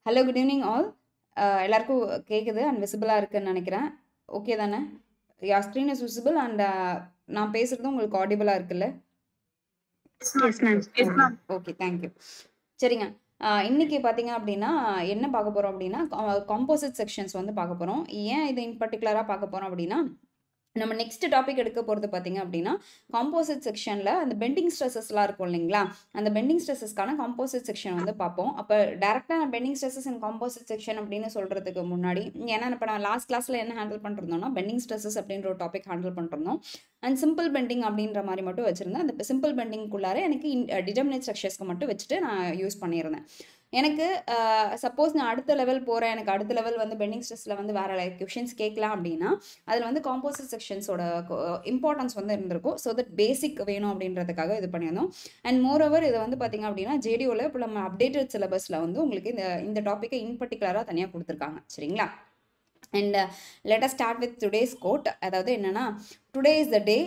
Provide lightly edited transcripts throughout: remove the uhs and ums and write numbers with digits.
Hello good evening all. எல்லாருக்கும் கேட்குது and விசிபிளாக இருக்குன்னு நினைக்கிறேன். ஓகே தானே? யா ஸ்க்ரீன் இஸ் விசிபிள் அண்ட் நான் பேசுகிறது உங்களுக்கு ஆடிபிளாக இருக்குல்ல? Yes ma'am. Okay, thank you. சரிங்க. இன்னைக்கு பார்த்தீங்க அப்படின்னா என்ன பார்க்க போகிறோம் அப்படின்னா காம்போசிட் செக்ஷன்ஸ் வந்து பார்க்க போகிறோம். ஏன் இது இன் பர்டிகுலராக பார்க்க போகிறோம் அப்படின்னா நம்ம நெக்ஸ்ட் டாபிக் எடுக்க போகிறது பார்த்தீங்க அப்படின்னா காம்போசிட் செக்ஷனில் அந்த பெண்டிங் ஸ்ட்ரெஸஸ்லாம் இருக்கும் இல்லைங்களா, அந்த பெண்டிங் ஸ்ட்ரெஸஸ்க்கான காம்போசிட் செக்ஷன் வந்து பார்ப்போம். அப்போ டேரெக்டாக நான் bending stresses and composite section அப்படின்னு சொல்கிறதுக்கு முன்னாடி ஏன்னா இப்போ நான் லாஸ்ட் கிளாஸில் என்ன ஹேண்டில் பண்ணிருந்தோம்னா பெண்டிங் ஸ்ட்ரெஸஸ் அப்படின்ற ஒரு டாபிக் ஹேண்டில் பண்ணிருந்தோம் அண்ட் சிம்பிள் பெண்டிங் அப்படின்ற மாதிரி மட்டும் வச்சுருந்தேன். அந்த சிம்பிள் பெண்டிங்குள்ளார எனக்கு டிட்டர்மினேட் ஸ்ட்ரக்சர்ஸ்க்கு மட்டும் வச்சுட்டு நான் யூஸ் பண்ணியிருந்தேன். எனக்கு சப்போஸ் நான் அடுத்த லெவல் போகிறேன், எனக்கு அடுத்த லெவல் வந்து பெண்டிங் ஸ்ட்ரெஸ்ஸில் வந்து வேறு கொஷின்ஸ் கேட்கலாம் அப்படின்னா அதில் வந்து காம்போசிட் செக்ஷன்ஸோட இம்பார்ட்டன்ஸ் வந்து இருந்திருக்கும். ஸோ தட் பேசிக் வேணும் அப்படின்றதுக்காக இது பண்ணியிருந்தோம். அண்ட் மோர் ஓவர் இதை வந்து பார்த்திங்க அப்படின்னா ஜேடிஓவில் இப்போ நம்ம அப்டேட்டட் சிலபஸில் வந்து உங்களுக்கு இந்த டாப்பிக்கை இன் பர்டிகுலராக தனியாக கொடுத்துருக்காங்க. சரிங்களா? And let us start with today's quote. அதாவது என்னென்னா, today is the day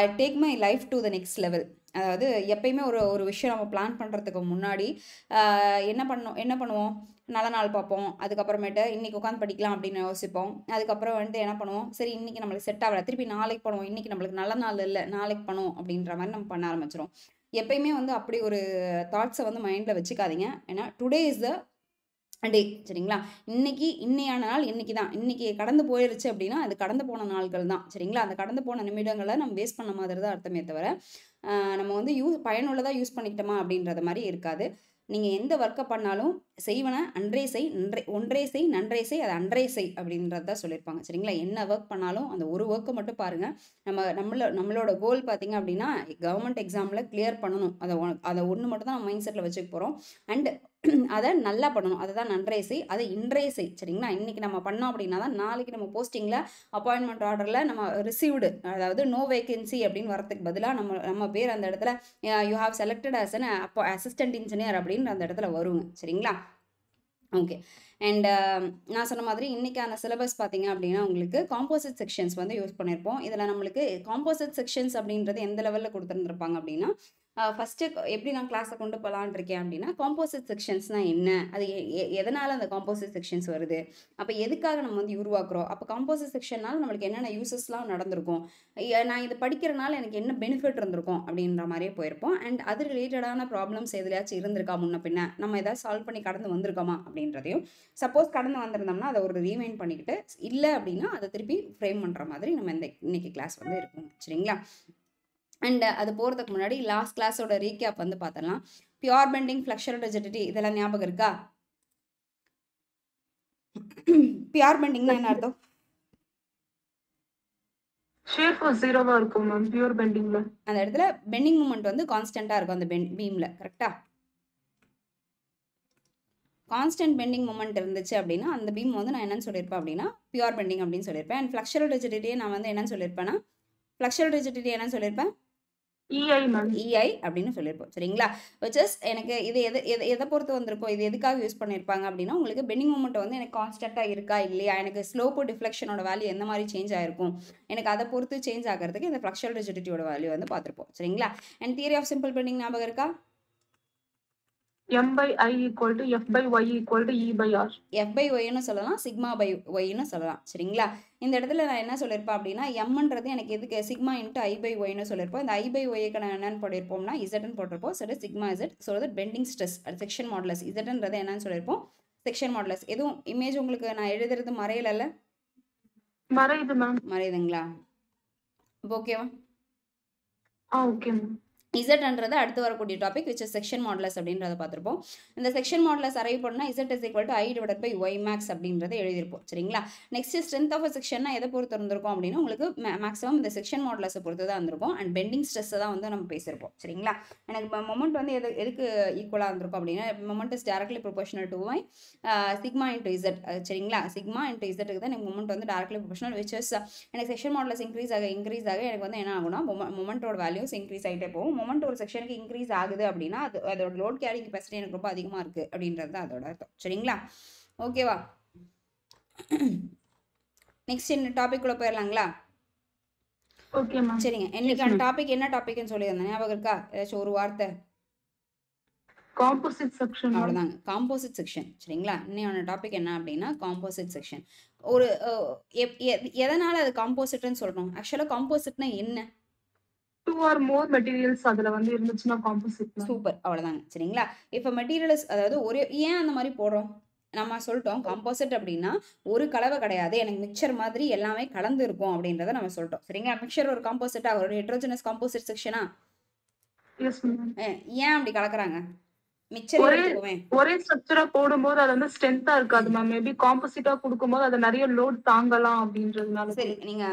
I take my life to the next level. அதாவது எப்பயுமே ஒரு விஷயம் நம்ம பிளான் பண்ணுறதுக்கு முன்னாடி என்ன பண்ணுவோம், நல்ல நாள் பார்ப்போம், அதுக்கப்புறமேட்டு இன்றைக்கி உட்காந்து படிக்கலாம் அப்படின்னு யோசிப்போம். அதுக்கப்புறம் வந்து என்ன பண்ணுவோம், சரி இன்றைக்கி நம்மளுக்கு செட் ஆகலை, திருப்பி நாளைக்கு பண்ணுவோம், இன்றைக்கி நம்மளுக்கு நல்ல நாள் இல்லை நாளைக்கு பண்ணுவோம் அப்படின்ற மாதிரி நம்ம பண்ண ஆரம்பிச்சிடும். எப்பயுமே வந்து அப்படி ஒரு தாட்ஸை வந்து மைண்டில் வச்சுக்காதீங்க. ஏன்னா டுடே இஸ் த டே. சரிங்களா? இன்னையான நாள் இன்னைக்கு தான். இன்னைக்கு கடந்து போயிருச்சு அப்படின்னா அது கடந்து போன நாட்கள் தான். சரிங்களா? அந்த கடந்து போன நிமிடங்களை நம்ம வேஸ்ட் பண்ண மாதிரி தான் அர்த்தமே தவிர நம்ம வந்து பயனுள்ளதாக யூஸ் பண்ணிக்கிட்டோமா அப்படின்றது மாதிரி இருக்காது. நீங்கள் எந்த ஒர்க்கை பண்ணாலும் செய்வன அன்றே செய், ஒன்றே செய், நன்றே செய், அது அன்றே செய் அப்படின்றது தான் சொல்லியிருப்பாங்க. சரிங்களா? என்ன ஒர்க் பண்ணாலும் அந்த ஒரு ஒர்க்கை மட்டும் பாருங்கள். நம்மளோட கோல் பார்த்தீங்க அப்படின்னா கவர்மெண்ட் எக்ஸாமில் கிளியர் பண்ணணும். அதை ஒன்று மட்டும் தான் நம்ம மைண்ட் செட்டில் வச்சுக்க போகிறோம். அண்ட் அதை நல்லா பண்ணணும். அதை தான் நன்றே செய், அதை இன்றே செய். சரிங்களா? இன்றைக்கி நம்ம பண்ணோம் அப்படின்னா தான் நாளைக்கு நம்ம போஸ்டிங்கில் அப்பாயின்மெண்ட் ஆர்டரில் நம்ம ரிசீவ்டு, அதாவது நோ வேகன்சி அப்படின்னு வரதுக்கு பதிலாக நம்ம பேர் அந்த இடத்துல you have selected as an assistant engineer அப்படின்னு அந்த இடத்துல வருங்க. சரிங்களா? ஓகே. அண்ட் நான் சொன்ன மாதிரி இன்றைக்கான சிலபஸ் பார்த்தீங்க அப்படின்னா உங்களுக்கு காம்போசிட் செக்ஷன்ஸ் வந்து யூஸ் பண்ணியிருப்போம். இதில் நம்மளுக்கு காம்போசிட் செக்ஷன்ஸ் அப்படின்றது எந்த லெவலில் கொடுத்துருந்துருப்பாங்க அப்படின்னா ஃபஸ்ட்டு எப்படி நான் கிளாஸை கொண்டு போகலான்னு இருக்கேன் அப்படின்னா காம்போசிட் செக்ஷன்ஸ்னால் என்ன, அது எதனால் அந்த காம்போசிட் செக்ஷன்ஸ் வருது, அப்போ எதுக்காக நம்ம வந்து உருவாக்குறோம், அப்போ காம்போசிட் செக்ஷனால் நம்மளுக்கு என்னென்ன யூசஸ்லாம் நடந்திருக்கும், நான் இது படிக்கிறனால எனக்கு என்ன பெனிஃபிட் இருந்திருக்கும் அப்படின்ற மாதிரியே போயிருப்போம். அண்ட் அது ரிலேட்டடான ப்ராப்ளம்ஸ் எதுலையாச்சும் இருந்திருக்கா முன்ன பின்ன, நம்ம எதாவது சால்வ் பண்ணி கடந்து வந்திருக்கோமா அப்படின்றதையும், சப்போஸ் கடந்து வந்திருந்தோம்னா அதை ஒரு ரீமைண்ட் பண்ணிக்கிட்டு, இல்லை அப்படின்னா அதை திருப்பி ஃப்ரேம் பண்ணுற மாதிரி நம்ம இன்னைக்கு கிளாஸ் வந்து இருக்கும். சரிங்களா? அண்ட் அது போகிறதுக்கு முன்னாடி லாஸ்ட் கிளாஸோட ரீகேப் வந்து பார்த்தலாம். பியூர் பெண்டிங், ஃப்ளெக்சுரல் ரிஜிடிட்டி இதெல்லாம் ஞாபகம் இருக்கா? பியூர் பெண்டிங்னா என்ன அர்த்தம்? ஷேப் ஜீரோவா இருக்கும் மேம் பியூர் பெண்டிங்ல. அந்த இடத்துல பெண்டிங் மூமெண்ட் வந்து கான்ஸ்டன்ட்டா இருக்கும் அந்த பீம்ல. கரெக்டா? கான்ஸ்டன்ட் பெண்டிங் மூமெண்ட் இருந்துச்சு அப்படின்னா அந்த பீம் வந்து நான் என்னன்னு சொல்லியிருப்பேன் அப்படின்னா பியூர் பெண்டிங் அப்படின்னு சொல்லியிருப்பேன். அண்ட் ஃப்ளெக்சுரல் ரிஜிடிட்டியை நான் வந்து என்னன்னு சொல்லியிருப்பேன்னா ஃப்ளெக்சுரல் ரிஜிடிட்டி என்னன்னு சொல்லியிருப்பேன், இஐ அப்படின்னு சொல்லியிருப்போம். சரிங்களா? விச் எனக்கு இது எதை பொறுத்து வந்திருக்கோம், இது எதுக்காக யூஸ் பண்ணியிருப்பாங்க அப்படின்னா உங்களுக்கு பெண்டிங் மூமெண்ட் வந்து எனக்கு கான்ஸ்டன்ட்டாக இருக்கா இல்லையா, எனக்கு ஸ்லோப்பு டிஃப்ளெக்ஷனோட வேல்யூ எந்த மாதிரி சேஞ்ச் ஆயிருக்கும், எனக்கு அதை பொறுத்து சேஞ்ச் ஆகிறதுக்கு இந்த ஃப்ளெக்சுரல் ரிஜிடிட்டியோட வேல்யூ வந்து பார்த்துருப்போம். சரிங்களா? And theory of simple bending ஞாபகம் இருக்கா? M/I = F/Y = E/R. F/Yன்னு சொல்லலாம், சிக்மா/Yன்னு சொல்லலாம். சரிங்களா? இந்த இடத்துல நான் என்ன சொல்லியிருப்பேன் அப்படின்னா எம்ன்றது எனக்கு எதுக்கு சிக்மா இன்ட்டு I/Yன்னு சொல்லியிருப்போம். இந்த I/Yக்கு நான் என்னன்னு போட்டிருப்போம்னா இசட்னு போட்டிருப்போம். சரி, sigma Z. So that bending stress section modulus இசட்ன்றது என்னன்னு சொல்லியிருப்போம், செக்ஷன் மாடுலஸ். எதுவும் இமேஜ் உங்களுக்கு நான் எழுதுறது மறையல? மறையுது மேம். மறையுதுங்களா? ஓகேவா? Okay ma'am. இசட்ன்றது அடுத்து வரக்கூடிய டாபிக் விச் செக்ஷன் மாடுலஸ் அப்படின்றத பார்த்துருப்போம். இந்த செக்ஷன் மாடுலஸ் அரைவ் பண்ணால் Z is equal to I/Y max அப்படின்றத எழுதியிருப்போம். சரிங்களா? நெக்ஸ்ட் ஸ்ட்ரென்த் ஆஃப் செக்ஷன்னா எதை பொறுத்து இருந்திருக்கும் அப்படின்னா உங்களுக்கு மேக்ஸிமம் இந்த செக்ஷன் மாடுலஸை பொறுத்து தான் இருந்திருக்கும். அண்ட் பெண்டிங் ஸ்ட்ரெஸ்ஸை தான் வந்து நம்ம பேசியிருப்போம். சரிங்களா? எனக்கு மொமெண்ட் வந்து எதுக்கு ஈக்குவலாக இருந்திருக்கும் அப்படின்னா moment is directly proportional to y sigma into Z. சரிங்களா? சிக்மா இன்ட்டு இசட்டுக்கு தான் எனக்கு மொமெண்ட் வந்து டேரக்ட்லி ப்ரொபோஷனல் விச் இஸ் எனக்கு செக்ஷன் மாடுலஸ் இன்க்ரீஸ் ஆக எனக்கு வந்து என்ன ஆகும்னா மொமெண்ட்டோட வேல்யூஸ் இன்க்ரீஸ் ஆகிட்டே போகும். மொமெண்ட் ஒரு செக்ஷனுக்கு இன்க்ரீஸ் ஆகுது அப்படின்னா அதோட லோட் கேரிங் கெப்பாசிட்டி எனக்கு ரொம்ப அதிகமாக இருக்குது அப்படின்றது தான் அதோட அர்த்தம். சரிங்களா? ஓகேவா? நெக்ஸ்ட் இந்த டாபிக் உள்ள போயிடலாங்களா? Okay ma'am. சரிங்க. இன்னைக்கான டாபிக் என்ன டாபிக்னு சொல்லியிருந்தேன் ஞாபகம் இருக்கா? ஏதாச்சும் ஒரு வார்த்தை காம்போசிட் செக்ஷன் மேம். அவ்வளோதாங்க. காம்போசிட் செக்ஷன் சரிங்களா? இன்னையோட டாபிக் என்ன அப்படின்னா காம்போசிட் செக்ஷன். ஒரு எதனால அது காம்போசிட்ன்னு சொல்றோம்? ஆக்சுவலா காம்போசிட்னா என்ன? 2 ஆர் மோர் மெட்டீரியல்ஸ் அதுல வந்து இருந்துச்சுன்னா காம்போசிட் மேம். சூப்பர். அவ்வளோதாங்க. சரிங்களா? இப்ப மெட்டீரியல்ஸ் அதாவது ஏன் அந்த மாரி போடுறோம்? நம்ம சொல்ட்டோம் காம்போசிட் அப்படின்னா, ஒரு கலவை கிடையாது. எனக்கு மிக்ஸ்சர் மாதிரி எல்லாமே கலந்து இருக்கும் அப்படின்றத நம்ம சொல்ட்டோம். சரிங்களா? மிக்ஸ்சர் ஒரு காம்போசிட்டா? ஒரு ஹெட்ரோஜெனஸ் காம்போசிட் செக்ஷனா? Yes ma'am. ஏன் அப்படி கலக்குறாங்க? மிக்ஸ்சரே ஒரே எடுத்துக்குவேன். ஒரே ஸ்ட்ரக்சரா போடும்போது அது வந்து ஸ்ட்ரென்த்தா இருக்காது மேம். மேபி காம்போசிட்டா குடுக்கும்போது அது நெறைய லோட் தாங்கலாம் அப்படின்றதுனால சரி. கூட. நீங்க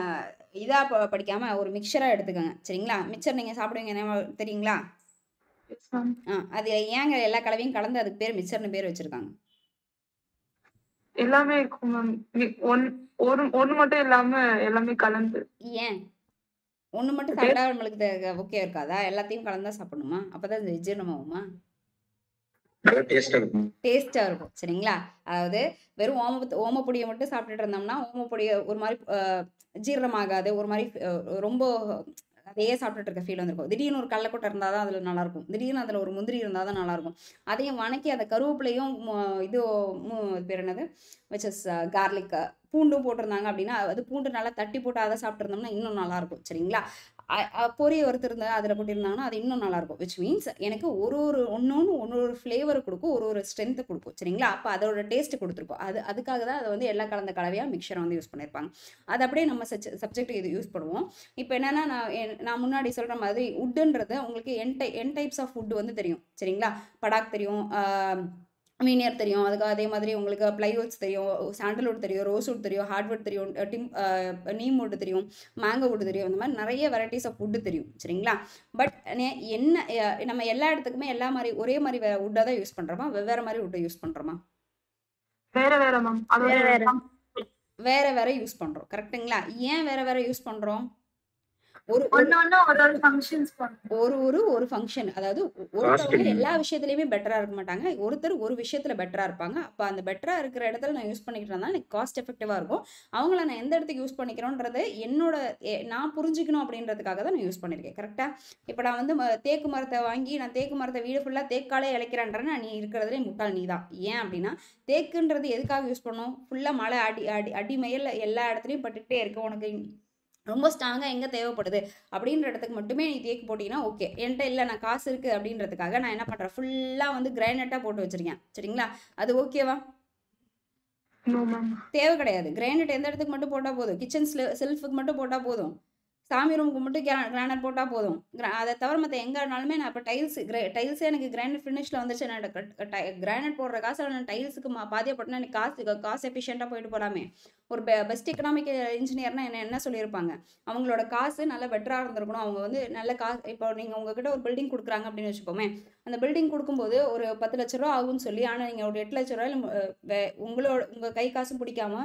இதா படிக்காம ஒரு மிக்ஸ்சரா எடுத்துக்கங்க. சரிங்களா? மிக்ஸ்சர் நீங்க சாப்பிடுவீங்க தெரியுங்களா? Yes ma'am. அது ஏங்க எல்லா கலவையும் கலந்து அதுக்கு பேர் மிக்ஸ்சர்ன்னு பேர் வச்சிருக்காங்க? எல்லாமே இருக்கும் மேம். ஒண்ணு மட்டும் இல்லாம எல்லாமே கலந்து. ஏன்? ஒண்ணு மட்டும் சாப்பிட்டா டேஸ்ட் நம்மளுக்கு ஓகே இருக்காதா? எல்லாத்தையும் கலந்து தான் சாப்பிடணுமா? அப்பதான் இது ஜீரணமாகுமா? டேஸ்டா இருக்கும். டேஸ்ட்டா இருக்கும். சரிங்களா? அதாவது வெறும் ஓமப்பொடிய மட்டும் சாப்பிட்டுட்டு இருந்தோம்னா, ஓமப்பொடிய ஒரு மாரி ஜீரணமாகாது. ஒரு மாரி ரொம்ப அதையே சாப்பிட்டுட்டு இருக்க ஃபீல் வந்திருக்கும். திடீர்னு ஒரு கடல கொட்டை இருந்தா தான் அதில நல்லாயிருக்கும். திடீர்னு அதில ஒரு முந்திரி இருந்தா தான் நல்லாயிருக்கும். அதையும் வணக்கி அந்த கருவேப்பிலையும் இது அது பேர் என்னது? விச் இஸ் கார்லிக் பூண்டும் போட்டிருந்தாங்க அப்படின்னா, அது பூண்டு நல்லா தட்டி போட்டு அத சாப்பிட்டுருந்தோம்னா இன்னும் நல்லாயிருக்கும். சரிங்களா? பொரிய வறுத்திருந்தா அதில கொட்டியிருந்தாங்கன்னா, அது இன்னும் நல்லாயிருக்கும். விச் மீன்ஸ் எனக்கு ஒண்ணு ஒரு ஃப்ளேவர் குடுக்கும். ஒரு ஸ்ட்ரென்த் குடுக்கும். சரிங்களா? அப்ப அதோட டேஸ்ட் குடுத்துருக்கும். அதுக்காக தான் அத வந்து எல்லாம் கலந்த கலவையா மிக்ஸ்சர வந்து யூஸ் பண்ணியிருப்பாங்க. அது அப்படியே நம்ம சப்ஜெக்ட் இது யூஸ் பண்ணுவோம். இப்ப என்னன்னா, நான் முன்னாடி சொல்ற மாதிரி வுட்டுன்றது உங்களுக்கு என் டைப்ஸ் ஆஃப் வுட் வந்து தெரியும். சரிங்களா? படாக் தெரியும். வீனியர் தெரியும். அதே மாதிரி உங்களுக்கு ப்ளைவுட்ஸ் தெரியும். சாண்டல்வுட் தெரியும். ரோஸ்வுட் தெரியும். ஹார்ட்வுட் தெரியும். நீம் வுட் தெரியும். மேங்கோ வுட் தெரியும். இந்த மாதிரி நெறைய வெரைட்டிஸ் ஆஃப் வுட் தெரியும். சரிங்களா? பட் என்ன நம்ம எல்லா இடத்துக்குமே எல்லா மாரி ஒரே மாரி வுட்டா தான் யூஸ் பண்றோமா? வெவ்வேற மாரி வுட்ட யூஸ் பண்றோமா? வேற வேற மேம். அதோட வேற வேற யூஸ் பண்றோம். கரெக்ட்டுங்களா? ஏன் வேற வேற யூஸ் பண்றோம்? ஒரு ஒண்ணு ஒரு ஃபங்ஷன்ஸ் பண்ணுவோம். ஒரு ஃபங்ஷன். அதாவது ஒருத்தவங்க எல்லா விஷயத்துலயுமே பெட்டரா இருக்க மாட்டாங்க. ஒருத்தர் ஒரு விஷயத்துல பெட்டரா இருப்பாங்க. அப்ப அந்த பெட்டரா இருக்கிற இடத்துல நான் யூஸ் பண்ணிக்கிட்டு இருந்தா எனக்கு காஸ்ட் எஃபெக்டிவா இருக்கும். அவங்கள நான் எந்த இடத்துக்கு யூஸ் பண்ணிக்கிறோன்றது என்னோட நான் புரிஞ்சுக்கணும் அப்படின்றதுக்காக தான் நான் யூஸ் பண்ணியிருக்கேன். கரெக்ட்டா? இப்ப நான் வந்து தேக்கு மரத்த வாங்கி நான் தேக்கு மரத்த வீடு ஃபுல்லா தேக்காலே இழைக்கிறேன்றேன்னா, நீ இருக்கிறதுலே முட்டாள் நீ தான். ஏன் அப்படின்னா, தேக்குன்றது எதுக்காக யூஸ் பண்ணோம்? ஃபுல்லா மழை அடி மேல எல்லா இடத்துலயும் பட்டுக்கிட்டே இருக்கு. உனக்கு ரொம்ப ஸ்ட்ராங்கா எங்க தேவைப்படுது அப்படின்ற இடத்துக்கு மட்டுமே நீ தேக்கு போட்டீங்கன்னா ஓகே. என்ட்ட இல்ல நான் காசு இருக்கு அப்படின்றதுக்காக நான் என்ன பண்றேன், ஃபுல்லா வந்து கிரானைட்டா போட்டு வச்சிருக்கேன். சரிங்களா? அது ஓகேவா? No ma'am. தேவை கிடையாது. கிரானைட் எந்த இடத்துக்கு மட்டும் போட்டா போதும். கிச்சன் செல்ஃப்க்கு மட்டும் போட்டா போதும். சாமி ரூமுக்கு மட்டும் கிரானைட் போட்டா போதும். அத தவிர மத்த எங்கனாலுமே நான் இப்ப டைல்ஸே எனக்கு கிரானைட் ஃபினிஷ்ல வந்துருச்சு. நான் கிரானைட் போடுற காசுல நான் டைல்ஸுக்கு பாதியா போட்டேன்னா எனக்கு காசு எஃபிஷியன்ட்டா போயிட்டு போலாமே. ஒரு பெஸ்ட் எக்கனாமிக் இன்ஜினியர்னா என்ன சொல்லியிருப்பாங்க? அவங்களோட காசு நல்லா பெட்டரா இருந்திருக்கணும். அவங்க வந்து நல்ல இப்போ நீங்க உங்ககிட்ட ஒரு பில்டிங் குடுக்குறாங்க அப்படின்னு வச்சுப்போமே. அந்த பில்டிங் குடுக்கும்போது ஒரு ரூ. 10,00,000 ஆகும்னு சொல்லி, ஆனா நீங்க ஒரு ரூ. 8,00,000 உங்க கை காசும் பிடிக்காம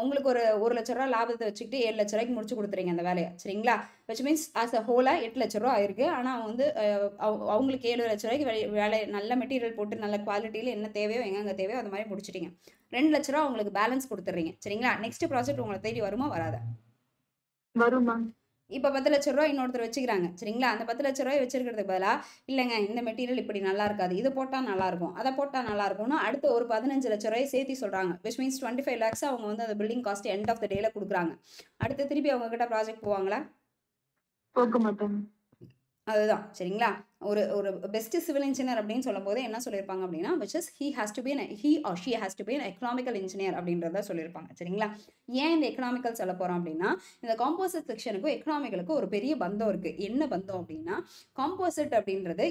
உங்களுக்கு ஒரு ரூ. 1,00,000 லாபத்த வச்சுக்கிட்டு ரூ. 7,00,000க்கு முடிச்சு குடுத்துறீங்க அந்த வேலைய. சரிங்களா? விச் மீன்ஸ் ஆஸ் அ ஹோலா ரூ. 8,00,000 ஆயிருக்கு. ஆனா வந்து அவங்களுக்கு ரூ. 7,00,000க்கு வேலை நல்ல மெட்டீரியல் போட்டு நல்ல குவாலிட்டியில என்ன தேவையோ, எங்கெங்க தேவையோ அது மாரி முடிச்சுட்டீங்க. ரூ. 2,00,000 அவங்களுக்கு பேலன்ஸ் குடுத்துறீங்க. சரிங்களா? நெக்ஸ்ட் ப்ராஜெக்ட் உங்கள தேடி வருமா? வராதா? வரும் மேம். இப்ப ரூ. 10,00,000 இன்னொருத்தர் வச்சுக்கிறாங்க. சரிங்களா? அந்த ரூ. 10,00,000 வச்சிருக்கிறதுக்கு பதிலா, இல்லங்க இந்த மெட்டீரியல் இப்படி நல்லா இருக்காது. இது போட்டா நல்லாருக்கும். அத போட்டா நல்லாருக்கும்னு அடுத்து ஒரு ரூ. 15,00,000 சேர்த்தி சொல்றாங்க. விச் மீன்ஸ் 25 லேக்ஸ் அவங்க வந்து அந்த building cost end of the டேல குடுக்குறாங்க. அடுத்து திருப்பி அவங்க கிட்ட ப்ராஜெக்ட் போவாங்களா? போக மாட்டாங்க. அதுதான். சரிங்களா? ஒரு பெஸ்ட் சிவில் இன்ஜினியர் அப்படின்னு சொல்லும்போது என்ன சொல்லியிருப்பாங்க அப்படின்னா, which is he or she has to be an economical engineer அப்படின்றத சொல்லியிருப்பாங்க. சரிங்களா? ஏன் இந்த எக்கனாமிக்கல் சொல்ல போறோம் அப்படின்னா, இந்த காம்போசிட் செக்ஷனுக்கும் எக்கனாமிக்கலுக்கும் ஒரு பெரிய பந்தம் இருக்கு. என்ன பந்தம் அப்படின்னா, காம்போசிட் அப்படின்றது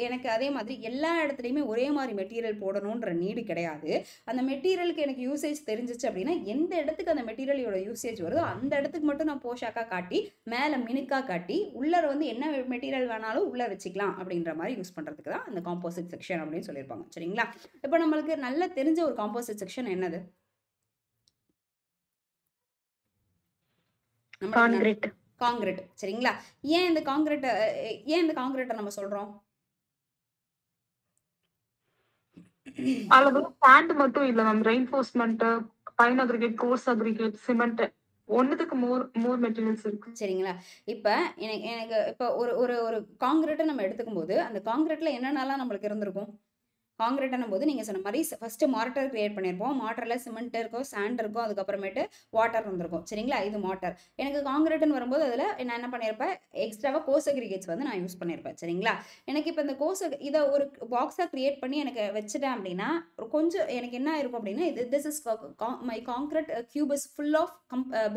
எனக்கு அதே மாதிரி எல்லா இடத்துலயுமே ஒரே மாரி மெட்டீரியல் போடணுன்ற நீடு கிடையாது. அந்த மெட்டீரியலுக்கு எனக்கு யூசேஜ் தெரிஞ்சுச்சு அப்படின்னா, எந்த இடத்துக்கு அந்த மெட்டீரியலோட யூசேஜ் வருதோ அந்த இடத்துக்கு மட்டும் நான் போஷாக்கா காட்டி, மேல மினுக்கா காட்டி, உள்ளர வந்து என்ன மெட்டீரியல் வேணாலும் உள்ள வச்சுக்கலாம் அப்படின்ற மாதிரி யூஸ் பண்றதுக்கு தான் அந்த காம்போசிட் செக்ஷன் அப்படின்னு சொல்லியிருப்பாங்க. சரிங்களா? இப்போ நம்மளுக்கு நல்ல தெரிஞ்ச ஒரு காம்போசிட் செக்ஷன் என்னது? காங்கிரீட். சரிங்களா? ஏன் இந்த காங்கிரீட்டை நம்ம சொல்றோம்? அதுல சாண்ட் மட்டும் இல்ல ma'am. Reinforcement, fine aggregate, coarse aggregate, cement ஒண்ணுத்துக்கு மோர் மெட்டீரியல்ஸ் இருக்கு. சரிங்களா? இப்ப எனக்கு இப்ப ஒரு ஒரு ஒரு காங்கிரீட்டை நம்ம எடுத்துக்கும்போது, அந்த காங்கிரீட்ல என்னென்னலாம் நம்மளுக்கு இருந்திருக்கும்? காங்கிரீட்னும் போது நீங்கள் சொன்ன மாதிரி ஃபர்ஸ்ட் மார்ட்டர் கிரியேட் பண்ணியிருப்போம். மார்ட்டரில் சிமெண்ட் இருக்கும், சாண்ட் இருக்கும், அதுக்கப்புறமேட்டு வாட்டர் வந்திருக்கும். சரிங்களா, இது மார்ட்டர். எனக்கு காங்கிரீட்னு வரும்போது அதில் நான் என்ன பண்ணியிருப்பேன், எக்ஸ்ட்ராவாக கோர்ஸ் அக்ரிகேட்ஸ் வந்து நான் யூஸ் பண்ணியிருப்பேன். சரிங்களா, எனக்கு இப்போ இந்த கோர்ஸ் இதை ஒரு பாக்ஸாக கிரியேட் பண்ணி எனக்கு வச்சுட்டேன் அப்படின்னா கொஞ்சம் எனக்கு என்ன இருக்கும் அப்படின்னா, this is my concrete cube is full of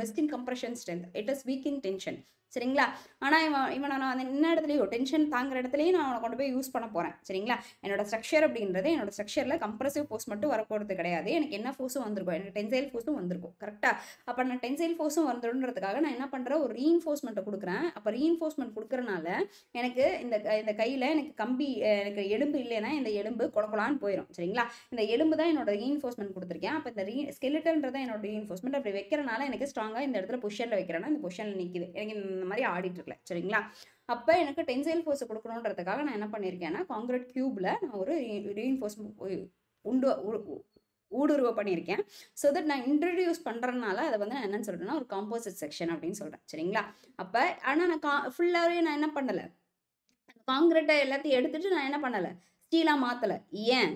best in compression strength, it is weak in tension. சரிங்களா, ஆனால் இவனை நான் அந்த என்ன இடத்துலையும் டென்ஷன் தாங்குற இடத்துலையும் நான் அவனை கொண்டு போய் யூஸ் பண்ண போகிறேன். சரிங்களா, என்னோட ஸ்ட்ரக்சர் அப்படின்றது என்னோட ஸ்ட்ரக்சரில் கம்ப்ரசிவ் ஃபோர்ஸ் மட்டும் வரப்போகிறது கிடையாது, எனக்கு என்ன ஃபோர்ஸும் வந்திருக்கும், எனக்கு டென்சைல் ஃபோர்ஸும் வந்திருக்கும். கரெக்டாக, அப்போ நான் டென்சைல் ஃபோர்ஸும் வந்துடுன்றதுக்காக நான் என்ன பண்ணுறேன், ஒரு ரீஇன்ஃபோர்ஸ்மெண்ட்டை கொடுக்குறேன். அப்போ ரீஇன்ஃபோர்ஸ்மெண்ட் கொடுக்குறனால எனக்கு இந்த கையில் எனக்கு கம்பி, எனக்கு எலும்பு இல்லைன்னா இந்த எலும்பு கொலக்கொலான்னு போயிடும். சரிங்களா, இந்த எலும்பு தான் என்னோட ரீஇன்ஃபோர்ஸ்மெண்ட் கொடுத்துருக்கேன். அப்போ இந்த ஸ்கெலிட்டன்றது என்னோட ரீஇன்ஃபோர்ஸ்மெண்ட். அப்படி வைக்கிறனால எனக்கு ஸ்ட்ராங்காக இந்த இடத்துல பொசிஷனில் வைக்கிறேன்னா இந்த பொசிஷனில் நிற்கிது, எனக்கு இந்த மாதிரி ஆடிட்டு இருக்கல. சரிங்களா, அப்போ எனக்கு டென்சைல் ஃபோர்ஸ் கொடுக்கணுன்றதுக்காக நான் என்ன பண்ணியிருக்கேன்னா, காங்கிரீட் கியூப்ல நான் ஒரு ரீஇன்ஃபோர்ஸ்மெண்ட் ஊடுருவ பண்ணியிருக்கேன். ஸோ தட் நான் இன்ட்ரடியூஸ் பண்ணுறதுனால அதை வந்து நான் என்னன்னு சொல்கிறேன்னா ஒரு காம்போசிட் செக்ஷன் அப்படின்னு சொல்கிறேன். சரிங்களா, அப்போ ஆனால் நான் ஃபுல்லாகவே நான் என்ன பண்ணலை, காங்கிரீட்டை எல்லாத்தையும் எடுத்துட்டு நான் என்ன பண்ணலை, ஸ்டீலாக மாற்றலை. ஏன்,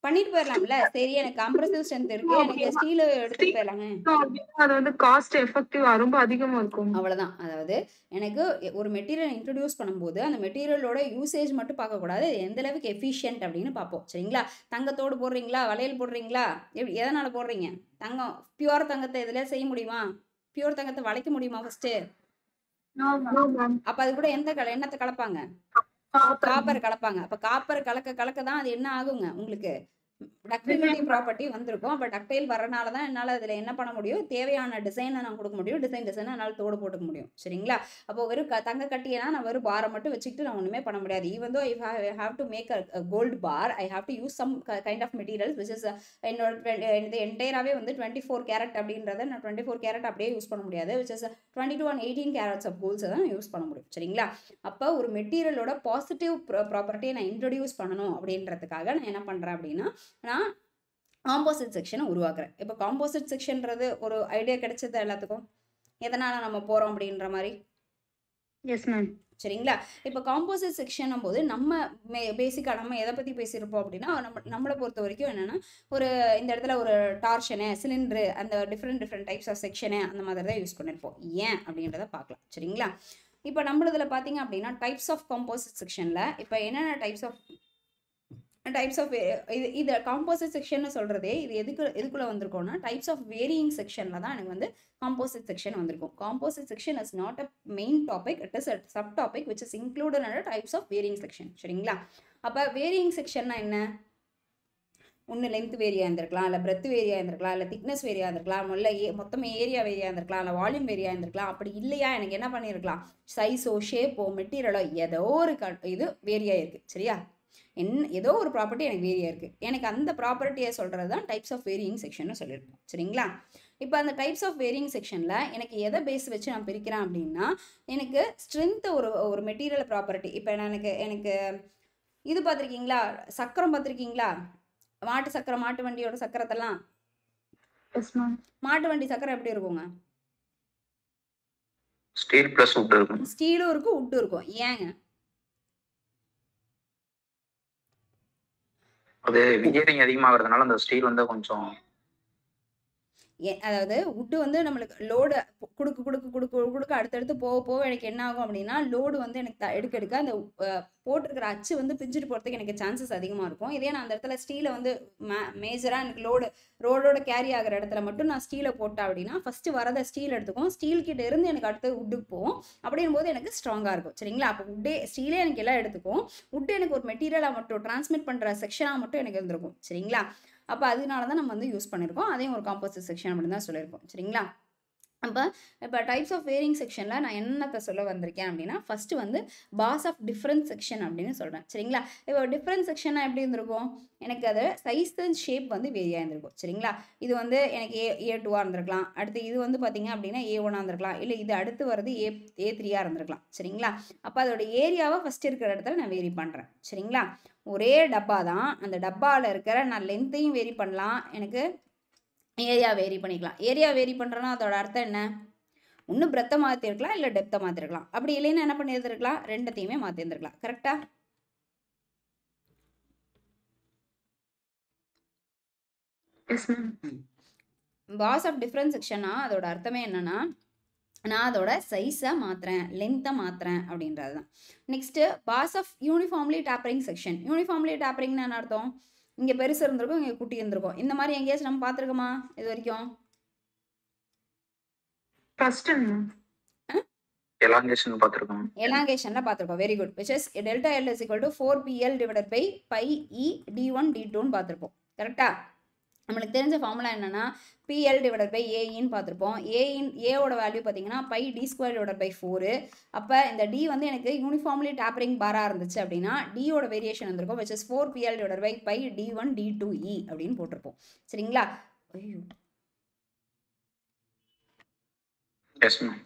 பண்ணிட்டு போயிடலாம்ல. சரி, எனக்கு கம்ப்ரசிவ் ஸ்ட்ரென்த் இருக்கு, எனக்கு ஸ்டீல் எடுத்துட்டு போயிடலாங்க. அது வந்து காஸ்ட் எஃபெக்டிவா ரொம்ப அதிகமா இருக்கும். அவ்வளவுதான். அதாவது எனக்கு ஒரு மெட்டீரியல் இன்ட்ரடியூஸ் பண்ணும்போது அந்த மெட்டீரியலோட யூசேஜ் மட்டும் பார்க்கக்கூடாது, எந்த அளவுக்கு எஃபிஷியன்ட் அப்படின்னு பார்ப்போம். சரிங்களா, தங்கத்தோடு போடுறீங்களா, வளையல் போடுறீங்களா, எதனால போடுறீங்க, தங்கம் பியூர் தங்கத்தை இதில் செய்ய முடியுமா, பியூர் தங்கத்தை வளைக்க முடியுமா ஃபர்ஸ்ட், அப்ப அது கூட எந்த என்னத்தை கலப்பாங்க, காப்பர் கலப்பாங்க. அப்ப காப்பர் கலக்க தான் அது என்ன ஆகுங்க, உங்களுக்கு டக்டிலிட்டி ப்ராப்பர்ட்டி வந்திருக்கும். அப்போ டக்டைல் வரனால தான் என்னால் அதில் என்ன பண்ண முடியும், தேவையான டிசைனை நான் கொடுக்க முடியும், டிசைனை என்னால் தோடு போட்டுக்க முடியும். சரிங்களா, அப்போ வெறும் தங்க கட்டியனா நான் வெறும் பாரை மட்டும் வச்சுக்கிட்டு நான் ஒன்றுமே பண்ண முடியாது. Even though I have to make a gold bar, I have to use some kind of materials which is என்னோட இந்த என்டையராகவே வந்து 24 கேரட் அப்படின்றத நான் 24 கேரட் அப்படியே யூஸ் பண்ண முடியாது, which is 22 and 18 carats of கோல்ஸை தான் யூஸ் பண்ண முடியும். சரிங்களா, அப்போ ஒரு மெட்டீரியலோட பாசிட்டிவ் ப்ராப்பர்ட்டியை நான் இன்ட்ரடியூஸ் பண்ணணும் அப்படின்றதுக்காக நான் என்ன பண்ணுறேன் அப்படின்னா, நான் காம்போசிட் செக்ஷனை உருவாக்குறேன். இப்போ காம்போசிட் செக்ஷன்றது ஒரு ஐடியா கிடைச்சது எல்லாத்துக்கும், எதனால நம்ம போறோம் அப்படின்ற மாதிரி. Yes ma'am. சரிங்களா, இப்போ காம்போசிட் செக்ஷன் போது நம்ம பேசிக்காக நம்ம எதை பற்றி பேசியிருப்போம் அப்படின்னா, நம்மளை பொறுத்த வரைக்கும் என்னென்னா ஒரு இந்த இடத்துல ஒரு டார்ஷனு, சிலிண்டரு, அந்த டிஃப்ரெண்ட் டைப்ஸ் ஆஃப் செக்ஷனு அந்த மாதிரி தான் யூஸ் பண்ணியிருப்போம். ஏன் அப்படின்றத பார்க்கலாம். சரிங்களா, இப்போ நம்மளதில் பார்த்தீங்க அப்படின்னா டைப்ஸ் ஆஃப் காம்போசிட் செக்ஷனில் இப்போ என்னென்ன டைப்ஸ் ஆஃப் இது காம்போசிட் செக்ஷன் சொல்கிறதே இது எதுக்குள்ளே வந்திருக்கோம்னா டைப்ஸ் ஆஃப் வேரியிங் செக்ஷனில் தான் எனக்கு வந்து காம்போசிட் செக்ஷன் வந்திருக்கும். Composite section is not a main topic, it is a sub topic which is included under types of varying section. சரிங்களா, அப்போ வேரியிங் செக்ஷன்னா என்ன, ஒன்று லென்த் வேரியா இருந்திருக்கலாம், இல்லை பிரெத் வேரியா இருந்திருக்கலாம், இல்லை திக்னஸ் வேரியா இருந்திருக்கலாம், இல்லை மொத்தமே ஏரியா வேரியா இருந்திருக்கலாம், இல்லை வால்யூம் வேரியா இருந்திருக்கலாம். அப்படி இல்லையா எனக்கு என்ன பண்ணியிருக்கலாம், சைஸோ ஷேப்போ மெட்டீரியலோ ஏதோ ஒரு இது வேரியா இருக்குது. சரியா, ஏதோ ஒரு ப்ராப்பர்ட்டி எனக்கு வேரியா இருக்குது, எனக்கு அந்த ப்ராப்பர்ட்டியை சொல்கிறது தான் டைப்ஸ் ஆஃப் வேரியிங் செக்ஷன் சொல்லியிருக்கோம். சரிங்களா, இப்போ அந்த டைப்ஸ் ஆஃப் வேரியிங் செக்ஷனில் எனக்கு எதை பேஸ் வச்சு நான் பிரிக்கிறேன் அப்படின்னா, எனக்கு ஸ்ட்ரென்த்து ஒரு மெட்டீரியல் ப்ராப்பர்ட்டி. இப்போ எனக்கு இது பார்த்துருக்கீங்களா, சக்கரம் பார்த்துருக்கீங்களா, மாட்டு சக்கரம், மாட்டு வண்டியோட சக்கரத்தெல்லாம், மாட்டு வண்டி சக்கரம் எப்படி இருக்குங்க, ஸ்டீல் பிளஸ் வுட் இருக்கும், ஸ்டீலும் இருக்கும் வுட்டும் இருக்கும். ஏங்க, அது வியரிங் அதிகமாகிறதுனால அந்த ஸ்டீல் வந்து கொஞ்சம், அதாவது வுட்டு வந்து நம்மளுக்கு லோடு கொடுக்க அடுத்தடுத்து போக எனக்கு என்ன ஆகும் அப்படின்னா, லோடு வந்து எனக்கு எடுக்க அந்த போட்டிருக்கிற அச்சு வந்து பிஞ்சிட்டு போகிறதுக்கு எனக்கு சான்சஸ் அதிகமாக இருக்கும். இதே நான் அந்த இடத்துல ஸ்டீலை வந்து மேஜராக எனக்கு ரோடோட கேரி ஆகிற இடத்துல மட்டும் நான் ஸ்டீலை போட்டேன் அப்படின்னா ஃபஸ்ட்டு வரதை ஸ்டீல் எடுத்துக்கும், ஸ்டீல் கிட்ட இருந்து எனக்கு அடுத்தது வுட்டுக்கு போகும். அப்படின் போது எனக்கு ஸ்ட்ராங்காக இருக்கும். சரிங்களா, அப்போ ஸ்டீலே எனக்கு எல்லாம் எடுத்துக்கும், வுட்டு எனக்கு ஒரு மெட்டீரியலாக மட்டும் டிரான்ஸ்மிட் பண்ணுற செக்ஷனாக மட்டும் எனக்கு இருந்திருக்கும். சரிங்களா, அப்போ அதனால தான் நம்ம வந்து யூஸ் பண்ணியிருக்கோம், அதையும் ஒரு காம்போசிட் செக்ஷன் அப்படின்னு தான் சொல்லியிருக்கோம். சரிங்களா, இப்போ டைப்ஸ் ஆஃப் வேரியிங் செக்ஷனில் நான் என்னத்தை சொல்ல வந்திருக்கேன் அப்படின்னா, ஃபஸ்ட்டு வந்து பாஸ் ஆஃப் டிஃப்ரெண்ட் செக்ஷன் அப்படின்னு சொல்கிறேன். சரிங்களா, இப்போ டிஃப்ரெண்ட் செக்ஷனாக எப்படி இருந்திருக்கும், எனக்கு அது சைஸ் அண்ட் ஷேப் வந்து வேரியாக இருந்திருக்கும். சரிங்களா, இது வந்து எனக்கு A2 இருந்திருக்கலாம், அடுத்து இது வந்து பார்த்தீங்க அப்படின்னா A1 இருந்திருக்கலாம், இல்லை இது அடுத்து வருது A3 இருந்திருக்கலாம். சரிங்களா, அப்போ அதோட ஏரியாவை ஃபஸ்ட்டு இருக்கிற இடத்துல நான் வேரி பண்ணுறேன். சரிங்களா, ஒரே டப்பா தான், அந்த டப்பாவில் இருக்கிற நான் லென்த்தையும் வேரி பண்ணலாம், எனக்கு ஏரியா வேரி பண்ணிக்கலாம். ஏரியா வேரி பண்ணுறேன்னா அதோட அர்த்தம் என்ன, ஒன்று பிரெத்தை மாற்றிருக்கலாம் இல்லை டெப்த்தை மாற்றிருக்கலாம். அப்படி இல்லைன்னா என்ன பண்ணியிருந்துருக்கலாம், ரெண்டத்தையுமே மாற்றிருந்துருக்கலாம். கரெக்டா? Yes ma'am. Bars of different செக்ஷனா அதோட அர்த்தமே என்னன்னா, நான் அதோட சைஸை மாற்றுறேன், லென்த்தை மாற்றுறேன் அப்படின்றது தான். Next bars of uniformly tapering section. Uniformly டேப்பரிங்னு என்ன அர்த்தம், இங்கே பெருசு இருந்திருக்கும், இங்கே குட்டி இருந்திருக்கும். இந்த மாதிரி எங்கேயாச்சும் நம்ம பார்த்துருக்கோமா இது வரைக்கும்? ஃபர்ஸ்ட் எலாங்கேஷன் பார்த்துருக்கோம். எலாங்கேஷன்ல பார்த்துருக்கோம். Very good. Which is delta L is equal to 4PL divided by pi E D1 D2ன்னு பார்த்துருப்போம். கரெக்டா? நம்மளுக்கு தெரிஞ்ச ஃபார்முலா என்னன்னா PL டிவைடட் பை ஏஇன்னு பார்த்துருப்போம். ஏவோட வேல்யூ பார்த்தீங்கன்னா பை D² டிவைடட் பை 4. அப்போ இந்த D வந்து எனக்கு யூனிஃபார்ம்லி டேப்பரிங் பாராக இருந்துச்சு அப்படின்னா டியோட வேரியேஷன் வந்திருக்கும். Which is 4PL divided by pi D1 D2E அப்படின்னு போட்டிருப்போம். சரிங்களா? ஐயோ, எஸ் மேம்.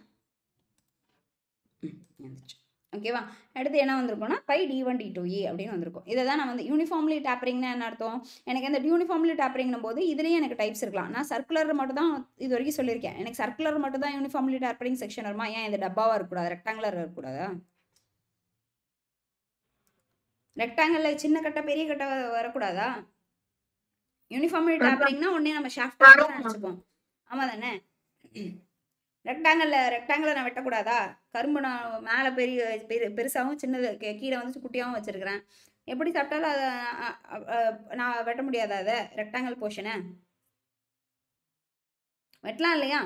ஓகேவா? அடுத்து என்ன வந்திருக்கும்னா பை D1 D2E அப்படின்னு வந்திருக்கும். இதை தான் நான் வந்து யூனிஃபார்ம்லி டேப்பரிங்னா என்ன அர்த்தம், எனக்கு அந்த யூனிஃபார்ம்லி டேப்பரிங்னும் போது இதுலேயும் எனக்கு டைப்ஸ் இருக்கலாம். நான் சர்க்குலர் மட்டும் தான் இது வரைக்கும் சொல்லியிருக்கேன். எனக்கு சர்க்குலர் மட்டும் தான் யூனிஃபார்ம்லி டேப்பரிங் செக்ஷன் வருமா? ஏன் இந்த டப்பாவாக இருக்கக்கூடாது, ரெக்டாங்குலர் இருக்கக்கூடாதா? ரெக்டாங்கிளில் சின்ன கட்டை பெரிய கட்டை வரக்கூடாதா? யூனிஃபார்ம்லி டேப்பரிங்னா உடனே நம்ம ஷாஃப்ட் தான் நினச்சிப்போம். ஆமாம் தானே? ரெக்டாங்கில் நான் வெட்டக்கூடாதா? கரும்பு நான் மேலே பெருசாகவும் சின்னது கீழே வந்து குட்டியாகவும் வச்சுருக்கிறேன். எப்படி சாப்பிட்டாலும் அதை நான் வெட்ட முடியாதா? அதை ரெக்டாங்கிள் போர்ஷனை வெட்டலாம் இல்லையா?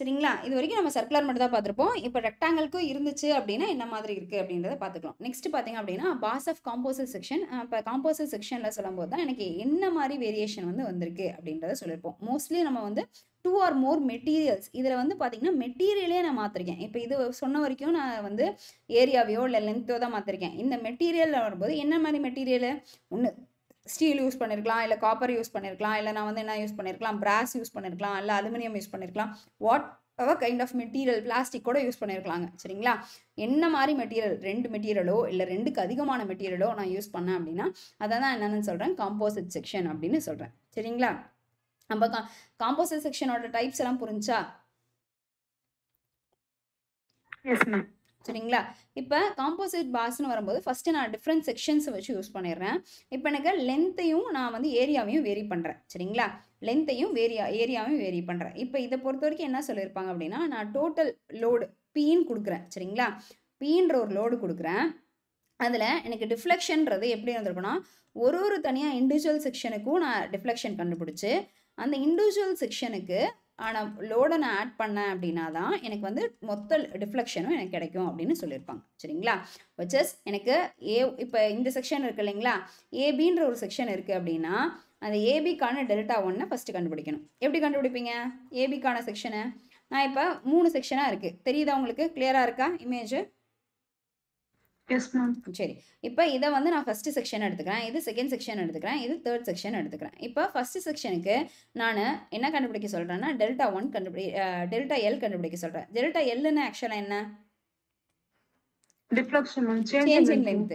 சரிங்களா? இது வரைக்கும் நம்ம சர்க்குலர் மட்டும் தான் பார்த்துருப்போம். இப்போ ரெக்டாங்கிளுக்கும் இருந்துச்சு அப்படின்னா என்ன மாதிரி இருக்குது அப்படின்றத பார்த்துக்கலாம். நெக்ஸ்ட் பார்த்தீங்க அப்படின்னா பாஸ் ஆஃப் காம்போசிட் செக்ஷன். இப்போ காம்போசிட் செக்ஷனில் சொல்லும்போது தான் எனக்கு என்ன மாதிரி வேரியேஷன் வந்து வந்திருக்கு அப்படின்றத சொல்லியிருப்போம். மோஸ்ட்லி நம்ம வந்து 2 or more மெட்டீரியல்ஸ், இதில் வந்து பார்த்தீங்கன்னா மெட்டீரியலே நான் மாற்றிருக்கேன். இப்போ இது சொன்ன வரைக்கும் நான் வந்து ஏரியாவையோ இல்லை லென்த்தோ தான் மாற்றிருக்கேன். இந்த மெட்டீரியலில் வரும்போது என்ன மாதிரி மெட்டீரியல், ஒன்று ஸ்டீல் யூஸ் பண்ணியிருக்கலாம், இல்லை காப்பர் யூஸ் பண்ணியிருக்கலாம், இல்லை நான் வந்து என்ன யூஸ் பண்ணியிருக்கலாம், பிராஸ் யூஸ் பண்ணியிருக்கலாம், இல்லை அலுமினியம் யூஸ் பண்ணியிருக்கலாம், whatever kind of material, plastic கூட யூஸ் பண்ணியிருக்கலாங்க. சரிங்களா? என்ன மாதிரி மெட்டீரியல், 2 மெட்டீரியலோ இல்லை 2க்கு அதிகமான மெட்டீரியலோ நான் யூஸ் பண்ணேன் அப்படின்னா அதை தான் என்னென்னு சொல்கிறேன், காம்போசிட் செக்ஷன் அப்படின்னு சொல்கிறேன். சரிங்களா? நம்ம காம்போசிட் செக்ஷனோட டைப்ஸ் எல்லாம் புரிஞ்சா? Yes ma'am. சரிங்களா? இப்போ காம்போசிட் பாஸ்ன்னு வரும்போது ஃபஸ்ட்டு நான் டிஃப்ரெண்ட் செக்ஷன்ஸை வச்சு யூஸ் பண்ணிடுறேன். இப்போ எனக்கு லென்த்தையும் நான் வந்து ஏரியாவையும் வேரி பண்ணுறேன். சரிங்களா? லென்த்தையும் ஏரியாவையும் வேரி பண்ணுறேன். இப்போ இதை பொறுத்த வரைக்கும் என்ன சொல்லியிருப்பாங்க அப்படின்னா, நான் டோட்டல் லோடு Pன்னு கொடுக்குறேன். சரிங்களா? Pன்ற ஒரு லோடு கொடுக்குறேன். அதில் எனக்கு டிஃப்ளெக்ஷன்றது எப்படி வந்திருக்குன்னா, ஒரு தனியாக இண்டிவிஜுவல் செக்ஷனுக்கும் நான் டிஃப்ளெக்ஷன் கண்டுபிடிச்சி அந்த இண்டிவிஜுவல் செக்ஷனுக்கு ஆனால் லோடை நான் ஆட் பண்ணேன் அப்படின்னா தான் எனக்கு வந்து மொத்த டிஃப்ளெக்ஷனும் எனக்கு கிடைக்கும் அப்படின்னு சொல்லியிருப்பாங்க. சரிங்களா? வச்சஸ் எனக்கு இப்போ இந்த செக்ஷன் இருக்குது இல்லைங்களா, ஏபின்ற ஒரு செக்ஷன் இருக்குது அப்படின்னா அந்த ஏபிக்கான டெல்டா 1 ஃபஸ்ட்டு கண்டுபிடிக்கணும். எப்படி கண்டுபிடிப்பீங்க ஏபிக்கான செக்ஷனை? நான் இப்போ 3 செக்ஷனாக இருக்குது, தெரியுதா உங்களுக்கு? கிளியராக இருக்கா இமேஜ்? Yes ma'am. சரி, இப்போ இதை வந்து நான் ஃபஸ்ட்டு செக்ஷன் எடுத்துக்கிறேன், இது செகண்ட் செக்ஷன் எடுத்துக்கிறேன், இது தேர்ட் செக்ஷன் எடுத்துக்கிறேன். இப்போ ஃபஸ்ட்டு செக்ஷனுக்கு நான் என்ன கண்டுபிடிக்க சொல்கிறேன்னா டெல்டா 1 டெல்டா எல் கண்டுபிடிக்க சொல்கிறேன். டெல்டா எல்லுன்னு ஆக்சுவலாக என்ன? Deflection, change in length.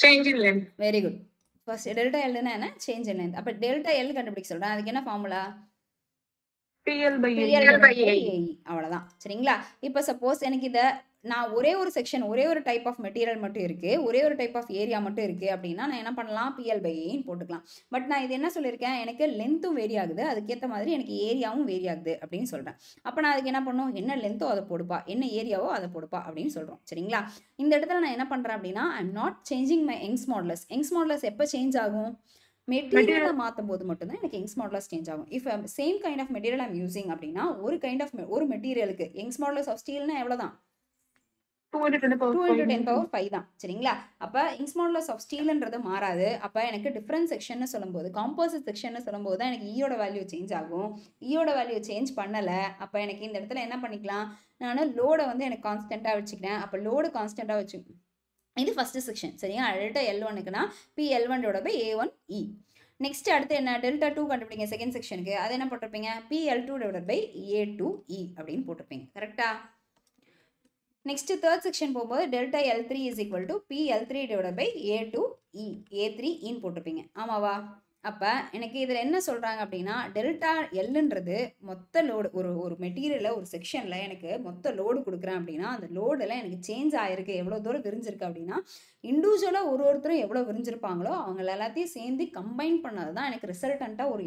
Change in length. Very good. First delta எல்லுன்னா என்ன? Change in length. அப்போ டெல்டா எல் கண்டுபிடிக்க சொல்கிறேன். அதுக்கு என்ன ஃபார்முலா? PL/AE. அவ்வளோதான். சரிங்களா? இப்போ சப்போஸ் எனக்கு இதை நான் ஒரே ஒரு செக்ஷன், ஒரே ஒரு டைப் ஆஃப் மெட்டீரியல் மட்டும் இருக்குது, ஒரே ஒரு டைப் ஆஃப் ஏரியா மட்டும் இருக்குது அப்படின்னா நான் என்ன பண்ணலாம், PL/AEன்னு போட்டுக்கலாம். பட் நான் இது என்ன சொல்லியிருக்கேன், எனக்கு லென்த்தும் வேரி ஆகுது, அதுக்கேற்ற மாதிரி எனக்கு ஏரியாவும் வேரி ஆகுது அப்படின்னு சொல்கிறேன். அப்போ நான் அதுக்கு என்ன பண்ணும், என்ன லென்த்தோ அதை போடுப்பா, என்ன ஏரியாவோ அதை போடுப்பா அப்படின்னு சொல்கிறோம். சரிங்களா? இந்த இடத்துல நான் என்ன பண்ணுறேன் அப்படின்னா, I'm not changing my Young's modulus. Young's modulus எப்போ சேஞ்ச் ஆகும்? மெட்டீரியலை மாற்றும் போது மட்டும்தான் எனக்கு யங்ஸ் மாடுலஸ் சேஞ்ச் ஆகும். If same kind of material I'm using அப்படின்னா ஒரு மெட்டீரியலுக்கு யங்ஸ் மாடுலஸ் ஆஃப் ஸ்டீல்னா எவ்வளோ தான்? 2 × 10⁵ தான். சரிங்களா? அப்போ யங்ஸ் மாடுலஸ் ஆஃப் ஸ்டீல்ன்றது மாறாது. அப்போ எனக்கு டிஃப்ரெண்ட் செக்ஷன் சொல்லும்போது, காம்போசிட் செக்ஷன் சொல்லும்போது தான் எனக்கு ஈயோட வேல்யூ சேஞ்ச் ஆகும். ஈயோட வேல்யூ சேஞ்ச் பண்ணலை. அப்போ எனக்கு இந்த இடத்துல என்ன பண்ணிக்கலாம், நான் லோடை வந்து எனக்கு கான்ஸ்டண்ட்டாக வச்சுக்கிறேன். அப்போ லோடு கான்ஸ்டண்ட்டாக வச்சு, இது ஃபஸ்ட்டு செக்ஷன். சரிங்களா? டெல்டா L1க்குனா PL1/A1E. நெக்ஸ்ட் அடுத்து என்ன, டெல்டா 2 கண்டுபிடிங்க செகண்ட் செக்ஷனுக்கு. அது என்ன போட்டிருப்பீங்க, PL2/A2E அப்படின்னு போட்டிருப்பீங்க. கரெக்டா? நெக்ஸ்ட் தேர்ட் செக்ஷன் போகும்போது டெல்டா L3 = PL3/A2E, A3 போட்டிருப்பீங்க. ஆமாவா? அப்போ எனக்கு இதில் என்ன சொல்கிறாங்க அப்படின்னா டெல்டா எல்லுன்றது மொத்த லோடு ஒரு மெட்டீரியலில் ஒரு செக்ஷனில் எனக்கு மொத்த லோடு கொடுக்குறேன் அப்படின்னா அந்த லோடில் எனக்கு சேஞ்ச் ஆகிருக்கு எவ்வளோ தூரம் விரிஞ்சிருக்கு அப்படின்னா இண்டிவிஜுவலாக ஒருத்தரும் எவ்வளோ விரிஞ்சிருப்பாங்களோ அவங்க எல்லாத்தையும் சேர்ந்து கம்பைன் பண்ணது தான் எனக்கு ரிசல்டண்ட்டாக ஒரு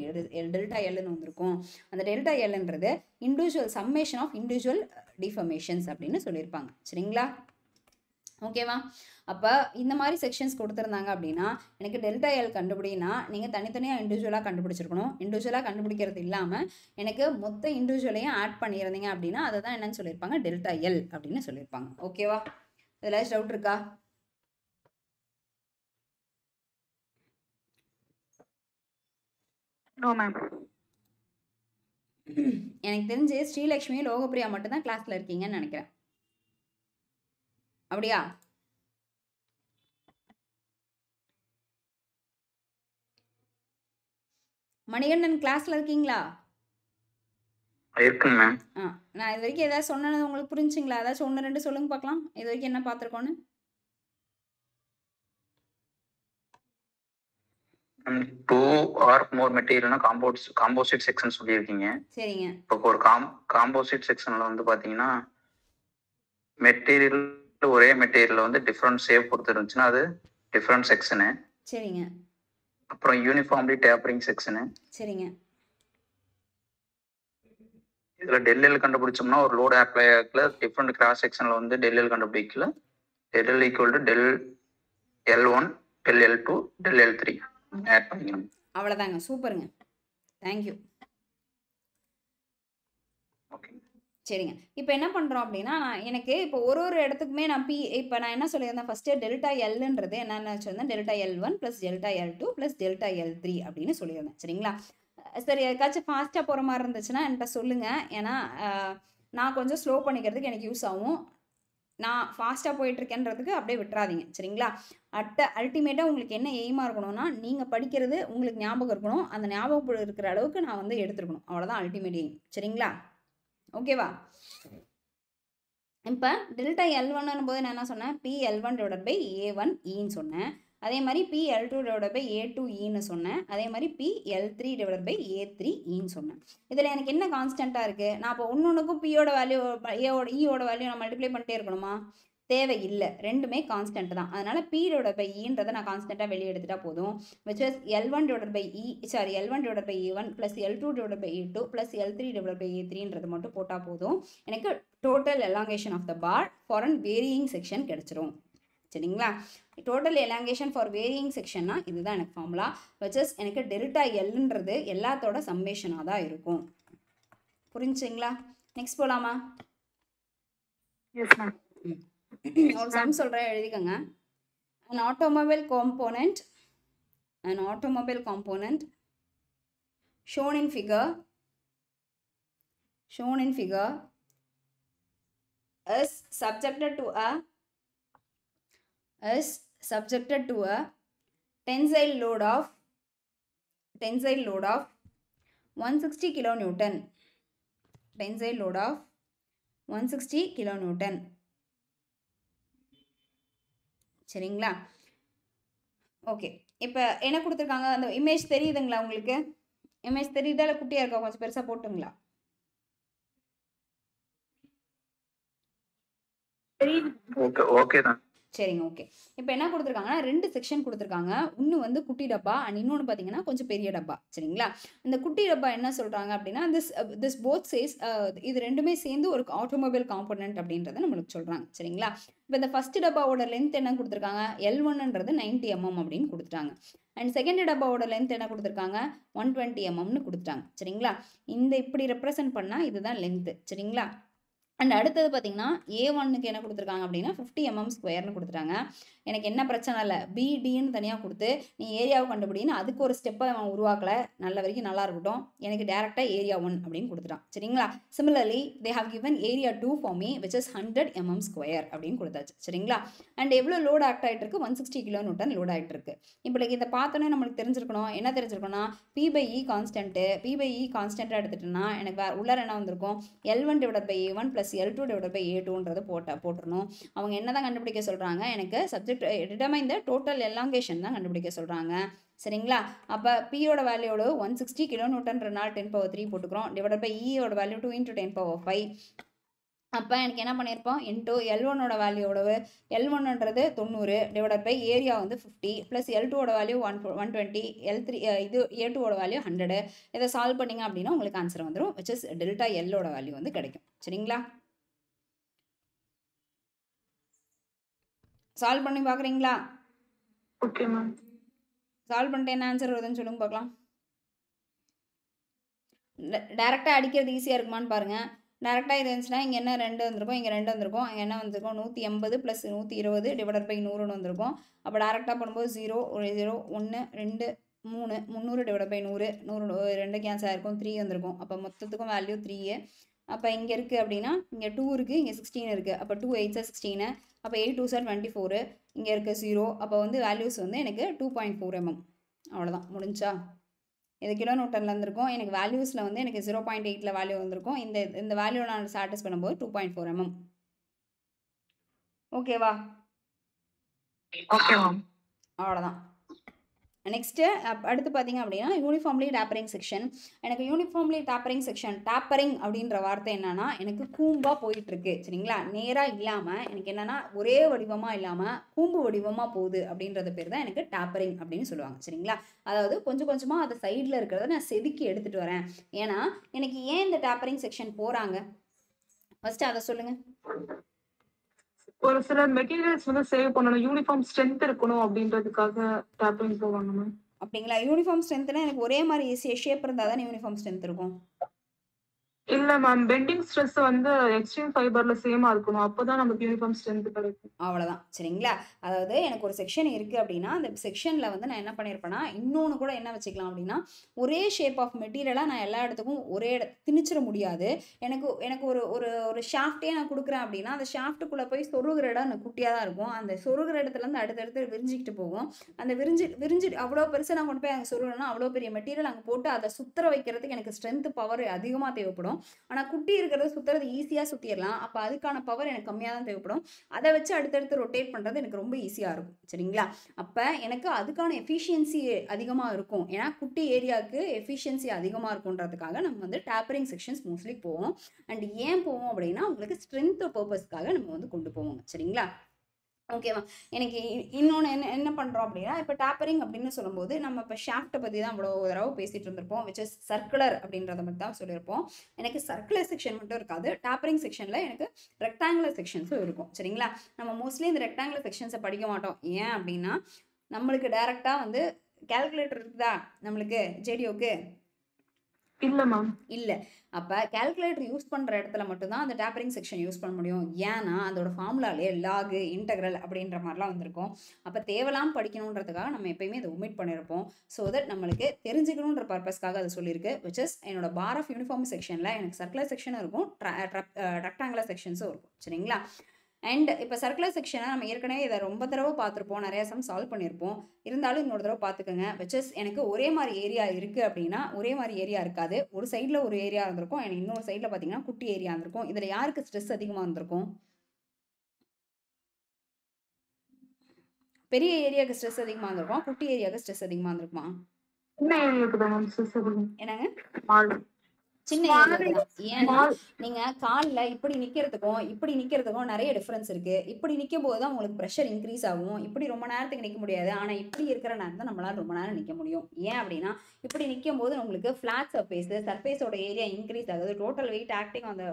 டெல்டா எல்லுன்னு வந்திருக்கும். அந்த டெல்டா எல்லுன்றது individual summation of individual deformations அப்படின்னு சொல்லியிருப்பாங்க. சரிங்களா? ஓகேவா? அப்போ இந்த மாதிரி செக்ஷன்ஸ் கொடுத்துருந்தாங்க அப்படின்னா எனக்கு டெல்டா எல் கண்டுபிடினா நீங்கள் தனித்தனியாக இண்டிவிஜுவலாக கண்டுபிடிச்சிருக்கணும். இண்டிவிஜுவலாக கண்டுபிடிக்கிறது இல்லாமல் எனக்கு மொத்த இண்டிவிஜுவலையும் ஆட் பண்ணியிருந்தீங்க அப்படின்னா அதை தான் என்னன்னு சொல்லியிருப்பாங்க டெல்டா எல் அப்படின்னு சொல்லியிருப்பாங்க. ஓகேவா? இதில் டவுட் இருக்கா? No ma'am. எனக்கு தெரிஞ்சு ஸ்ரீலக்ஷ்மி லோகப்பிரியா மட்டும்தான் கிளாஸில் இருக்கீங்கன்னு நினைக்கிறேன். அப்படியா? மணிகண்டன் கிளாஸ்ல இருக்கீங்களா? இருக்குங்க மேம். நான் இது வரைக்கும் ஏதாவது சொன்னது உங்களுக்கு புரிஞ்சுங்களா? ஏதாச்சும் 1 2 சொல்லுங்க பார்க்கலாம். இது வரைக்கும் என்ன பார்த்துருக்கோன்னு. 2 or more மெட்டீரியல்னா காம்போசிட் செக்ஷன் சொல்லியிருக்கீங்க. சரிங்க. இப்போ ஒரு காம்போசிட் செக்ஷன்ல வந்து பாத்தீங்கன்னா மெட்டீரியல் ஒரே மெட்டீரியல் வந்து டிஃப்ரெண்ட் ஷேப் பொறுத்து இருந்துச்சுன்னா அது டிஃப்ரெண்ட் செக்ஷனு. சரிங்க. அப்புறம் யூனிஃபார்ம்லி டேப்பரிங் செக்ஷனு. சரிங்க. இதுல டெல்எல் கண்டுபிடிச்சோம்னா ஒரு லோடு அப்ளை ஆகல டிஃப்ரெண்ட் கிராஸ் செக்ஷன்ல வந்து டெல்எல் கண்டுபிடிக்கல. Del L equal to del L1 del L2 del L3 add பண்ணிக்கணும். அவ்வளோதாங்க. சூப்பருங்க. தேங்க்யூ. ஓகே. சரிங்க. இப்போ என்ன பண்ணுறோம் அப்படின்னா எனக்கு இப்போ ஒரு இடத்துக்குமே நான் இப்போ நான் என்ன சொல்லியிருந்தேன் ஃபஸ்ட்டு டெல்டா எல்லுன்றது என்னென்ன வச்சுருந்தேன் delta L1 + delta L2 + delta L3 அப்படின்னு சொல்லியிருந்தேன். சரிங்களா? சரி, எதுக்காச்சும் ஃபாஸ்ட்டாக போகிற மாதிரி இருந்துச்சுன்னா என்கிட்ட சொல்லுங்கள். ஏன்னா நான் கொஞ்சம் ஸ்லோ பண்ணிக்கிறதுக்கு எனக்கு யூஸ் ஆகும். நான் ஃபாஸ்ட்டாக போயிட்டுருக்கேன்றதுக்கு அப்படியே விட்டுறாதீங்க. சரிங்களா? அல்டிமேட்டாக உங்களுக்கு என்ன எய்மாக இருக்கணும்னா நீங்கள் படிக்கிறது உங்களுக்கு ஞாபகம் இருக்கணும். அந்த ஞாபகம் இருக்கிற அளவுக்கு நான் வந்து எடுத்துருக்கணும். அவ்வளோதான் அல்டிமேட் எய்ம். சரிங்களா? ஓகேவா? இப்போ டெல்டா L1 போது நான் என்ன சொன்னேன் PL1/A1Eன்னு சொன்னேன். அதே மாதிரி PL2/A2Eன்னு சொன்னேன். அதே மாதிரி PL3/A3Eன்னு சொன்னேன். இதில் எனக்கு என்ன கான்ஸ்டண்ட்டாக இருக்குது? நான் இப்போ ஒன்றுக்கும் பியோட வேல்யூ ஈயோட வேல்யூ நான் மல்டிப்ளை பண்ணிட்டே இருக்கணுமா? தேவை இல்லை. ரெண்டுமே கான்ஸ்டன்ட் தான். அதனால் P/Eன்றதை நான் கான்ஸ்டண்ட்டாக வெளியே எடுத்துட்டா போதும். Which is L1/E L1/E1 + L2/E2 + L3/A3ன்றது மட்டும் போட்டால் போதும். எனக்கு total elongation of the bar for un varying section கிடச்சிரும். சரிங்களா? டோட்டல் எலாங்கேஷன் ஃபார் வேரியிங் செக்ஷன்னா இதுதான் எனக்கு ஃபார்முலா. விச் இஸ் எனக்கு டெல்டா எல்ன்றது எல்லாத்தோட சம்மேஷனாக தான் இருக்கும். புரிஞ்சுங்களா? நெக்ஸ்ட் போகலாமா? Yes ma'am. ஒரு சம் சொல்கிறேன், எழுதிக்கோங்க. an automobile component shown in figure is subjected to a tensile load of 160 kilonewton. Tensile load of 160 kilonewton. சரிங்களா? ஓகே. இப்போ என்ன கொடுத்துருக்காங்க? அந்த இமேஜ் தெரியுதுங்களா உங்களுக்கு? இமேஜ் தெரியுதா இல்லை குட்டியாக இருக்கா? கொஞ்சம் பெருசாக போட்டுங்களா? ஓகே ஓகே தான். சரிங்க. ஓகே. இப்போ என்ன கொடுத்துருக்காங்கன்னா 2 செக்ஷன் கொடுத்துருக்காங்க. ஒன்று வந்து குட்டி டப்பா அண்ட் இன்னொன்று பார்த்தீங்கன்னா கொஞ்சம் பெரிய டப்பா. சரிங்களா? இந்த குட்டி டப்பா என்ன சொல்கிறாங்க அப்படின்னா திஸ் போத் சேஸ் இது ரெண்டுமே சேர்ந்து ஒரு ஆட்டோமொபைல் காம்போனன்ட் அப்படின்றத நம்மளுக்கு சொல்கிறாங்க. சரிங்களா? இப்போ இந்த ஃபர்ஸ்ட் டப்பாவோட லென்த் என்ன கொடுத்துருக்காங்க? L1ன்றது 90 mm அப்படின்னு கொடுத்துட்டாங்க. அண்ட் செகண்ட் டப்பாவோட லென்த் என்ன கொடுத்துருக்காங்க? 120 mmன்னு கொடுத்துட்டாங்க. சரிங்களா? இந்த இப்படி ரெப்ரசன்ட் பண்ணால் இதுதான் லென்த்து. சரிங்களா? அண்ட் அடுத்தது பார்த்தீங்கன்னா A1க்கு என்ன கொடுத்துருக்காங்க அப்படின்னா 50 mm² கொடுத்துட்டாங்க. எனக்கு என்ன பிரச்சனை இல்லை, BDன்னு தனியாக கொடுத்து நீ ஏரியாவை கண்டுபிடின்னு அதுக்கு ஒரு ஸ்டெப்பை அவன் உருவாக்கலை. நல்ல வரைக்கும் நல்லா இருக்கட்டும். எனக்கு டேரெக்டாக ஏரியா 1 அப்படின்னு கொடுத்துட்டான். சரிங்களா? Similarly they have given area 2 for me which is 100 mm² அப்படின்னு கொடுத்தாச்சு. சரிங்களா? அண்ட் எவ்வளோ லோட் ஆக்ட் ஆகிட்டு இருக்கு? 160 kilonewton லோட் ஆகிட்டு இருக்கு. இப்போ இதை பார்த்தோன்னே நம்மளுக்கு தெரிஞ்சிருக்கணும். என்ன தெரிஞ்சிருக்கணும்னா P/E கான்ஸ்டன்ட்டு. P/E கான்ஸ்டன்ட்டாக எடுத்துட்டோம்னா எனக்கு உள்ளார என்ன வந்திருக்கும்? L1/A1 + L2/A2ன்றது போட்டுருணும். அவங்க என்ன தான் கண்டுபிடிக்க சொல்கிறாங்க? எனக்கு subject determine the total elongation தான் கண்டுபிடிக்க சொல்கிறாங்க. சரிங்களா? அப்போ பியோட வேல்யூவோட 160 கிலோநியூட்டன்றனால 10⁻³ போட்டுக்கிறோம். டிவைடட் பை ஈயோட வேல்யூ 2 × 10⁻5. அப்போ எனக்கு என்ன பண்ணியிருப்போம், இன்ட்டு L1ஓட வேல்யூ எவ்வளவு, L1ன்றது 90 டிவைடட் பை ஏரியா வந்து 50 ப்ளஸ் L2ஓட வேல்யூ 120, L3 இது A2ஓட வேல்யூ 100. இதை சால்வ் பண்ணிங்க அப்படின்னா உங்களுக்கு ஆன்சர் வந்துடும், விச் இஸ் டெல்டா எல்லோட வேல்யூ வந்து கிடைக்கும். சரிங்களா? சால்வ் பண்ணி பார்க்குறீங்களா? Okay ma'am. சால்வ் பண்ணிட்டு என்ன ஆன்சர் வருதுன்னு சொல்லுங்க பார்க்கலாம். டேரெக்டாக அடிக்கிறது ஈஸியாக இருக்குமான்னு பாருங்கள். டேரெக்டாக இது இருந்துச்சுன்னா இங்கே என்ன 2 வந்திருக்கும், இங்கே 2 வந்திருக்கும், இங்கே என்ன வந்திருக்கும் 180 ப்ளஸ் 120 டிவைடட் பை 100ன்னு வந்திருக்கும். அப்போ டேரெக்டாக பண்ணும்போது 0 0 1 2 3 300 டிவைடட் பை 100 100 2 கேன்சல் ஆகிருக்கும், 3 வந்திருக்கும். அப்போ மொத்தத்துக்கும் வேல்யூ 3. அப்போ இங்கே இருக்குது அப்படின்னா இங்கே 2 இருக்குது, இங்கே 16 இருக்குது. அப்போ 2 8 16, அப்போ 8 2 24, இங்கே இருக்க 0. அப்போ வந்து வேல்யூஸ் வந்து எனக்கு 2.4 mm. அவ்வளோதான், முடிஞ்சா? இது கிலோநியூட்டனில் இருந்திருக்கும், எனக்கு வேல்யூஸில் வந்து எனக்கு 0.8ல் வேல்யூ வந்திருக்கும். இந்த வேல்யூ நான் சாட்டிஸ் பண்ணும்போது 2.4 mm. ஓகேவா? Okay ma'am. அவ்வளோதான். நெக்ஸ்ட்டு அடுத்து பார்த்தீங்க அப்படின்னா யூனிஃபார்ம்லி டேப்பரிங் செக்ஷன். எனக்கு யூனிஃபார்ம்லி டேப்பரிங் செக்ஷன், டேப்பரிங் அப்படின்ற வார்த்தை என்னன்னா எனக்கு கூம்பாக போயிட்டுருக்கு. சரிங்களா? நேராக இல்லாமல் எனக்கு என்னென்னா ஒரே வடிவமாக இல்லாமல் கூம்பு வடிவமாக போகுது அப்படின்றது பேர் தான் எனக்கு டேப்பரிங் அப்படின்னு சொல்லுவாங்க. சரிங்களா? அதாவது கொஞ்சம் கொஞ்சமாக அது சைடில் இருக்கிறத நான் செதுக்கி எடுத்துகிட்டு வரேன். ஏன்னா எனக்கு ஏன் இந்த டேப்பரிங் செக்ஷன் போகிறாங்க, ஃபஸ்ட்டு அதை சொல்லுங்கள். ஒரு சில மெட்டீரியல்ஸ் வந்து சேவ் பண்ணணும், யூனிஃபார்ம் ஸ்ட்ரென்த் இருக்கணும் அப்படின்றதுக்காக டேப்பரிங் போவாங்க மேம். அப்படிங்களா? யூனிஃபார்ம் ஸ்ட்ரென்த்னா எனக்கு ஒரே மாதிரி ஷேப் இருந்தால் தான் யூனிஃபார்ம் ஸ்ட்ரென்த் இருக்கும். இல்ல மேம், பெண்டிங் ஸ்ட்ரெஸ் வந்து எக்ஸ்ட்ரீம் ஃபைபர்ல சேமா இருக்கணும், அப்பதான் நமக்கு யூனிஃபார்ம் ஸ்ட்ரென்த் கிடைக்கும். அவ்வளோதான். சரிங்களா? அதாவது எனக்கு ஒரு செக்ஷன் இருக்குது அப்படின்னா அந்த செக்ஷனில் வந்து நான் என்ன பண்ணியிருப்பேன்னா இன்னொன்று கூட என்ன வச்சுக்கலாம் அப்படின்னா ஒரே ஷேப் ஆஃப் மெட்டீரியலாக நான் எல்லா இடத்துக்கும் ஒரே திணிச்சிட முடியாது. எனக்கு ஒரு ஒரு ஒரு ஷாஃப்டே நான் கொடுக்குறேன் அப்படின்னா அந்த ஷாஃப்ட்டுக்குள்ளே போய் சொருகிற இடம் எனக்கு குட்டியாக தான் இருக்கும். அந்த சொருகிற இடத்துலேருந்து அடுத்தடுத்து விரிஞ்சிக்கிட்டு போகும். அந்த விரிஞ்சு அவ்வளோ பெருசாக நான் கொண்டு போய் அங்கே சொருகணும்னா அவ்வளோ பெரிய மெட்டீரியல் அங்கே போட்டு அதை சுற்றுற வைக்கிறதுக்கு எனக்கு ஸ்ட்ரென்த் பவர் அதிகமாக தேவைப்படும். ஆனால் குட்டி இருக்கிறத சுற்றுறது ஈஸியாக சுற்றிடலாம். அப்போ அதுக்கான பவர் எனக்கு கம்மியாக தான் தேவைப்படும். அதை வச்சு அடுத்தடுத்து ரொட்டேட் பண்ணுறது எனக்கு ரொம்ப ஈஸியாக இருக்கும். சரிங்களா? அப்போ எனக்கு அதுக்கான எஃபிஷியன்சி அதிகமாக இருக்கும். ஏன்னா குட்டி ஏரியாவுக்கு எஃபிஷியன்சி அதிகமாக இருக்குன்றதுக்காக நம்ம வந்து டேப்பரிங் செக்ஷன்ஸ் மோஸ்ட்லி போவோம். அண்ட் ஏன் போவோம் அப்படின்னா உங்களுக்கு ஸ்ட்ரென்த் பர்பஸ்க்காக நம்ம வந்து கொண்டு போவோம். சரிங்களா? ஓகேவா? எனக்கு இன்னொன்று என்ன பண்ணுறோம் அப்படின்னா இப்போ டேப்பரிங் அப்படின்னு சொல்லும்போது நம்ம இப்போ ஷாஃப்ட்டை பற்றி தான் இவ்வளோ தடவை பேசிகிட்டு இருந்திருப்போம், விச் இஸ் சர்க்குலர் அப்படின்றத மட்டும் தான் சொல்லியிருப்போம். எனக்கு சர்க்குலர் செக்ஷன் மட்டும் இருக்காது, டேப்பரிங் செக்ஷனில் எனக்கு ரெக்டாங்குலர் செக்ஷன்ஸும் இருக்கும். சரிங்களா? நம்ம மோஸ்ட்லி இந்த ரெக்டாங்குலர் செக்ஷன்ஸை படிக்க மாட்டோம். ஏன் அப்படின்னா நம்மளுக்கு டைரெக்டாக வந்து கால்குலேட்டர் இருக்குதா நம்மளுக்கு ஜேடிஓக்கு? இல்ல மேம். இல்லை. அப்போ கால்குலேட்டர் யூஸ் பண்ணுற இடத்துல மட்டும்தான் அந்த டேப்பரிங் செக்ஷன் யூஸ் பண்ண முடியும். ஏன்னா அதோட ஃபார்முலாலே லாகு இன்டெக்ரல் அப்படின்ற மாதிரிலாம் வந்திருக்கும். அப்போ தேவலாம் படிக்கணுன்றதுக்காக நம்ம எப்பயுமே அதை ஒமிட் பண்ணியிருப்போம். ஸோ தட் நம்மளுக்கு தெரிஞ்சுக்கணுன்ற பர்பஸ்க்காக அதை சொல்லியிருக்கு. விச் இஸ் என்னோட பார் ஆஃப் யூனிஃபார்ம் செக்ஷனில் எனக்கு சர்க்குலர் செக்ஷனும் இருக்கும், ரெக்டாங்குலர் செக்ஷன்ஸும் இருக்கும். சரிங்களா? அண்ட் இப்போ சர்க்குலர் செக்ஷனை நம்ம ஏற்கனவே இதை ரொம்ப தடவை பார்த்துருப்போம், நிறையா சம் சால்வ் பண்ணியிருப்போம். இருந்தாலும் இன்னொரு தடவை பார்த்துக்கோங்க. விச் இஸ் எனக்கு ஒரே மாதிரி ஏரியா இருக்குது அப்படின்னா ஒரே மாதிரி ஏரியா இருக்காது. ஒரு சைடில் ஒரு ஏரியா இருந்திருக்கும், எனக்கு இன்னொரு சைடில் பார்த்தீங்கன்னா குட்டி ஏரியா இருந்திருக்கும். இதில் யாருக்கு ஸ்ட்ரெஸ் அதிகமாக இருந்திருக்கும்? பெரிய ஏரியாவுக்கு ஸ்ட்ரெஸ் அதிகமாக இருந்திருக்கும், குட்டி ஏரியாவுக்கு ஸ்ட்ரெஸ் அதிகமாக இருந்திருக்குமா? சின்ன ஏரியாவுக்கு தான் மேம் ஸ்ட்ரெஸ் அதிகம். என்னங்க? சின்ன ஏரியாவுக்கு தான். ஏன்னா நீங்க காலில் இப்படி நிக்கிறதுக்கும் நிறைய டிஃபரன்ஸ் இருக்கு. இப்படி நிற்கும் போது தான் உங்களுக்கு ப்ரெஷர் இன்க்ரீஸ் ஆகும். இப்படி ரொம்ப நேரத்துக்கு நிற்க முடியாது. ஆனால் இப்படி இருக்கிற நேரம் தான் நம்மளால ரொம்ப நேரம் நிற்க முடியும். ஏன் அப்படின்னா இப்படி நிற்கும் போது உங்களுக்கு ஃபிளாட் சர்ஃபேஸோட ஏரியா இன்க்ரீஸ் ஆகுது. Total weight acting on the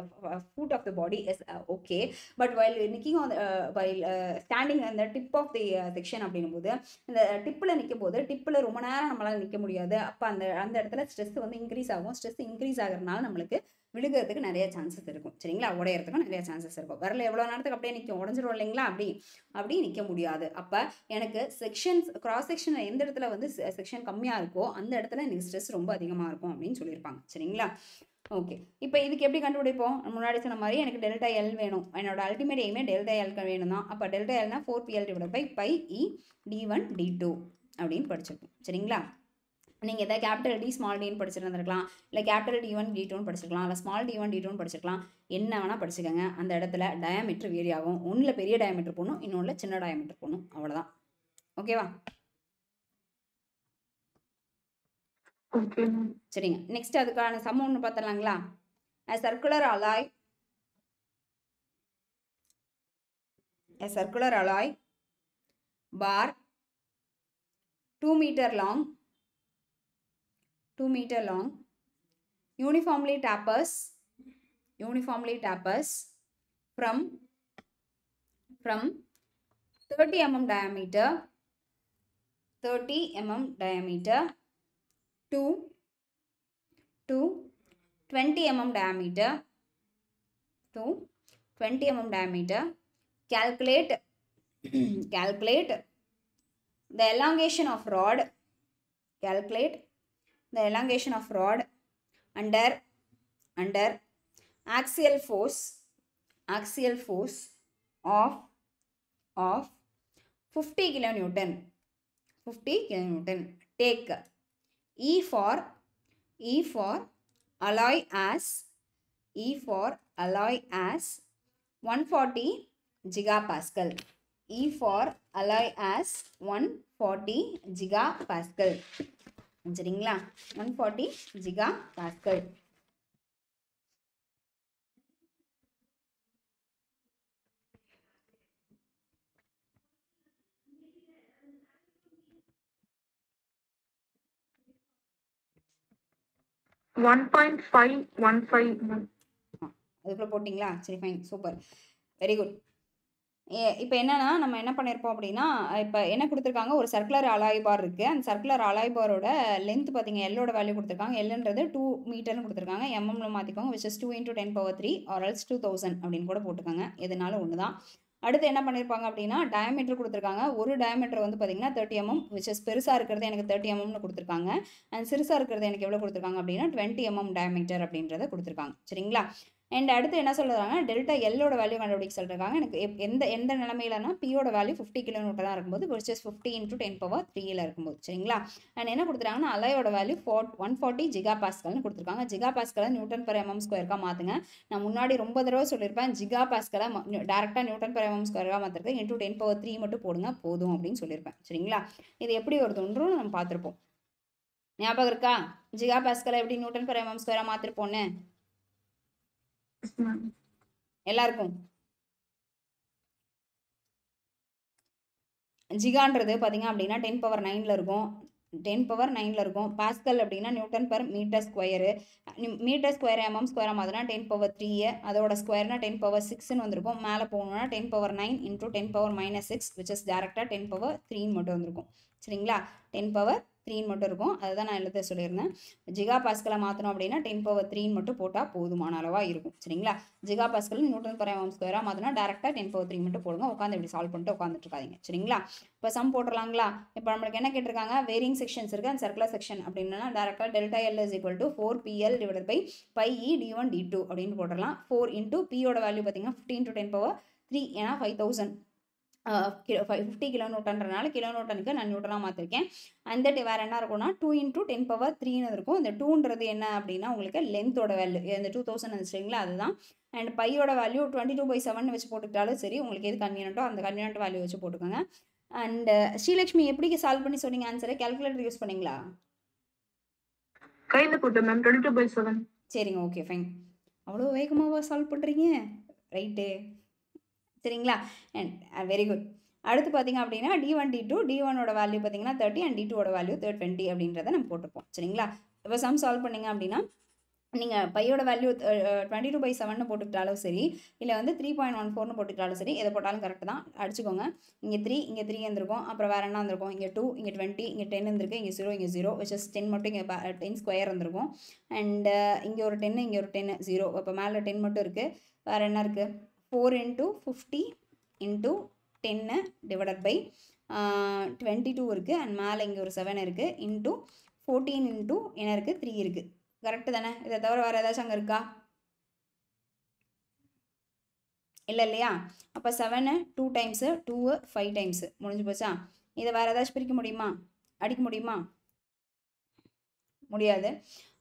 foot of the body is okay. But while நிற்கிங் ஆன் வைல் ஸ்டாண்டிங் அந்த டிப் ஆஃப் தி செக்ஷன் அப்படின்னும் போது இந்த டிப்பில் நிற்கும் போது டிப்பில் ரொம்ப நேரம் நம்மளால நிற்க முடியாது. அப்போ அந்த இடத்துல ஸ்ட்ரெஸ் வந்து இன்க்ரீஸ் ஆகும். ஸ்ட்ரெஸ் இன்க்ரீஸ் ஆகிறதுனால நம்மளுக்கு விழுகிறதுக்கு நிறைய சான்சஸ் இருக்கும். சரிங்களா? உடையறதுக்கும் நிறைய சான்சஸ் இருக்கும். வரல எவ்வளோ நேரத்துக்கு அப்படியே நிற்கும், உடஞ்சிரும் இல்லைங்களா? அப்படி நிற்க முடியாது. அப்போ எனக்கு செக்ஷன்ஸ் கிராஸ் செக்ஷன் எந்த இடத்துல வந்து செக்ஷன் கம்மியாக இருக்கோ அந்த இடத்துல எனக்கு ஸ்ட்ரெஸ் ரொம்ப அதிகமாக இருக்கும் அப்படின்னு சொல்லியிருப்பாங்க. சரிங்களா? ஓகே. இப்போ இதுக்கு எப்படி கண்டுபிடிப்போம்? முன்னாடி சொன்ன மாதிரி எனக்கு டெல்டா எல் வேணும். என்னோட அல்டிமேட் எய்மே டெல்டா எல்க்கு வேணும் தான். அப்போ டெல்டா எல்னா 4PL divide by pi E d1 d2 அப்படின்னு படிச்சிருக்கோம். சரிங்களா? நீங்கள் எதாவது கேபிட்டல் டி ஸ்மால் டின்னு படிச்சிருந்துருக்கலாம், இல்லை கேபிட்டல் D1 D2ன்னு படிச்சிருக்கலாம், இல்லை ஸ்மால் D1 D2ன்னு படிச்சிருக்கலாம். என்ன வேணால் படிச்சுக்கோங்க. அந்த இடத்துல டயாமீட்டர் வேரி ஆகும். ஒன்றில் பெரிய டயாமீட்டர் போடணும், இன்னொன்றில் சின்ன டயாமீட்டர் போடணும். அவ்வளோதான். ஓகேவா? Okay ma'am. சரிங்க. நெக்ஸ்ட் அதுக்கான சம் ஒன்று பார்த்துடலாங்களா? A circular alloy bar 2 meter long uniformly tapers from 30 mm diameter to 20 mm diameter. Calculate the elongation of rod. Under axial force of 50 kilonewton. Take E for alloy as 140 gigapascal. E for alloy as 140 gigapascal. சரிங்களா? 140 gigapascal. அதுக்குள்ள போட்டிங்களா? சரி, fine, super, very good. இப்போ என்னன்னா நம்ம என்ன பண்ணியிருப்போம் அப்படின்னா, இப்போ என்ன கொடுத்துருக்காங்க, ஒரு சர்க்குலர் அலாய் பார் இருக்குது. அந்த சர்க்குலர் அலாய் பாரோட லென்த் பார்த்தீங்க, எல்லோட வேல்யூ கொடுத்துருக்காங்க. எல்லுன்றது 2 மீட்டர்னு கொடுத்துருக்காங்க. எம்எம்ல மாற்றிக்கோங்க, which is 2 × 10⁻³ or else 2000 அப்படின்னு கூட போட்டுக்கோங்க. எதுனாலும் ஒன்று தான். அடுத்து என்ன பண்ணியிருப்பாங்க அப்படின்னா, டயமீட்டர் கொடுத்துருக்காங்க. ஒரு டயமீட்டர் வந்து பார்த்தீங்கன்னா 30 mm, which is பெருசாக இருக்கிறது எனக்கு 30 mmனு கொடுத்துருக்காங்க. அண்ட் சிறுசாக இருக்கிறது எனக்கு எவ்வளோ கொடுத்துருக்காங்க அப்படின்னா 20 mm டயமீட்டர் அப்படின்றத கொடுத்துருக்காங்க. சரிங்களா? அண்ட் அடுத்து என்ன சொல்கிறாங்க, டெல்டா எல்லோட வேல்யூ கண்டுபிடிக்க சொல்லிருக்காங்க. எனக்கு எந்த நிலமையிலனா பியோட வேல்யூ 50 கிலோமீட்டராக இருக்கும்போது versus 50 × 10⁻³ இருக்கும்போது. சரிங்களா? அண்ட் என்ன கொடுத்துருக்காங்கன்னா, அலையோட வேல்யூ 140 ஜிகாபாஸ்கல்னு கொடுத்துருக்காங்க. ஜிகாபாஸ்கலை Nm/mm² மாற்றுங்க. நான் முன்னாடி ரொம்ப தடவை சொல்லியிருப்பேன், ஜிகாபாஸ்கலை டேரெக்டாக Nm/mm² மாற்றுறது × 10⁻³ மட்டும் போடுங்க போதும் அப்படின்னு சொல்லியிருப்பேன். சரிங்களா? இது எப்படி வருதுன்றும் நம்ம பார்த்துருப்போம். ஞாபகம் இருக்கா? ஜிகாபாஸ்கலை எப்படி Nm/mm² மாற்றிருப்போன்னு எல்லாருக்கும்? ஜிகான்றது பார்த்தீங்க அப்படின்னா 10⁻9ல் இருக்கும். 10⁻9ல் இருக்கும். பாஸ்கல் அப்படின்னா Nm/m². மீட்டர் ஸ்கொயர் mm² மாதிரினா 10⁻³ அதோட ஸ்கொயர்னா 10⁻6ன்னு வந்திருக்கும். மேலே போகணுன்னா 10⁻9 × 10⁻−6 which is டேரெக்டாக 10⁻3 மட்டும் வந்திருக்கும். சரிங்களா? 10⁻3 மட்டும் இருக்கும். அதுதான் நான் எழுத சொல்லியிருந்தேன். ஜிகா பாஸ்கலை மாற்றணும் அப்படின்னா 10⁻3 மட்டும் போட்டால் போதுமான அளவாக இருக்கும். சரிங்களா? ஜிகா பாஸ்கல் Nm/mm² மாற்றினா டேரெக்டாக 10⁻3 மட்டும் போடுங்க. உட்காந்து இப்படி சால்வ் பண்ணிட்டு உட்காந்துட்டு இருக்காதீங்க. சரிங்களா? இப்போ சம் போட்டுடலாங்களா? இப்போ நம்மளுக்கு என்ன கேட்டிருக்காங்க, வேரியிங் செக்ஷன்ஸ் இருக்குது. அந்த சர்க்குலர் செக்ஷன் அப்படின்னா டேரெக்டாக delta L = 4PL/πe d1 d2 அப்படின்னு போட்டுடலாம். 4 × பியோட வேல்யூ பார்த்தீங்கன்னா 15 × 10⁻3 ஏன்னா 5000 50 கிலோநியூட்டன்றனால கிலோநியூட்டனுக்கு நான் நியூட்டனாக மாற்றிருக்கேன். அந்த வேறு என்ன இருக்கும்னா 2 × 10⁻3ன்னு இருக்கும். இந்த 2ன்றது என்ன அப்படின்னா உங்களுக்கு லென்த்தோட வேல்யூ, இந்த 2000 இருந்துச்சுங்களா, அதுதான். அண்ட் பையோட வேல்யூ 22/7 வச்சு போட்டுக்கிட்டாலும் சரி, உங்களுக்கு எது கன்வீனியன்ட்டோ அந்த கன்வீனியன்ட் வேல்யூ வச்சு போட்டுக்கோங்க. அண்ட் ஸ்ரீலக்ஷ்மி எப்படி சால்வ் பண்ணி சொன்னீங்க ஆன்சரை? கால்குலேட்டர் யூஸ் பண்ணீங்களா? கையில் போட்டேன் மேம். 22/7. சரிங்க, ஓகே, ஃபைன். அவ்வளோ வேகமாக சால்வ் பண்ணுறீங்க, ரைட்டு. சரிங்களா? And very good. அடுத்து பார்த்தீங்க அப்படின்னா d1 d2, d1ஓட வேல்யூ பார்த்தீங்கன்னா 30 அண்ட் d2ஓட வேல்யூ 20 அப்படின்றத நம்ம போட்டுப்போம். சரிங்களா? இப்போ சம் சால்வ் பண்ணிங்க அப்படின்னா நீங்கள் பையோட வேல்யூ 22/7 போட்டுக்கிட்டாலும் சரி, இல்லை வந்து 3.14ன்னு போட்டுக்கிட்டாலும் சரி, எதை போட்டாலும் கரெக்டு தான். அடிச்சுக்கோங்க. இங்கே 3 இருந்திருக்கும். அப்புறம் வேறு என்ன இருந்திருக்கும், இங்கே 2, இங்கே 20, இங்கே 10 இருந்திருக்கு, இங்கே 0, இங்கே 0 which is 10 மட்டும் இங்கே 10² இருந்திருக்கும். அண்டு இங்கே ஒரு 10, இங்கே ஒரு 10, 0. இப்போ மேலே 10 மட்டும் இருக்குது. வேறு என்ன இருக்குது, 4 × 50 × 10 divided by 22 இருக்குது. அண்ட் மேலே இங்கே ஒரு 7 இருக்குது. × 14 × என்ன இருக்குது, 3 இருக்குது. கரெக்டு தானே? இதை தவிர வேறு ஏதாச்சும் அங்கே இருக்கா? இல்லை இல்லையா? அப்போ 7 2 டைம்ஸ், 2 5 டைம்ஸ் முடிஞ்சு போச்சா? இதை வேறு ஏதாச்சும் பிரிக்க முடியுமா, அடிக்க முடியுமா? முடியாது.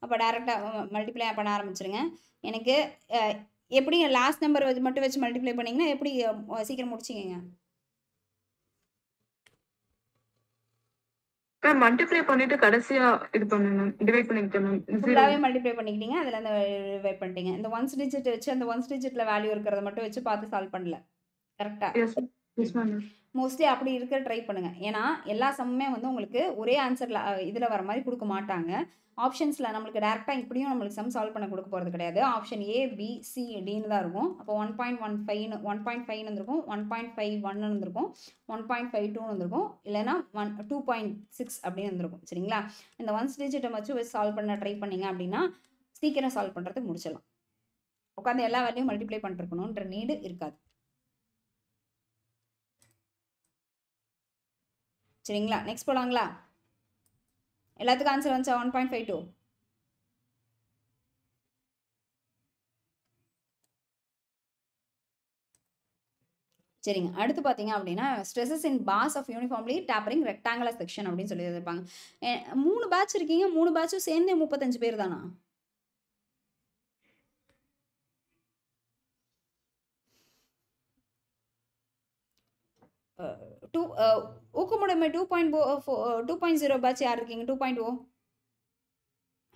அப்போ டேரெக்டாக மல்டிப்ளை பண்ண ஆரம்பிச்சிருங்க. எனக்கு எப்படி லாஸ்ட் நம்பர் மட்டும் வச்சு மல்டிப்ளை பண்ணிங்கன்னா எப்படி சீக்கிரம் முடிச்சிங்க? மேம் மல்டிப்ளை பண்ணிட்டு கடைசியா இது பண்ணேன் மேம், டிவைட் பண்ணிக்கிட்டேன் மேம். 0 ஃபுல்லாகவே மல்டிப்ளை பண்ணிக்கிட்டீங்க, அதில் அந்த டிவைட் பண்ணிட்டீங்க. இந்த ஒன்ஸ் டிஜிட் வச்சு அந்த ஒன்ஸ் டிஜிட்டில் வேல்யூ இருக்கிறத மட்டும் வச்சு பார்த்து சால்வ் பண்ணல, கரெக்டாக? S yes ma'am. மோஸ்ட்லி அப்படி இருக்க ட்ரை பண்ணுங்க. ஏன்னா எல்லா சம்மே வந்து உங்களுக்கு ஒரே ஆன்சர்ல இதில் வர மாதிரி கொடுக்க மாட்டாங்க. ஆப்ஷன்ஸில் நம்மளுக்கு டேரெக்டாக இப்படியும் நம்மளுக்கு சம் சால்வ் பண்ண கொடுக்க போகிறது கிடையாது. ஆப்ஷன் ஏ, பி, சி, டின்னு தான் இருக்கும். அப்போ 1.15 1.5 இருந்திருக்கும், 1.51 இருந்திருக்கும், 1.52 இருந்திருக்கும், இல்லைன்னா 2.6 அப்படின்னு இருந்திருக்கும். சரிங்களா? இந்த ஒன்ஸ் டிஜிட்டை வச்சு சால்வ் பண்ண ட்ரை பண்ணீங்க அப்படின்னா சீக்கிரம் சால்வ் பண்ணுறதுக்கு முடிச்சிடலாம். உட்காந்து எல்லா வேலையும் மல்டிப்ளை பண்ணிருக்கணுன்ற நீடு இருக்காது. சரிங்களா? நெக்ஸ்ட் போலாங்களா? எல்லாத்துக்கும் ஆன்சர் வந்துச்சா? 1.52. சரிங்க. அடுத்து பார்த்தீங்க அப்படின்னா stresses in bars of uniformly tapering rectangular section அப்படின்னு சொல்லி இருப்பாங்க. 3 பேட்ச் இருக்கீங்க, 3 பேட்சும் சேர்ந்தே 35 பேர் தானா? ஊக்கமுடைமை 2.0 பேட்ச் யார் இருக்கீங்க? 2.0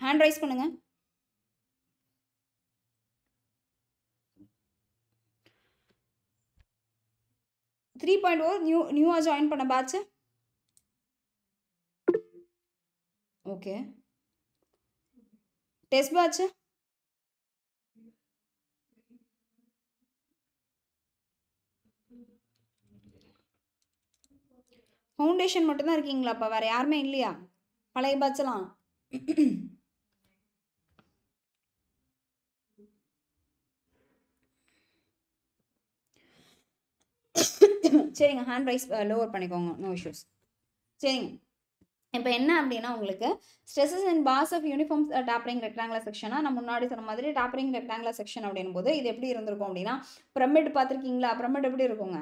ஹேண்ட் ரைஸ் பண்ணுங்க. 3.0 நியூவா ஜாயின் பண்ண batch. Okay. Test batch. Foundation மட்டும்தான் இருக்கீங்களா? அப்போ வேற யாருமே இல்லையா? பழைய பேட்ச்லாம் சரிங்க. ஹேண்ட் ரைஸ் லோவர் பண்ணிக்கோங்க, நோ இஷ்யூஸ். சரிங்க. இப்போ என்ன அப்படின்னா உங்களுக்கு stresses and bars of uniform tapering rectangular செக்ஷனாக நான் முன்னாடி சொன்ன மாதிரி டேப்பரிங் ரெக்டாங்குலர் செக்ஷன் அப்படின் போது இது எப்படி இருந்திருக்கும் அப்படின்னா பிரமிட் பார்த்துருக்கீங்களா? பிரமிட் எப்படி இருக்குங்க?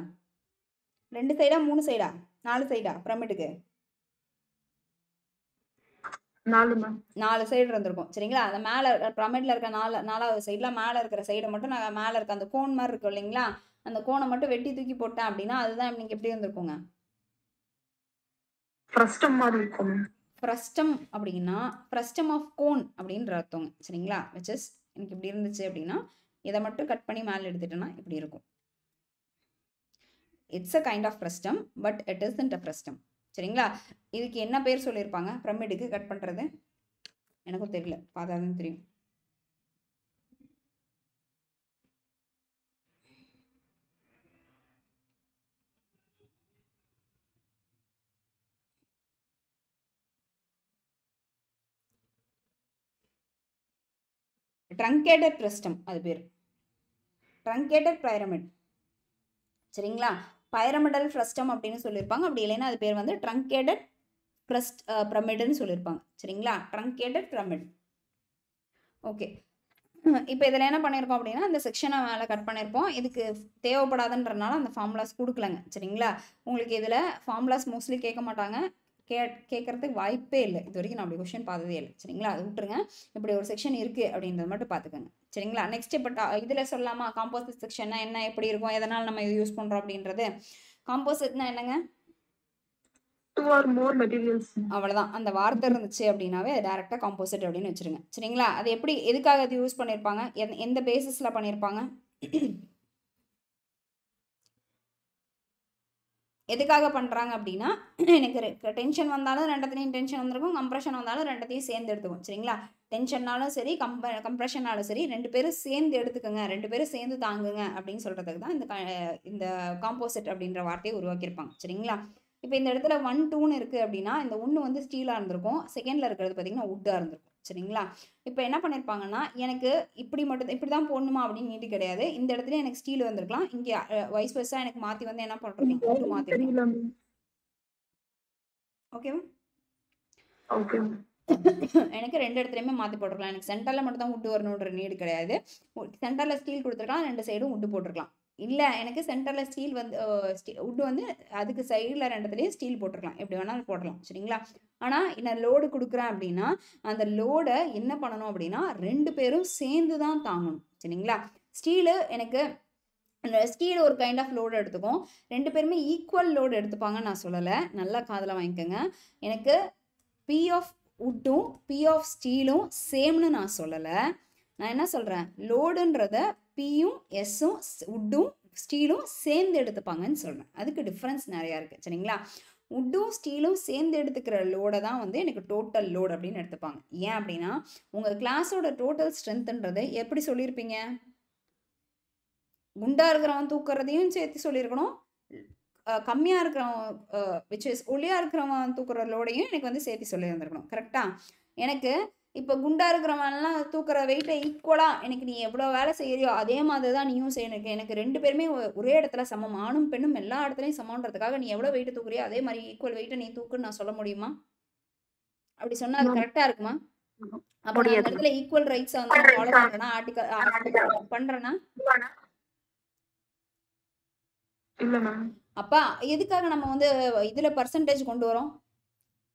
2 சைடா 3 சைடா 4 சைடா பிரமிட்டுக்கு? 4 மேம். 4 சைடு இருந்திருக்கும். சரிங்களா? அந்த மேலே பிரமிட்ல இருக்க 4வது சைடில் மேலே இருக்கிற சைடை மட்டும் நான் மேலே இருக்க அந்த கோன் மாதிரி இருக்கும் இல்லைங்களா? அந்த கோனை மட்டும் வெட்டி தூக்கி போட்டேன் அப்படின்னா அதுதான் இன்னைக்கு எப்படி இருந்திருக்குங்க? ஃப்ரஸ்டம் மாதிரி இருக்கும். ஃப்ரஸ்டம் அப்படின்னா ஃப்ரஸ்டம் ஆஃப் கோன் அப்படின்ற அர்த்தங்க. சரிங்களா? விச் இஸ் எனக்கு இப்படி இருந்துச்சு அப்படின்னா இதை மட்டும் கட் பண்ணி மேலே எடுத்துட்டேன்னா இப்படி இருக்கும். It's a kind of frustum, but it isn't a frustum. சரிங்களா? இதுக்கு என்ன பேர் சொல்லியிருப்பாங்க பிரமிடுக்கு கட் பண்ணுறது? எனக்கும் தெரியல, பார்த்தாதான் தெரியும். ட்ரங்கேட்டட் ஃப்ரஸ்டம் அது பேர். ட்ரங்கேட்டட் பைரமிட். சரிங்களா? பைரமிடல் ஃப்ரஸ்டம் அப்படின்னு சொல்லியிருப்பாங்க. அப்படி இல்லைன்னா அது பேர் வந்து ட்ரங்கேட்டட் பிரமிடுன்னு சொல்லியிருப்பாங்க. சரிங்களா? Truncated pyramid. ஓகே. இப்போ இதில் என்ன பண்ணியிருக்கோம் அப்படின்னா இந்த செக்ஷனை மேலே கட் பண்ணியிருப்போம். இதுக்கு தேவைப்படாதுன்றனால அந்த ஃபார்முலாஸ் கொடுக்கலங்க. சரிங்களா? உங்களுக்கு இதில் ஃபார்முலாஸ் மோஸ்ட்லி கேட்க மாட்டாங்க, கேட்கறதுக்கு வாய்ப்பே இல்லை. இது வரைக்கும் நான் அப்படி கொஸ்டின் பார்த்ததே இல்லை. சரிங்களா? அது விட்டுருங்க. இப்படி ஒரு செக்ஷன் இருக்குது அப்படின்றத மட்டும் பார்த்துக்கோங்க. சரிங்களா? நெக்ஸ்ட் இப்போ இதில் சொல்லலாமா காம்போசிட் செக்ஷன்னா என்ன, எப்படி இருக்கும், எதனால் நம்ம இது யூஸ் பண்ணுறோம் அப்படின்றது? காம்போசிட்னா என்னங்க? 2 or more materials. அவ்வளோதான். அந்த வார்த்தை இருந்துச்சு அப்படின்னாவே டேரெக்டாக காம்போசிட் அப்படின்னு வச்சுருங்க. சரிங்களா? அது எப்படி எதுக்காக அது யூஸ் பண்ணியிருப்பாங்க, எந்த பேசிஸில் பண்ணியிருப்பாங்க, எதுக்காக பண்ணுறாங்க அப்படின்னா எனக்கு டென்ஷன் வந்தாலும் ரெண்டத்தையும் டென்ஷன் வந்திருக்கும், கம்ப்ரெஷன் வந்தாலும் ரெண்டத்தையும் சேர்ந்து எடுத்துக்கும். சரிங்களா? டென்ஷன்னாலும் சரி கம்ப்ரெஷனாலும் சரி 2 பேரும் சேர்ந்து எடுத்துக்கோங்க, 2 பேரும் சேர்ந்து தாங்குங்க அப்படின்னு சொல்கிறதுக்கு தான் இந்த காம்போசிட் அப்படின்ற வார்த்தையை உருவாக்கியிருப்பாங்க. சரிங்களா? இப்போ இந்த இடத்துல 1 2ன்னு இருக்குது அப்படின்னா இந்த 1 வந்து ஸ்டீலாக இருந்திருக்கும், செகண்டில் இருக்கிறது பார்த்தீங்கன்னா வுட்டாக இருந்திருக்கும். சரிங்களா? இப்போ என்ன பண்ணியிருப்பாங்கன்னா எனக்கு இப்படி தான் போடணுமா அப்படின்னு நீட்டு கிடையாது. இந்த இடத்துல எனக்கு ஸ்டீல் வந்திருக்கலாம், இங்கே வைஸ் வர்ஸா எனக்கு மாற்றி வந்து என்ன பண்ணுறீங்க வுட்டு மாற்றிருக்கலாம். ஓகேவா? ஓகே. எனக்கு 2 இடத்துலையுமே மாற்றி போட்டிருக்கலாம். எனக்கு சென்டரில் மட்டும் தான் வுட்டு வரணுன்ற நீடு கிடையாது. சென்டரில் ஸ்டீல் கொடுத்துருக்கலாம், 2 சைடும் வுட்டு போட்டிருக்கலாம். இல்லை எனக்கு சென்டரில் ஸ்டீல் வந்து வுட்டு வந்து அதுக்கு சைடில் 2த்துலேயும் ஸ்டீல் போட்டிருக்கலாம், எப்படி வேணாலும் போடலாம். சரிங்களா? ஆனால் நான் லோடு கொடுக்குறேன் அப்படின்னா அந்த லோடை என்ன பண்ணணும் அப்படின்னா 2 பேரும் சேர்ந்து தான் தாங்கணும். சரிங்களா? ஸ்டீலு எனக்கு ஸ்டீல் ஒரு கைண்ட் ஆஃப் லோடு எடுத்துக்கும், 2 பேருமே ஈக்குவல் லோடு எடுத்துப்பாங்கன்னு நான் சொல்லலை, நல்லா காதில் வாங்கிக்கோங்க. எனக்கு பி ஆஃப் வுட்டும் பி ஆஃப் ஸ்டீலும் சேம்னு நான் சொல்லலை. நான் என்ன சொல்கிறேன், லோடுன்றத பியும் எஸ்ஸும் வுட்டும் ஸ்டீலும் சேர்ந்து எடுத்துப்பாங்கன்னு சொல்கிறேன். அதுக்கு டிஃப்ரென்ஸ் நிறையா இருக்குது சரிங்களா. வுட்டும் ஸ்டீலும் சேர்ந்து எடுத்துக்கிற லோடை தான் வந்து எனக்கு டோட்டல் லோடு அப்படின்னு எடுத்துப்பாங்க. ஏன் அப்படின்னா உங்கள் கிளாஸோட டோட்டல் ஸ்ட்ரென்த்துன்றது எப்படி சொல்லியிருப்பீங்க, குண்டா இருக்கிறவன் தூக்குறதையும் சேர்த்து சொல்லியிருக்கணும், கம்மியாக இருக்கிறவன் விச் இஸ் ஒல்லியாக இருக்கிறவன் தூக்குற லோடையும் எனக்கு வந்து சேர்த்து சொல்லியிருந்துருக்கணும். கரெக்டாக? எனக்கு இப்போ குண்டா இருக்கிறவன்லாம் தூக்குற வெயிட்டை ஈக்குவலாக எனக்கு நீ எவ்வளோ வேலை செய்யறியோ அதே மாதிரி தான் நீயும் செய்யணும். எனக்கு 2 பேருமே ஒரே இடத்துல சமம், ஆணும் பெண்ணும் எல்லா இடத்துலையும் சமன்றதுக்காக நீ எவ்வளோ வெயிட்டு தூக்குறியோ அதே மாதிரி ஈக்குவல் வெயிட்டை நீ தூக்குன்னு நான் சொல்ல முடியுமா? அப்படி சொன்னால் அது கரெக்டாக இருக்குமா? அப்போ நான் அந்த இடத்துல ஈக்குவல் ரைட்ஸை வந்து நான் ஃபாலோ பண்ணுறேன்னா ஆர்டிகல் பண்ணுறேன்னா இல்லை மேம். அப்பா எதுக்காக நம்ம வந்து இதில் பர்சன்டேஜ் கொண்டு வரோம்?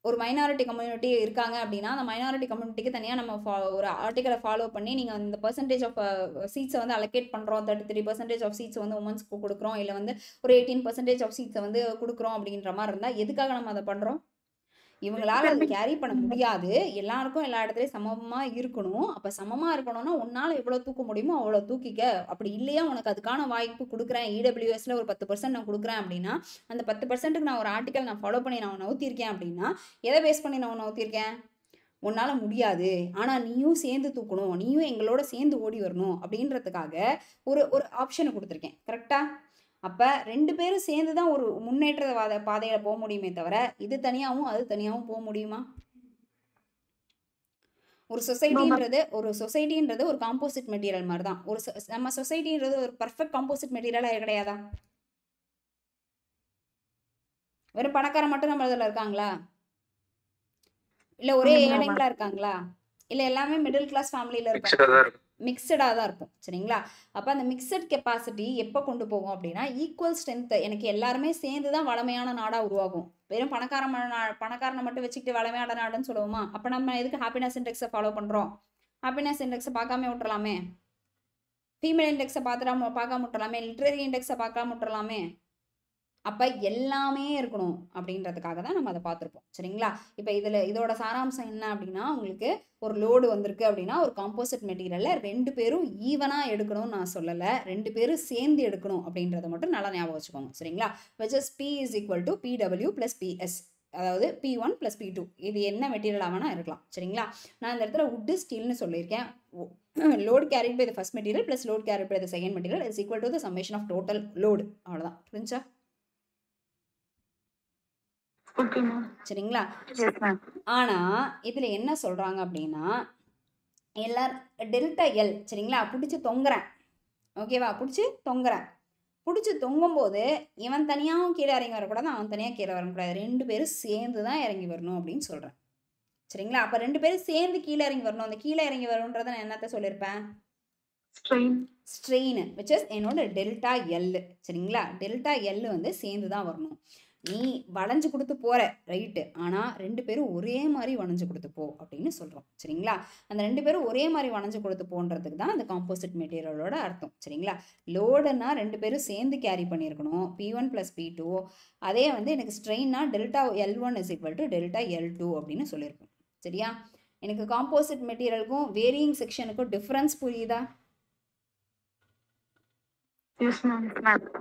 ஒரு மைனாரிட்டி கம்யூனிட்டி இருக்காங்க அப்படின்னா அந்த மைனாரிட்டி கம்யூனிட்டிக்கு தனியாக நம்ம ஒரு ஆர்டிக்கலை ஃபாலோ பண்ணி நீங்கள் அந்த பர்சன்டேஜ் ஆஃப் சீட்ஸை வந்து அலோகேட் பண்ணுறோம், 33% ஆஃப் சீட்ஸ் வந்து உமன்ஸ்க்கு கொடுக்குறோம், இல்லை வந்து ஒரு 18% ஆஃப் சீட்ஸை வந்து கொடுக்குறோம் அப்படின்ற மாதிரி இருந்தால் எதுக்காக நம்ம அதை பண்ணுறோம்? இவங்களால அது கேரி பண்ண முடியாது, எல்லாருக்கும் எல்லா இடத்துலையும் சமமாக இருக்கணும். அப்போ சமமாக இருக்கணும்னா உன்னால் எவ்வளோ தூக்க முடியுமோ அவ்வளோ தூக்கிக்க. அப்படி இல்லையா உனக்கு அதுக்கான வாய்ப்பு கொடுக்குறேன், இடபிள்யூஎஸ்ல ஒரு 10% நான் கொடுக்குறேன் அப்படின்னா அந்த 10%க்கு நான் ஒரு ஆர்டிக்கல் நான் ஃபாலோ பண்ணி நான் நவுத்திருக்கேன் அப்படின்னா எதை பேஸ் பண்ணி நான் நவுத்திருக்கேன்? உன்னால் முடியாது ஆனால் நீயும் சேர்ந்து தூக்கணும், நீயும் எங்களோட சேர்ந்து ஓடி வரணும் அப்படின்றதுக்காக ஒரு ஆப்ஷனை கொடுத்துருக்கேன். கரெக்டாக? அப்போ 2 பேரும் சேர்ந்து தான் ஒரு முன்னேற்ற பாதையில் போக முடியுமே தவிர இது தனியாகவும் அது தனியாகவும் போக முடியுமா? ஒரு சொசைட்டின்றது ஒரு காம்போசிட் மெட்டீரியல் மாதிரி தான். நம்ம சொசைட்டின்றது ஒரு பர்ஃபெக்ட் காம்போசிட் மெட்டீரியலாக கிடையாதா? வெறும் பணக்காரன் மட்டும் நம்ம இதில் இருக்காங்களா? இல்லை ஒரே ஏழைங்களா இருக்காங்களா? இல்லை எல்லாமே மிடில் கிளாஸ் ஃபேமிலியில் இருக்காங்க? மிக்சடாக தான் இருக்கும் சரிங்களா. அப்போ அந்த மிக்சட் கெப்பாசிட்டி எப்போ கொண்டு போகும் அப்படின்னா ஈக்குவல் ஸ்ட்ரென்த், எனக்கு எல்லாருமே சேர்ந்து தான் வளமையான நாடாக உருவாகும். வெறும் பணக்காரனை மட்டும் வச்சுக்கிட்டு வளமையான நாடுன்னு சொல்லுவோமா? அப்போ நம்ம எதுக்கு ஹாப்பினஸ் இண்டெக்ஸை ஃபாலோ பண்ணுறோம்? ஹாப்பினஸ் இண்டெக்ஸை பார்க்காம விட்டுறலாமே, ஃபீமேல் இண்டெக்ஸை பார்க்காம விட்டுறலாமே, லிட்ரரி இண்டெக்ஸை பார்க்காம விட்டுறலாமே. அப்போ எல்லாமே இருக்கணும் அப்படின்றதுக்காக தான் நம்ம அதை பார்த்துருப்போம் சரிங்களா. இப்போ இதோட சாராம்சம் என்ன அப்படின்னா உங்களுக்கு ஒரு லோடு வந்திருக்கு அப்படின்னா ஒரு காம்போசிட் மெட்டீரியலில் 2 பேரும் ஈவனாக எடுக்கணும்னு நான் சொல்லலை, 2 பேரும் சேர்ந்து எடுக்கணும் அப்படின்றத மட்டும் நல்லா ஞாபகம் வச்சுக்கோங்க சரிங்களா. which is P is equal to PW plus PS, அதாவது P1 plus P2. இது என்ன மெட்டீரியலாக வேணால் இருக்கலாம் சரிங்களா. நான் இந்த இடத்துல wood ஸ்டீல்னு சொல்லியிருக்கேன். load carried by the first material plus load carried by the second material is equal to the summation of total load. அவ்வளோதான். புரிஞ்சா? சரிங்களா. ஆனா இதுல என்ன சொல்றாங்க அப்படின்னா எல்லாரும் டெல்டா எல் சரிங்களா பிடிச்சி தொங்குறேன், ஓகேவா, பிடிச்சி தொங்கும் போது இவன் தனியாகவும் கீழே இறங்கி வரக்கூடாது, அவன் தனியாக கீழே வரக்கூடாது, 2 பேரும் சேர்ந்து தான் இறங்கி வரணும் அப்படின்னு சொல்றேன் சரிங்களா. அப்ப 2 பேரும் சேர்ந்து கீழே இறங்கி வரணும். அந்த கீழே இறங்கி வரணுன்றத நான் என்னத்த சொல்லியிருப்பேன்? ஸ்ட்ரெயின் which is என்னோட டெல்டா எல் சரிங்களா. டெல்டா எல் வந்து சேர்ந்து தான் வரணும். நீ வளைஞ்சு கொடுத்து போற ரைட்டு, ஆனால் 2 பேரும் ஒரே மாதிரி வளைஞ்சு கொடுத்து போ அப்படின்னு சொல்கிறோம் சரிங்களா. அந்த 2 பேரும் ஒரே மாதிரி வளைஞ்சு கொடுத்து போன்றதுக்கு தான் அந்த காம்போசிட் மெட்டீரியலோட அர்த்தம் சரிங்களா. லோடுன்னா 2 பேரும் சேர்ந்து கேரி பண்ணியிருக்கணும், P1 + P2. அதே வந்து எனக்கு ஸ்ட்ரெயின்னா delta L1 is equal to delta L2 அப்படின்னு சொல்லியிருக்கோம் சரியா. எனக்கு காம்போசிட் மெட்டீரியலுக்கும் வேரியிங் செக்ஷனுக்கும் டிஃப்ரென்ஸ் புரியுதா?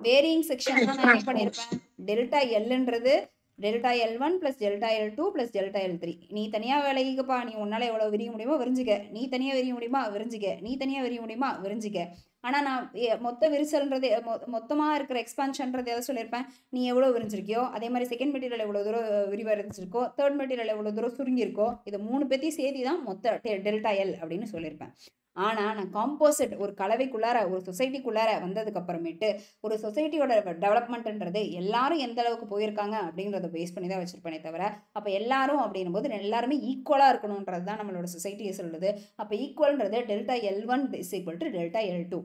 வேரியிங் செக்ஷன் தான் நான் என்ன பண்ணியிருப்பேன், டெல்டா எல்ன்றது delta L1 + delta L2 + delta L3. நீ தனியாக விலகிக்கப்பா, நீ உன்னால் எவ்வளோ விரிய முடியுமோ விரிஞ்சிக்க, நீ தனியாக விரிய முடியுமா விரிஞ்சிக்க, நீ தனியாக விரிய முடியுமா விரிஞ்சிக்க. ஆனால் நான் மொத்த விரிசல்ன்றது மொத்தமாக இருக்கிற எக்ஸ்பான்ஷன்றது எதை சொல்லியிருப்பேன், நீ எவ்வளோ விரிஞ்சிருக்கியோ அதே மாதிரி செகண்ட் மெட்டீரியல் எவ்வளோ தூரம் விரிவடைஞ்சிருக்கோ, தேர்ட் மெட்டீரியல் எவ்வளோ தூரம் சுருங்கியிருக்கோ, இது 3 பேத்தையும் சேர்த்து தான் மொத்த டெல்டா எல் அப்படின்னு சொல்லியிருப்பேன். ஆனால் நான் காம்போசிட் ஒரு கலவைக்குள்ளார ஒரு சொசைட்டிக்குள்ளார வந்ததுக்கு அப்புறமேட்டு ஒரு சொசைட்டியோட டெவலப்மெண்ட்ன்றது எல்லாரும் எந்த அளவுக்கு போயிருக்காங்க அப்படின்றத பேஸ் பண்ணி தான் வச்சிருப்பேனே தவிர, அப்போ எல்லாரும் அப்படின்னும் போது எல்லாருமே ஈக்குவலாக இருக்கணுன்றது தான் நம்மளோட சொசைட்டியை சொல்லுது. அப்போ ஈக்குவல்ன்றது delta L1 is equal to delta L2.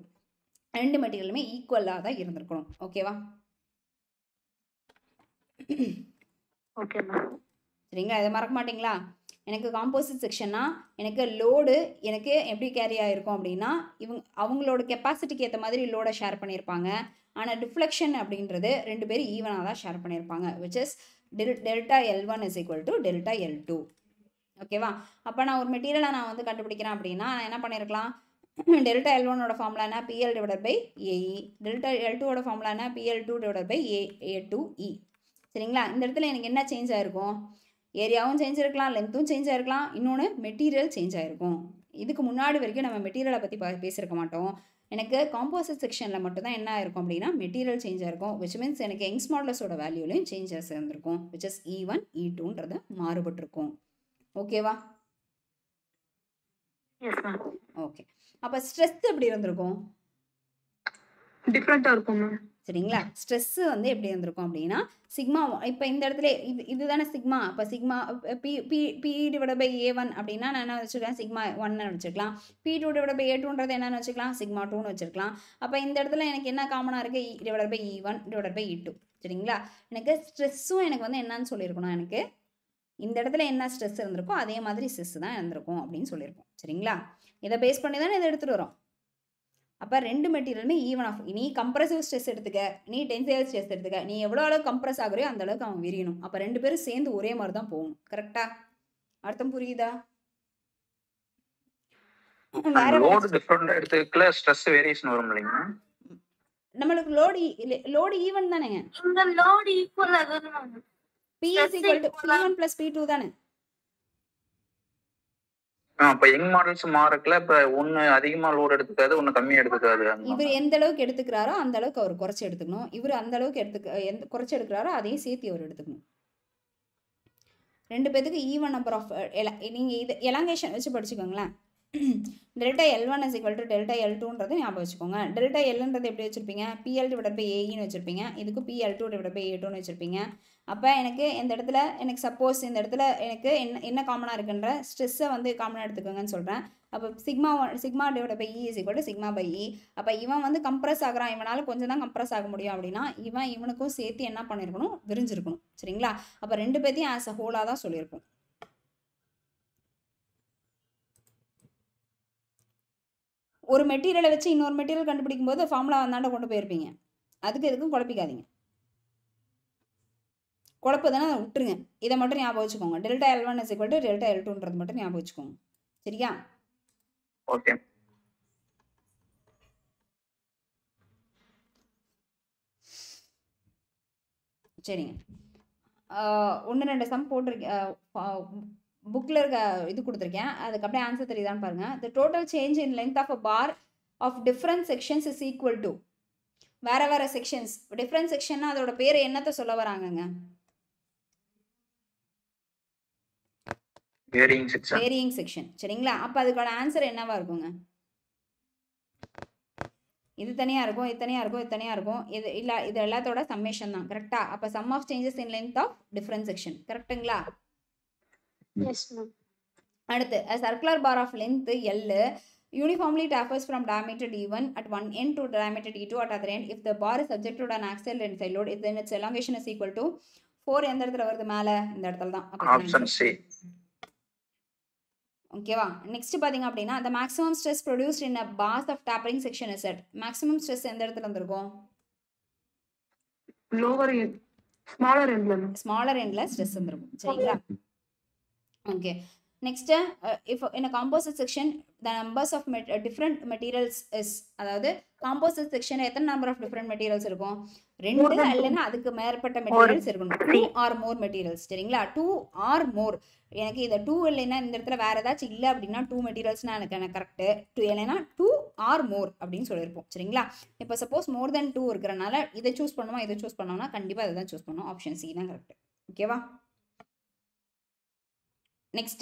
2 மெட்டீரியலுமே ஈக்குவலாக தான் இருந்திருக்கணும். ஓகேவா? சரிங்களா. இதை மறக்க மாட்டிங்களா? எனக்கு காம்போசிட் செக்ஷன்னா எனக்கு லோடு எனக்கு எப்படி கேரி ஆகிருக்கும் அப்படின்னா அவங்களோட கெப்பாசிட்டிக்கு ஏற்ற மாதிரி லோடை ஷேர் பண்ணியிருப்பாங்க. ஆனால் டிஃப்ளெக்ஷன் அப்படின்றது 2 பேரும் ஈவனாக தான் ஷேர் பண்ணியிருப்பாங்க. which is delta L1 is equal to delta L2. ஓகேவா? அப்போ நான் ஒரு மெட்டீரியலை நான் வந்து கண்டுபிடிக்கிறேன் அப்படின்னா நான் என்ன பண்ணியிருக்கலாம், டெல்டா L1ஓட ஃபார்முலா என்ன, PL divided by AE. Delta L2ஓட ஃபார்முலா என்ன, PL2 டிவைடட் பை A2E. சரிங்களா? இந்த இடத்துல எனக்கு என்ன சேஞ்ச் ஆயிருக்கும், ஏரியாவும் சேஞ்ச் இருக்கலாம், லென்த்தும் சேஞ்ச் ஆயிருக்கலாம், இன்னொன்று மெட்டீரியல் சேஞ்ச் ஆயிருக்கும். இதுக்கு முன்னாடி வரைக்கும் நம்ம மெட்டீரியலை பற்றி பேசியிருக்க மாட்டோம். எனக்கு காம்போசிட் செக்ஷனில் மட்டும்தான் என்ன ஆயிருக்கும் அப்படின்னா மெட்டீரியல் சேஞ்ச் ஆயிருக்கும், விச் மீன்ஸ் எனக்கு யங்ஸ் மாடுலஸோட வேல்யூலையும் சேஞ்சஸ் இருந்திருக்கும், விச் இஸ் E1 E2ன்றது மாறுபட்டிருக்கும். ஓகேவா? Yes ma'am. ஓகே. அப்போ ஸ்ட்ரெஸ் எப்படி இருந்திருக்கும், டிஃப்ரெண்டா இருக்கும் மேம். சரிங்களா? ஸ்ட்ரெஸ் வந்து எப்படி இருந்திருக்கும் அப்படின்னா சிக்மா, இப்போ இந்த இடத்துல இதுதானே சிக்மா, அப்போ sigma B divide by A1 அப்படின்னா நான் என்ன வச்சுருக்கேன், சிக்மா 1 வச்சுக்கலாம். P2 டிவைட் பை A2ன்றது என்னன்னு வச்சுக்கலாம், சிக்மா 2ன்னு வச்சுருக்கலாம். அப்போ இந்த இடத்துல எனக்கு என்ன காமனாக இருக்குது, E divide by E1 divide by E2. சரிங்களா? எனக்கு ஸ்ட்ரெஸ்ஸும் எனக்கு வந்து என்னன்னு சொல்லியிருக்கணும், எனக்கு இந்த இடத்துல என்ன ஸ்ட்ரெஸ் இருந்திருக்கோ அதே மாதிரி ஸ்ட்ரெஸ் தான் இருந்திருக்கும் அப்படின்னு சொல்லியிருக்கோம். சரிங்களா? இதை பேஸ் பண்ணி தானே இதை எடுத்துகிட்டு வரோம். அப்போ ரெண்டு மெட்டீரியலுமே ஈவன் ஆஃப், நீ கம்ப்ரசிவ் ஸ்ட்ரெஸ் எடுத்துக்க, நீ டென்சைல் ஸ்ட்ரெஸ் எடுத்துக்க, நீ எவ்வளோ அளவுக்கு கம்ப்ரஸ் ஆகுறியோ அந்த அளவுக்கு அவன் விரியணும். அப்போ ரெண்டு பேரும் சேர்ந்து ஒரே மாதிரி தான் போகணும். கரெக்டா? அர்த்தம் புரியுதா? வேற லோடு டிஃபரெண்ட் எடுத்துக்கல ஸ்ட்ரெஸ் வேரியேஷன் வரும் இல்லைங்க, நம்மளுக்கு லோடு ஈவன் தானேங்க, இந்த லோட் ஈக்குவல் ஆகுது. P is equal to P1 plus P2 தானே. இப்போ யங் மாடல்ஸ் மாறக்கல, இப்போ ஒன்று அதிகமாக லோடு எடுத்துக்காது, ஒன்று கம்மியாக எடுத்துக்காது. இவர் எந்த அளவுக்கு எடுத்துக்கிறாரோ அந்த அளவுக்கு அவர் குறைச்சி எடுத்துக்கணும், இவர் அந்த அளவுக்கு குறைச்சி எடுக்கிறாரோ அதையும் சேர்த்து அவர் எடுத்துக்கணும். ரெண்டு பேத்துக்கு ஈவன் நம்பர் ஆஃப் நீங்கள் இது எலாங்கேஷன் வச்சு படிச்சுக்கோங்களேன். Delta L1 is equal to delta L2ன்றது ஞாபகம் வச்சுக்கோங்க. டெல்டா Lன்றது எப்படி வச்சுருப்பீங்க, PL டிவைட் பை ஏஇன்னு வச்சுருப்பீங்க, இதுக்கு PL2 டிவைட் பை A2ன்னு வச்சுருப்பீங்க. அப்போ எனக்கு இந்த இடத்துல எனக்கு சப்போஸ் இந்த இடத்துல எனக்கு என்ன காமனாக இருக்குன்ற ஸ்ட்ரெஸ்ஸை வந்து காமனாக எடுத்துக்கோங்கன்னு சொல்கிறேன். அப்போ sigma divide by E is equal to sigma by E. அப்போ இவன் வந்து கம்ப்ரஸ் ஆகிறான், இவனால் கொஞ்சம் தான் கம்ப்ரஸ் ஆக முடியும் அப்படின்னா இவனுக்கும் சேர்த்து என்ன பண்ணியிருக்கணும், விரிஞ்சிருக்கணும். சரிங்களா? அப்போ ரெண்டு பேர்த்தையும் ஆஸ் அ ஹோலாக தான் சொல்லியிருக்கோம். ஒரு மெட்டீரியலை வச்சு இன்னொரு மெட்டீரியல் கண்டுபிடிக்கும் போது ஃபார்முலா வந்தாண்ட கொண்டு போயிருப்பீங்க, அதுக்கு எதுக்கும் குழப்பிக்காதீங்க. குழப்பம் தானே, விட்டுருங்க. இதை மட்டும் ஞாபகம் வச்சுக்கோங்க. Delta L1 is equal to delta L2ன்றது மட்டும் ஞாபகம் வச்சுக்கோங்க. சரியா? ஓகே. சரிங்க. ஒன்று ரெண்டு சம் போட்டிருக்கேன், புக்கில் இருக்க இது கொடுத்துருக்கேன், அதுக்கு அப்படியே ஆன்சர் தெரியுதான்னு பாருங்கள். The total change in length of a bar of different sections is equal to, வேறு செக்ஷன்ஸ், டிஃப்ரெண்ட் செக்ஷன்னா அதோட பேர் என்னத்தை சொல்ல வராங்கங்க, வேரியிங் செக்ஷன். சரிங்களா? அப்போ அதுக்கான ஆன்சர் என்னவா இருக்குங்க, இது தனியாக இருக்கும், இது தனியாக இருக்கும், இது தனியாக இருக்கும், இது இல்லை, இது எல்லாத்தோட சம்மேஷன் தான். கரெக்டா? அப்போ sum of changes in length of different section. கரெக்டுங்களா? அடுத்து a circular bar of length L uniformly tapers from diameter D1 at one end to diameter D2 at other end. If the bar is subject to an axial tensile load, then its elongation is equal to 4. எந்த இடத்துல வருது, மேலே இந்த இடத்துல தான். Option C. ஓகேவா? Next பார்த்தீங்க அப்படின்னா the maximum stress produced in a bars of tapering section is at, maximum stress எந்த இடத்துல இருந்திருக்கும், லோவர் எண்ட், ஸ்மாலர் எண்ட்ல. ஸ்மாலர் எண்ட்ல ஸ்ட்ரெஸ் இருந்திருக்கும். சரிங்களா? Okay. Next, if in a composite section the numbers of different materials is, அதாவது composite section எத்தனை number of different materials இருக்கும், 2 இல்லைன்னா அதுக்கு மேற்பட்ட மெட்டீரியல்ஸ் இருக்கணும், 2 or more materials. சரிங்களா? 2 or more. எனக்கு இதை 2 இல்லைன்னா இந்த இடத்துல வேறு ஏதாச்சும் இல்லை அப்படின்னா 2 மெட்டீரியல்ஸ்னால் எனக்கு கரெக்டு, 2 இல்லைன்னா 2 or more அப்படின்னு சொல்லியிருப்போம். சரிங்களா? இப்போ சப்போஸ் மோர் தென் 2 இருக்கிறனால இதை சூஸ் பண்ணுவோம், இதை சூஸ் பண்ணோம்னா கண்டிப்பாக இதை தான் சூஸ் பண்ணோம். ஆப்ஷன் சி தான் கரெக்ட். ஓகேவா? Next,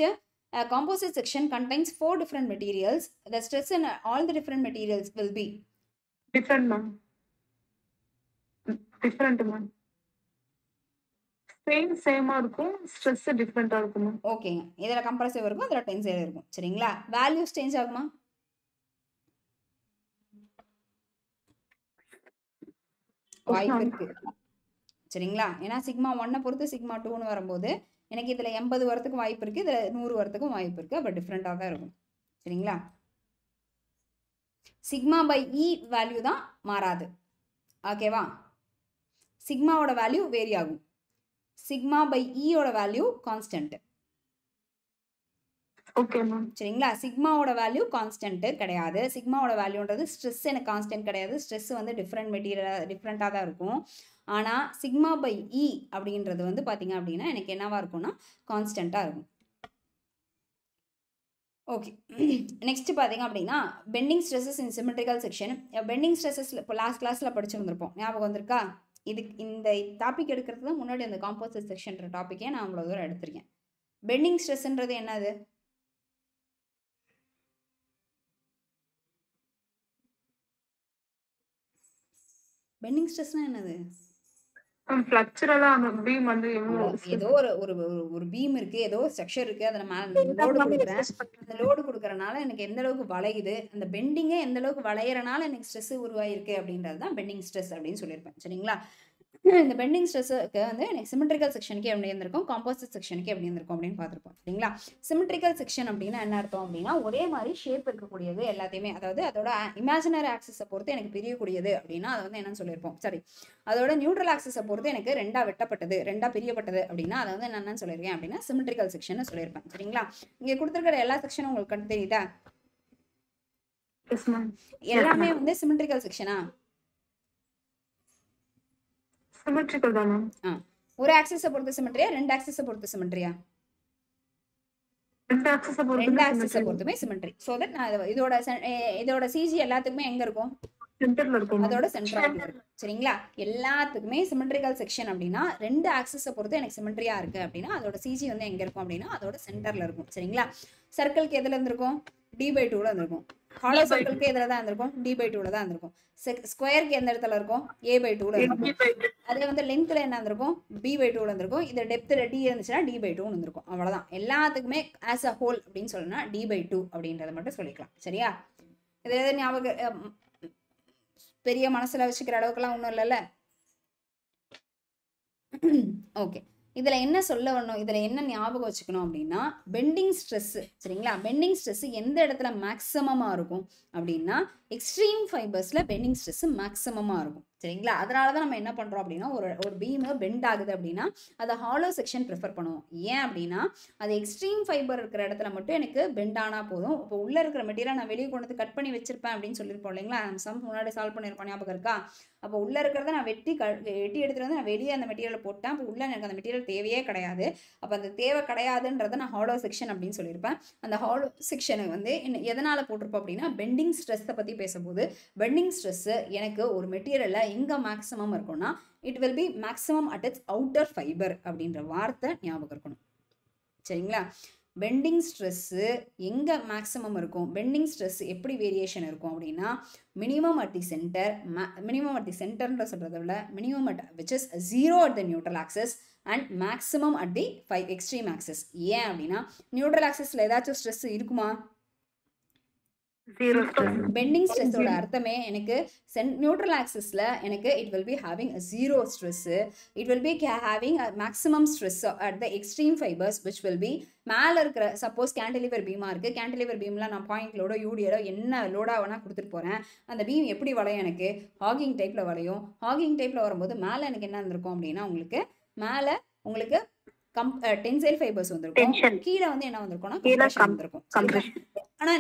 a composite section contains 4 different materials. The stress in all the different materials will be different, ma'am. Different, ma'am. Same இருக்கும், stress different-ஆ இருக்கும். ஓகேங்க. இதில் கம்ப்ரசிவ் இருக்கும், அதில் டென்சைல் இருக்கும். சரிங்களா? வேல்யூஸ் சேஞ்ச் ஆகுமா, வாய்ப்பு இருக்கு. சரிங்களா? ஏன்னா சிக்மா 1 பொறுத்து சிக்மா 2ன்னு வரும்போது எனக்கு இதில் 80 வரத்துக்கு வாய்ப்பு இருக்குது, இதில் 100 வரத்துக்கும் வாய்ப்பு இருக்குது. அப்போ டிஃப்ரெண்ட்டாக தான் இருக்கும். சரிங்களா? சிக்மா பை இ வேல்யூ தான் மாறாது. ஓகேவா? சிக்மாவோட வேல்யூ வேரி ஆகும், சிக்மா பை இயோட வேல்யூ கான்ஸ்டன்ட். Okay ma'am. சரிங்களா? சிக்மாவோட வேல்யூ கான்ஸ்டன்ட் கிடையாது. சிக்மாவோட வேல்யூன்றது ஸ்ட்ரெஸ் எனக்கு கான்ஸ்டன்ட் கிடையாது. ஸ்ட்ரெஸ் வந்து டிஃப்ரெண்ட்டாக தான் இருக்கும். ஆனால் சிக்மா பை இ அப்படின்றது வந்து பார்த்தீங்க அப்படின்னா எனக்கு என்னவா இருக்கும்னா கான்ஸ்டண்ட்டாக இருக்கும். ஓகே, நெக்ஸ்ட் பார்த்தீங்க அப்படின்னா பெண்டிங் ஸ்ட்ரெஸஸ் இன் சிமெட்ரிக்கல் செக்ஷன். பெண்டிங் ஸ்ட்ரெஸஸில் இப்போ லாஸ்ட் கிளாஸில் படிச்சிருந்திருப்போம், ஞாபகம் வந்திருக்கா? இந்த டாபிக் எடுக்கிறது தான் முன்னாடி அந்த காம்போசிட் செக்ஷன்ற டாப்பிக்கே நான் அவ்வளோ தூரம் எடுத்திருக்கேன். பெண்டிங் ஸ்ட்ரெஸ்ன்றது என்னது? பெண்டிங் ஸ்ட்ரெஸ்னா என்னது? ஃப்ளக்சுரலா அந்த பீம் வந்து ஏதோ ஒரு பீம் இருக்கு, ஏதோ ஸ்ட்ரக்சர் இருக்கு, அதை நான் லோடு கொடுக்குறேன். அந்த லோடு கொடுக்கறனால எனக்கு எந்த அளவுக்கு வளையுது, அந்த பெண்டிங்கே எந்த அளவுக்கு வளையறனால எனக்கு ஸ்ட்ரெஸ் உருவாயிருக்கு அப்படின்றது தான் பெண்டிங் ஸ்ட்ரெஸ் அப்படின்னு சொல்லியிருப்பேன். சரிங்களா? இந்த பெண்டிங் ஸ்ட்ரெஸ்ஸுக்கு வந்து எனக்கு சிமெட்ரிக்கல் செக்ஷனுக்கு எப்படி இருந்திருக்கும், காம்போசிட் செக்ஷனுக்கு எப்படி இருந்திருக்கும் அப்படின்னு பார்த்துருப்போம். சரிங்களா? சிமெட்ரிக்கல் செக்ஷன் அப்படின்னா என்ன அர்த்தம் அப்படின்னா ஒரே மாதிரி ஷேப் இருக்கக்கூடியது எல்லாத்தையுமே, அதாவது அதோட இமேஜினரி ஆக்சிஸை பொறுத்து எனக்கு பிரியக்கூடியது அப்படின்னா அதை வந்து என்னன்னு சொல்லியிருப்போம். சரி, அதோட நியூட்ரல் ஆக்சிஸை பொறுத்து எனக்கு ரெண்டா பிரியப்பட்டது அப்படின்னா அதை வந்து என்னன்னு சொல்லியிருக்கேன் அப்படின்னா சிமெட்ரிக்கல் செக்ஷன் சொல்லியிருப்பேன். சரிங்களா? இங்கே கொடுத்துருக்கிற எல்லா செக்ஷனும் உங்களுக்கு தெரியுதா? எல்லாமே வந்து சிமெட்ரிக்கல் செக்ஷனா? சிமெட்ரிக்கல் தானா? ஒரு ஆக்சிஸை பொறுத்து சிமெட்ரியா, ரெண்டு ஆக்சிஸை பொறுத்து சிமெட்ரியா? ரெண்டு ஆக்சிஸை பொறுத்துமே சிமெட்ரி. சோ தட் நான் இதோட சிஜி எல்லாத்துக்குமே எங்க இருக்கும்? சென்டர்ல இருக்கும். அதோட சென்டர்ல இருக்கும். சரிங்களா? எல்லாத்துக்குமே சிமெட்ரிக்கல் செக்ஷன் அப்படின்னா ரெண்டு ஆக்சிஸை பொறுத்து எனக்கு சிமெட்ரியா இருக்கு அப்படின்னா அதோட சிஜி வந்து எங்க இருக்கும் அப்படின்னா அதோட சென்டர்ல இருக்கும். சரிங்களா? சர்க்கிள்க்கு எதுல இருந்திருக்கும்? d/2ல இருந்திருக்கும். ஹாலோ சர்க்கிள்க்கு எதுல தான் இருந்திருக்கும்? d/2ல தான் இருந்திருக்கும். ஸ்கொயருக்கு எந்த இடத்துல இருக்கும்? a/2ல இருக்கும். அதே வந்து லென்த்ல என்ன இருந்திருக்கும்? b/2ல இருந்திருக்கும். இது டெப்த்ல d இருந்துச்சுன்னா d/2 இருந்திருக்கும். அவ்வளவுதான். எல்லாத்துக்குமே ஆஸ் அ ஹோல் அப்படின்னு சொல்லணும்னா d/2 அப்படின்றத மட்டும் சொல்லிக்கலாம். சரியா? இது எது ஞாபகம் பெரிய மனசுல வச்சுக்கிற அளவுக்குலாம் ஒன்றும் இல்லைல்ல? ஓகே, இதில் என்ன சொல்ல வரணும், இதில் என்ன ஞாபகம் வச்சுக்கணும் அப்படின்னா பெண்டிங் ஸ்ட்ரெஸ்ஸு. சரிங்களா? பெண்டிங் ஸ்ட்ரெஸ்ஸு எந்த இடத்துல மேக்ஸிமமாக இருக்கும் அப்படின்னா எக்ஸ்ட்ரீம் ஃபைபர்ஸில் பெண்டிங் ஸ்ட்ரெஸ்ஸு மேக்ஸிமமாக இருக்கும். சரிங்களா? அதனால தான் நம்ம என்ன பண்ணுறோம் அப்படின்னா ஒரு பீமு பெண்ட் ஆகுது அப்படின்னா அதை ஹாலோ செக்ஷன் ப்ரிஃபர் பண்ணுவோம். ஏன் அப்படின்னா அது எக்ஸ்ட்ரீம் ஃபைபர் இருக்கிற இடத்துல மட்டும் எனக்கு பெண்ட் ஆனால் போதும். இப்போ உள்ளே இருக்கிற மெட்டீரியல் நான் வெளியே கொண்டு வந்து கட் பண்ணி வச்சிருப்பேன் அப்படின்னு சொல்லியிருப்போம் இல்லைங்களா? நம்ம சம் முன்னாடி சால்வ் பண்ணியிருப்போம், ஞாபகம் இருக்கா? அப்போ உள்ளே இருக்கிறத நான் வெட்டி எடுத்துகிட்டு வந்து நான் வெளியே அந்த மெட்டீரியலை போட்டேன். அப்போ உள்ளே எனக்கு அந்த மெட்டீரியல் தேவையே கிடையாது. அப்போ அந்த தேவை கிடையாதுன்றதை நான் ஹாலோ செக்ஷன் அப்படின்னு சொல்லியிருப்பேன். அந்த ஹாலோ செக்ஷனை வந்து எதனால் போட்டிருப்போம் அப்படின்னா பெண்டிங் ஸ்ட்ரெஸ்ஸை பற்றி பேசும்போது பெண்டிங் ஸ்ட்ரெஸ்ஸு எனக்கு ஒரு மெட்டீரியலில் எங்கே மேக்ஸிமம் இருக்கும்னா it will B maximum at it's outer fibre அப்படின்ற வார்த்தை ஞாபகம் இருக்கணும். சரிங்களா? பெண்டிங் ஸ்ட்ரெஸ்ஸு எங்கே மேக்ஸிமம் இருக்கும், பெண்டிங் ஸ்ட்ரெஸ் எப்படி வேரியேஷன் இருக்கும் அப்படின்னா மினிமம் அட் தி சென்டர்ன்ற சொல்கிறத விட minimum at which is 0 at the neutral axis and maximum at the extreme access. ஏன் அப்படின்னா நியூட்ரல் ஆக்சஸில் ஏதாச்சும் ஸ்ட்ரெஸ் இருக்குமா? பெண்டிங் ஸ்ட்ரெஸ்ஸோட அர்த்தமே எனக்கு நியூட்ரல் ஆக்சிஸ்ல எனக்கு it will be having a zero stress, it will be having a maximum stress at the extreme fibers which will be மேல இருக்கிற suppose cantilever Bima இருக்கு, கேண்டிலிவர் பீம்ல நான் பாயிண்ட் லோடோ யூடியரோ என்ன லோடா வேணா கொடுத்துட்டு போறேன். அந்த பீம் எப்படி வளையும்? எனக்கு ஹாகிங் டைப்ல வளையும். ஹாகிங் டைப்ல வரும்போது மேல எனக்கு என்ன இருந்திருக்கும் அப்படின்னா உங்களுக்கு மேல உங்களுக்கு டென்சைல் ஃபைபர்ஸ் வந்திருக்கும், கீழே வந்து என்ன வந்திருக்கும்னா கம்ப்ரஷன் வந்திருக்கும். ஆனா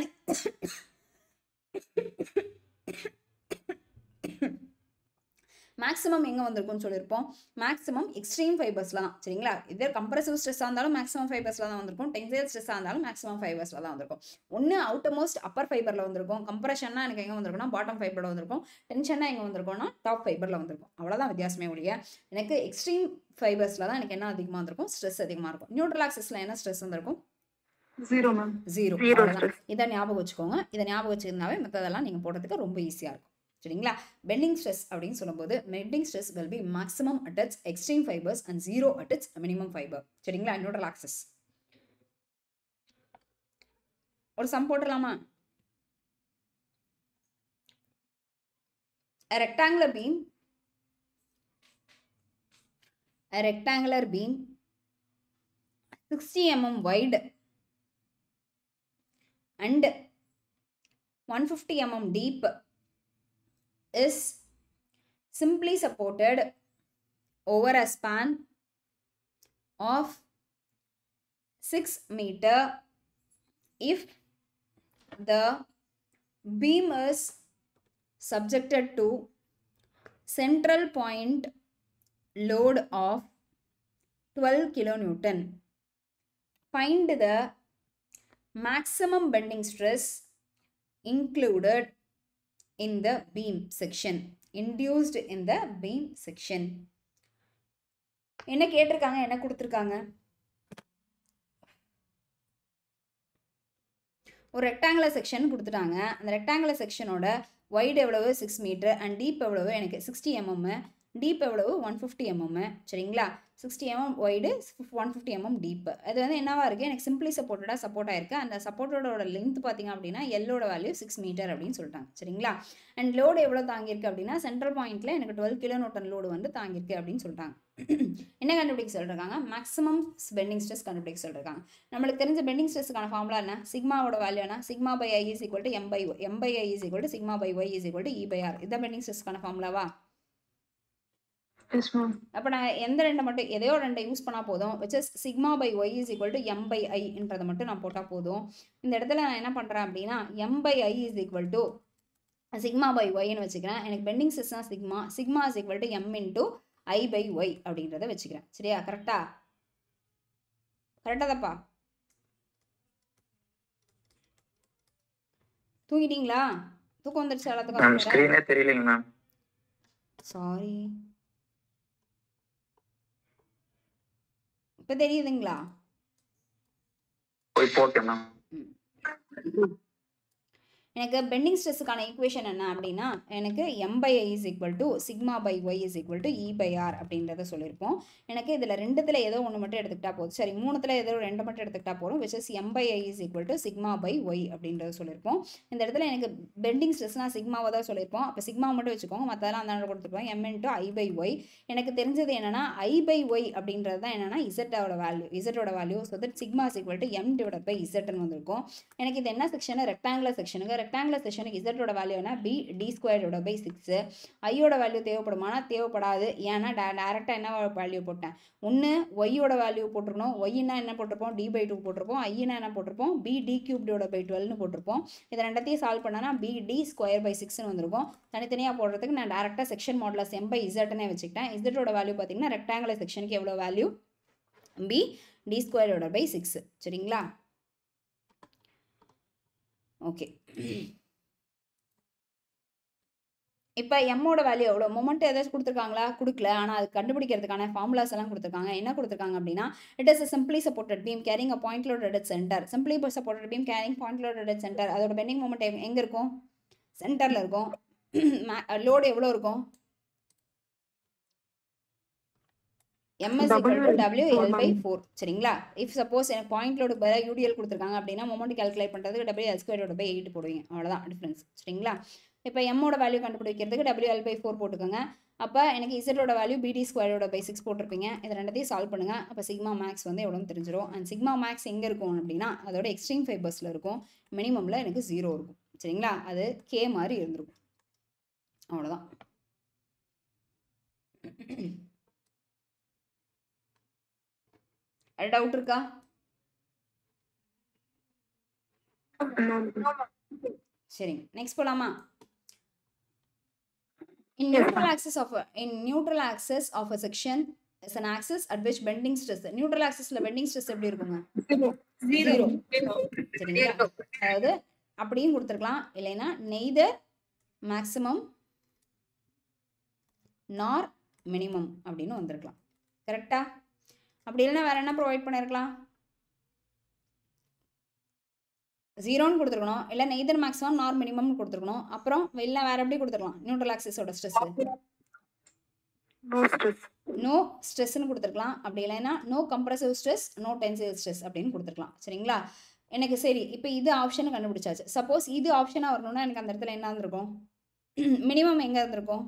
மேக்ஸிமம் எங்கே வந்திருக்கும்னு சொல்லியிருப்போம்? மேக்ஸிமம் எக்ஸ்ட்ரீம் ஃபைபர்ஸில் தான். சரிங்களா? இதே கம்ப்ரசிவ் ஸ்ட்ரெஸ்ஸாக இருந்தாலும் மேக்ஸிமம் ஃபைபர்ஸில் தான் வந்திருக்கும், டென்சைல் ஸ்ட்ரெஸ்ஸாக இருந்தாலும் மேக்ஸிமம் ஃபைபர்ஸில் தான் வந்திருக்கும். ஒன்று அவுட்டர் மோஸ்ட் அப்பர் ஃபைபரில் வந்திருக்கும், கம்ப்ரஷன்னா எனக்கு எங்கே வந்திருக்கும்னா பாட்டம் ஃபைபரில் வந்திருக்கும், டென்ஷன்னா எங்கே வந்திருக்கும்னா டாப் ஃபைபரில் வந்திருக்கும். அவ்வளோதான் வித்தியாசமே ஒழிய எனக்கு எக்ஸ்ட்ரீம் ஃபைபர்ஸில் தான் எனக்கு என்ன அதிகமாக இருக்கும்? ஸ்ட்ரெஸ் அதிகமாக இருக்கும். நியூட்ரல் ஆக்சிஸில் என்ன ஸ்ட்ரெஸ் வந்திருக்கும்? 0. இதை ஞாபகம் வச்சுக்கோங்க. இதை ஞாபகம் வச்சுருந்தாவே மற்றதெல்லாம் நீங்கள் போடுறதுக்கு ரொம்ப ஈஸியாக இருக்கும். சரிங்களா? பெண்டிங் ஸ்ட்ரெஸ் அப்படின்னு சொல்லும்போது bending stress will be maximum at its extreme fibers and 0 at its minimum fiber. சரிங்களா? Neutral axis. ஒரு some போட்டுடலாமா? A rectangular beam 60 mm wide and 150 mm deep is simply supported over a span of 6 meter if the beam is subjected to central point load of 12 kilonewton, find the maximum bending stress included in the beam section, induced in the beam section. என்ன கேட்டிருக்காங்க, என்ன கொடுத்துருக்காங்க? ஒரு rectangular section கொடுத்துட்டாங்க. அந்த rectangular செக்ஷனோட wide எவ்வளவு 6 metre and deep எவ்வளவு எனக்கு 60 mm, டீப் எவ்வளவு 150 mm. சரிங்களா, 60 mm வைடு 150 mm டீப். அது வந்து என்னவா இருக்குது, எனக்கு சிம்பிளி சப்போர்ட் ஆயிருக்கு. அந்த சப்போர்ட்டோட லென்த் பார்த்தீங்க அப்படின்னா எல்லோட வேல்யூ 6 மீட்டர் அப்படின்னு சொல்லிட்டாங்க. சரிங்களா, அண்ட் லோடு எவ்வளோ தாங்கியிருக்கு அப்படின்னா சென்ட்ரல் பாயிண்ட்டில் எனக்கு 12 kilonewton லோடு வந்து தாங்கியிருக்கு அப்படின்னு சொல்லிட்டாங்க. என்ன கண்டுபிடிக்க சொல்லிருக்காங்க, மேக்ஸிமம் பெண்டிங் ஸ்ட்ரெஸ் கண்டுபிடிக்க சொல்லிருக்காங்க. நம்மளுக்கு தெரிஞ்ச பெண்டிங் ஸ்ட்ரெஸ்க்கான ஃபார்முலா என்ன, சிக்மாவோட வேல்யூ என்ன, sigma by I is equal to M by y, M by I is equal to sigma by Y is equal to E by R. இதான் பெண்டிங் ஸ்ட்ரெஸ்க்கான ஃபார்முலாவா? அப்போ நான் எந்த ரெண்டை மட்டும் எதையோ ரெண்டை யூஸ் பண்ணால் போதும், which is sigma by Y is equal to M by ஐன்றதை மட்டும் நான் போட்டால் போதும். இந்த இடத்துல நான் என்ன பண்ணுறேன் அப்படின்னா M by I is equal to sigma by ஒய்ன்னு வச்சுக்கிறேன். எனக்கு பெண்டிங் ஸ்ட்ரெஸ்னா sigma is equal to M into I by Y அப்படின்றத வச்சுக்கிறேன். சரியா, கரெக்டா தப்பா? தூங்கிட்டீங்களா? தூக்கம் வந்துருச்சு எல்லாத்துக்கும்? ஸ்கிரீனே தெரியலங்க மேம். சாரி, இப்போ தெரியுதுங்களா? போய் போட்டேன் மேம். எனக்கு பெண்டிங் ஸ்ட்ரெஸ்ஸுக்கான ஈக்குவேஷன் என்ன அப்படின்னா எனக்கு M by I is equal to sigma by Y is equal to E by R அப்படின்றத சொல்லியிருப்போம். எனக்கு இதில் ரெண்டுத்தில் ஏதோ ஒன்று மட்டும் எடுத்துக்கிட்டா போதும், சரி மூணுத்தில் ஏதோ ரெண்டு மட்டும் எடுத்துக்கிட்டா போதும், which is M by I is equal to sigma by Y அப்படின்றத சொல்லியிருப்போம். இந்த இடத்துல எனக்கு பெண்டிங் ஸ்ட்ரெஸ்னால் சிக்மாவை தான் சொல்லியிருப்போம். அப்போ சிக்மா மட்டும் வச்சுக்கோங்க, மற்றதெல்லாம் அந்த கொடுத்துருப்போம் M into I by Y. எனக்கு தெரிஞ்சது என்னன்னா ஐ பை ஒய் அப்படின்றது தான் என்னன்னா இசட்டோட value. So that sigma is equal to M divide by இசட்னு வந்திருக்கும். எனக்கு இது என்ன செக்ஷன், ரெக்டாங்குலர் செக்ஷனுக்கு. ரெக்டாங்குலர் செக்ஷனுக்கு இசட்டோட வேல்யூ என்ன, பி டி ஸ்கொயர்டோட பை 6. ஐயோட வேல்யூ தேவைப்படுமானா தேவைப்படாது, ஏன்னா டேரெக்டாக என்ன வேல்யூ போட்டேன், ஒன்று ஒய்யோட வேல்யூ போட்டிருக்கணும். ஒய்னா என்ன போட்டிருப்போம், டி பை 2 போட்டிருப்போம். ஐனா என்ன போட்டிருப்போம், பி டி கியூப்டோட பை 12னு போட்டிருப்போம். இதை ரெண்டத்தையும் சால்வ் பண்ணனா பி டி ஸ்கொயர் பை 6னு வந்திருக்கும். தனித்தனியாக போடுறதுக்கு நான் டேரெக்டாக செக்ஷன் மாடலஸ் எம் பை இசட்னே வச்சுக்கிட்டேன். இசட்டோட வேல்யூ பார்த்தீங்கன்னா ரெக்டாங்குலர் செக்ஷனுக்கு எவ்வளோ வேல்யூ, பி டி ஸ்கொயரோட பை 6. சரிங்களா, ஓகே. இப்போ எம்மோட வேல்யூ எவ்வளோ, மொமெண்ட் ஏதாச்சும் கொடுத்துருக்காங்களா, கொடுக்கல. ஆனால் அது கண்டுபிடிக்கிறதுக்கான ஃபார்முலாஸ் எல்லாம் கொடுத்துருக்காங்க. என்ன கொடுத்துருக்காங்க அப்படின்னா it is a simply supported beam carrying a point loaded at center. Simply supported beam carrying point loaded at center. அதோட பெண்டிங் மொமெண்ட் எங்கே இருக்கும், சென்டரில் இருக்கும். லோடு எவ்வளோ இருக்கும், m is equal to WL by 4. சரிங்களா, இஃப் சப்போஸ் எனக்கு point load பதிலாக யூடிஎல் கொடுத்துருக்காங்க அப்படின்னா மொமெண்ட் கால்குலேட் பண்ணுறதுக்கு WL ஸ்கொயரோட பை 8 போடுவீங்க, அவ்வளோதான் டிஃப்ரென்ஸ். சரிங்களா, இப்போ எம்மோட வேல்யூ கண்டுபிடிக்கிறதுக்கு WL by 4 போட்டுக்கோங்க. அப்போ எனக்கு இசட்டோட வேல்யூ பிடி ஸ்கொயரோட பை 6 போட்டிருப்பீங்க. இது ரெண்டத்தையும் சால்வ் பண்ணுங்கள். அப்போ சிக்மா மேக்ஸ் வந்து எவ்வளோன்னு தெரிஞ்சிடும். அண்ட் சிக்மா மேக்ஸ் எங்கே இருக்கும் அப்படின்னா அதோட எக்ஸ்ட்ரீம் ஃபைபர்ஸில் இருக்கும். மினிமமில் எனக்கு 0 இருக்கும். சரிங்களா, அது கே மாதிரி இருந்திருக்கும், அவ்வளோதான். டவுட் இருக்கா? சரிங்க, நெக்ஸ்ட் போலாமா? In neutral axis of a section is an axis at which bending stress. Neutral axisல bending stress எப்படி இருக்குங்க? 0. சரிங்களா, அதாவது அப்படியும் கொடுத்துருக்கலாம், இல்லைன்னா neither maximum nor minimum அப்படின்னு வந்திருக்கலாம். கரெக்டா? அப்படி இல்லைன்னா வேற என்ன ப்ரொவைட் பண்ணியிருக்கலாம், 0ன்னு கொடுத்துருக்கணும், இல்லை நெய்தர் மேக்ஸிமம் நார் மினிமம்னு கொடுத்துருக்கணும். அப்புறம் இல்லை வேற எப்படி கொடுத்துருக்கலாம், நியூட்ரல் ஆக்சிஸோட ஸ்ட்ரெஸ் நோ ஸ்ட்ரெஸ்ன்னு கொடுத்துருக்கலாம். அப்படி இல்லைன்னா no compressive stress no tensive stress அப்படின்னு கொடுத்துருக்கலாம். சரிங்களா, எனக்கு சரி இப்போ இது ஆப்ஷன் கண்டுபிடிச்சாச்சு. சப்போஸ் இது ஆப்ஷனாக வரணும்னா எனக்கு அந்த இடத்துல என்ன இருந்திருக்கும், மினிமம் எங்கே இருந்திருக்கும்,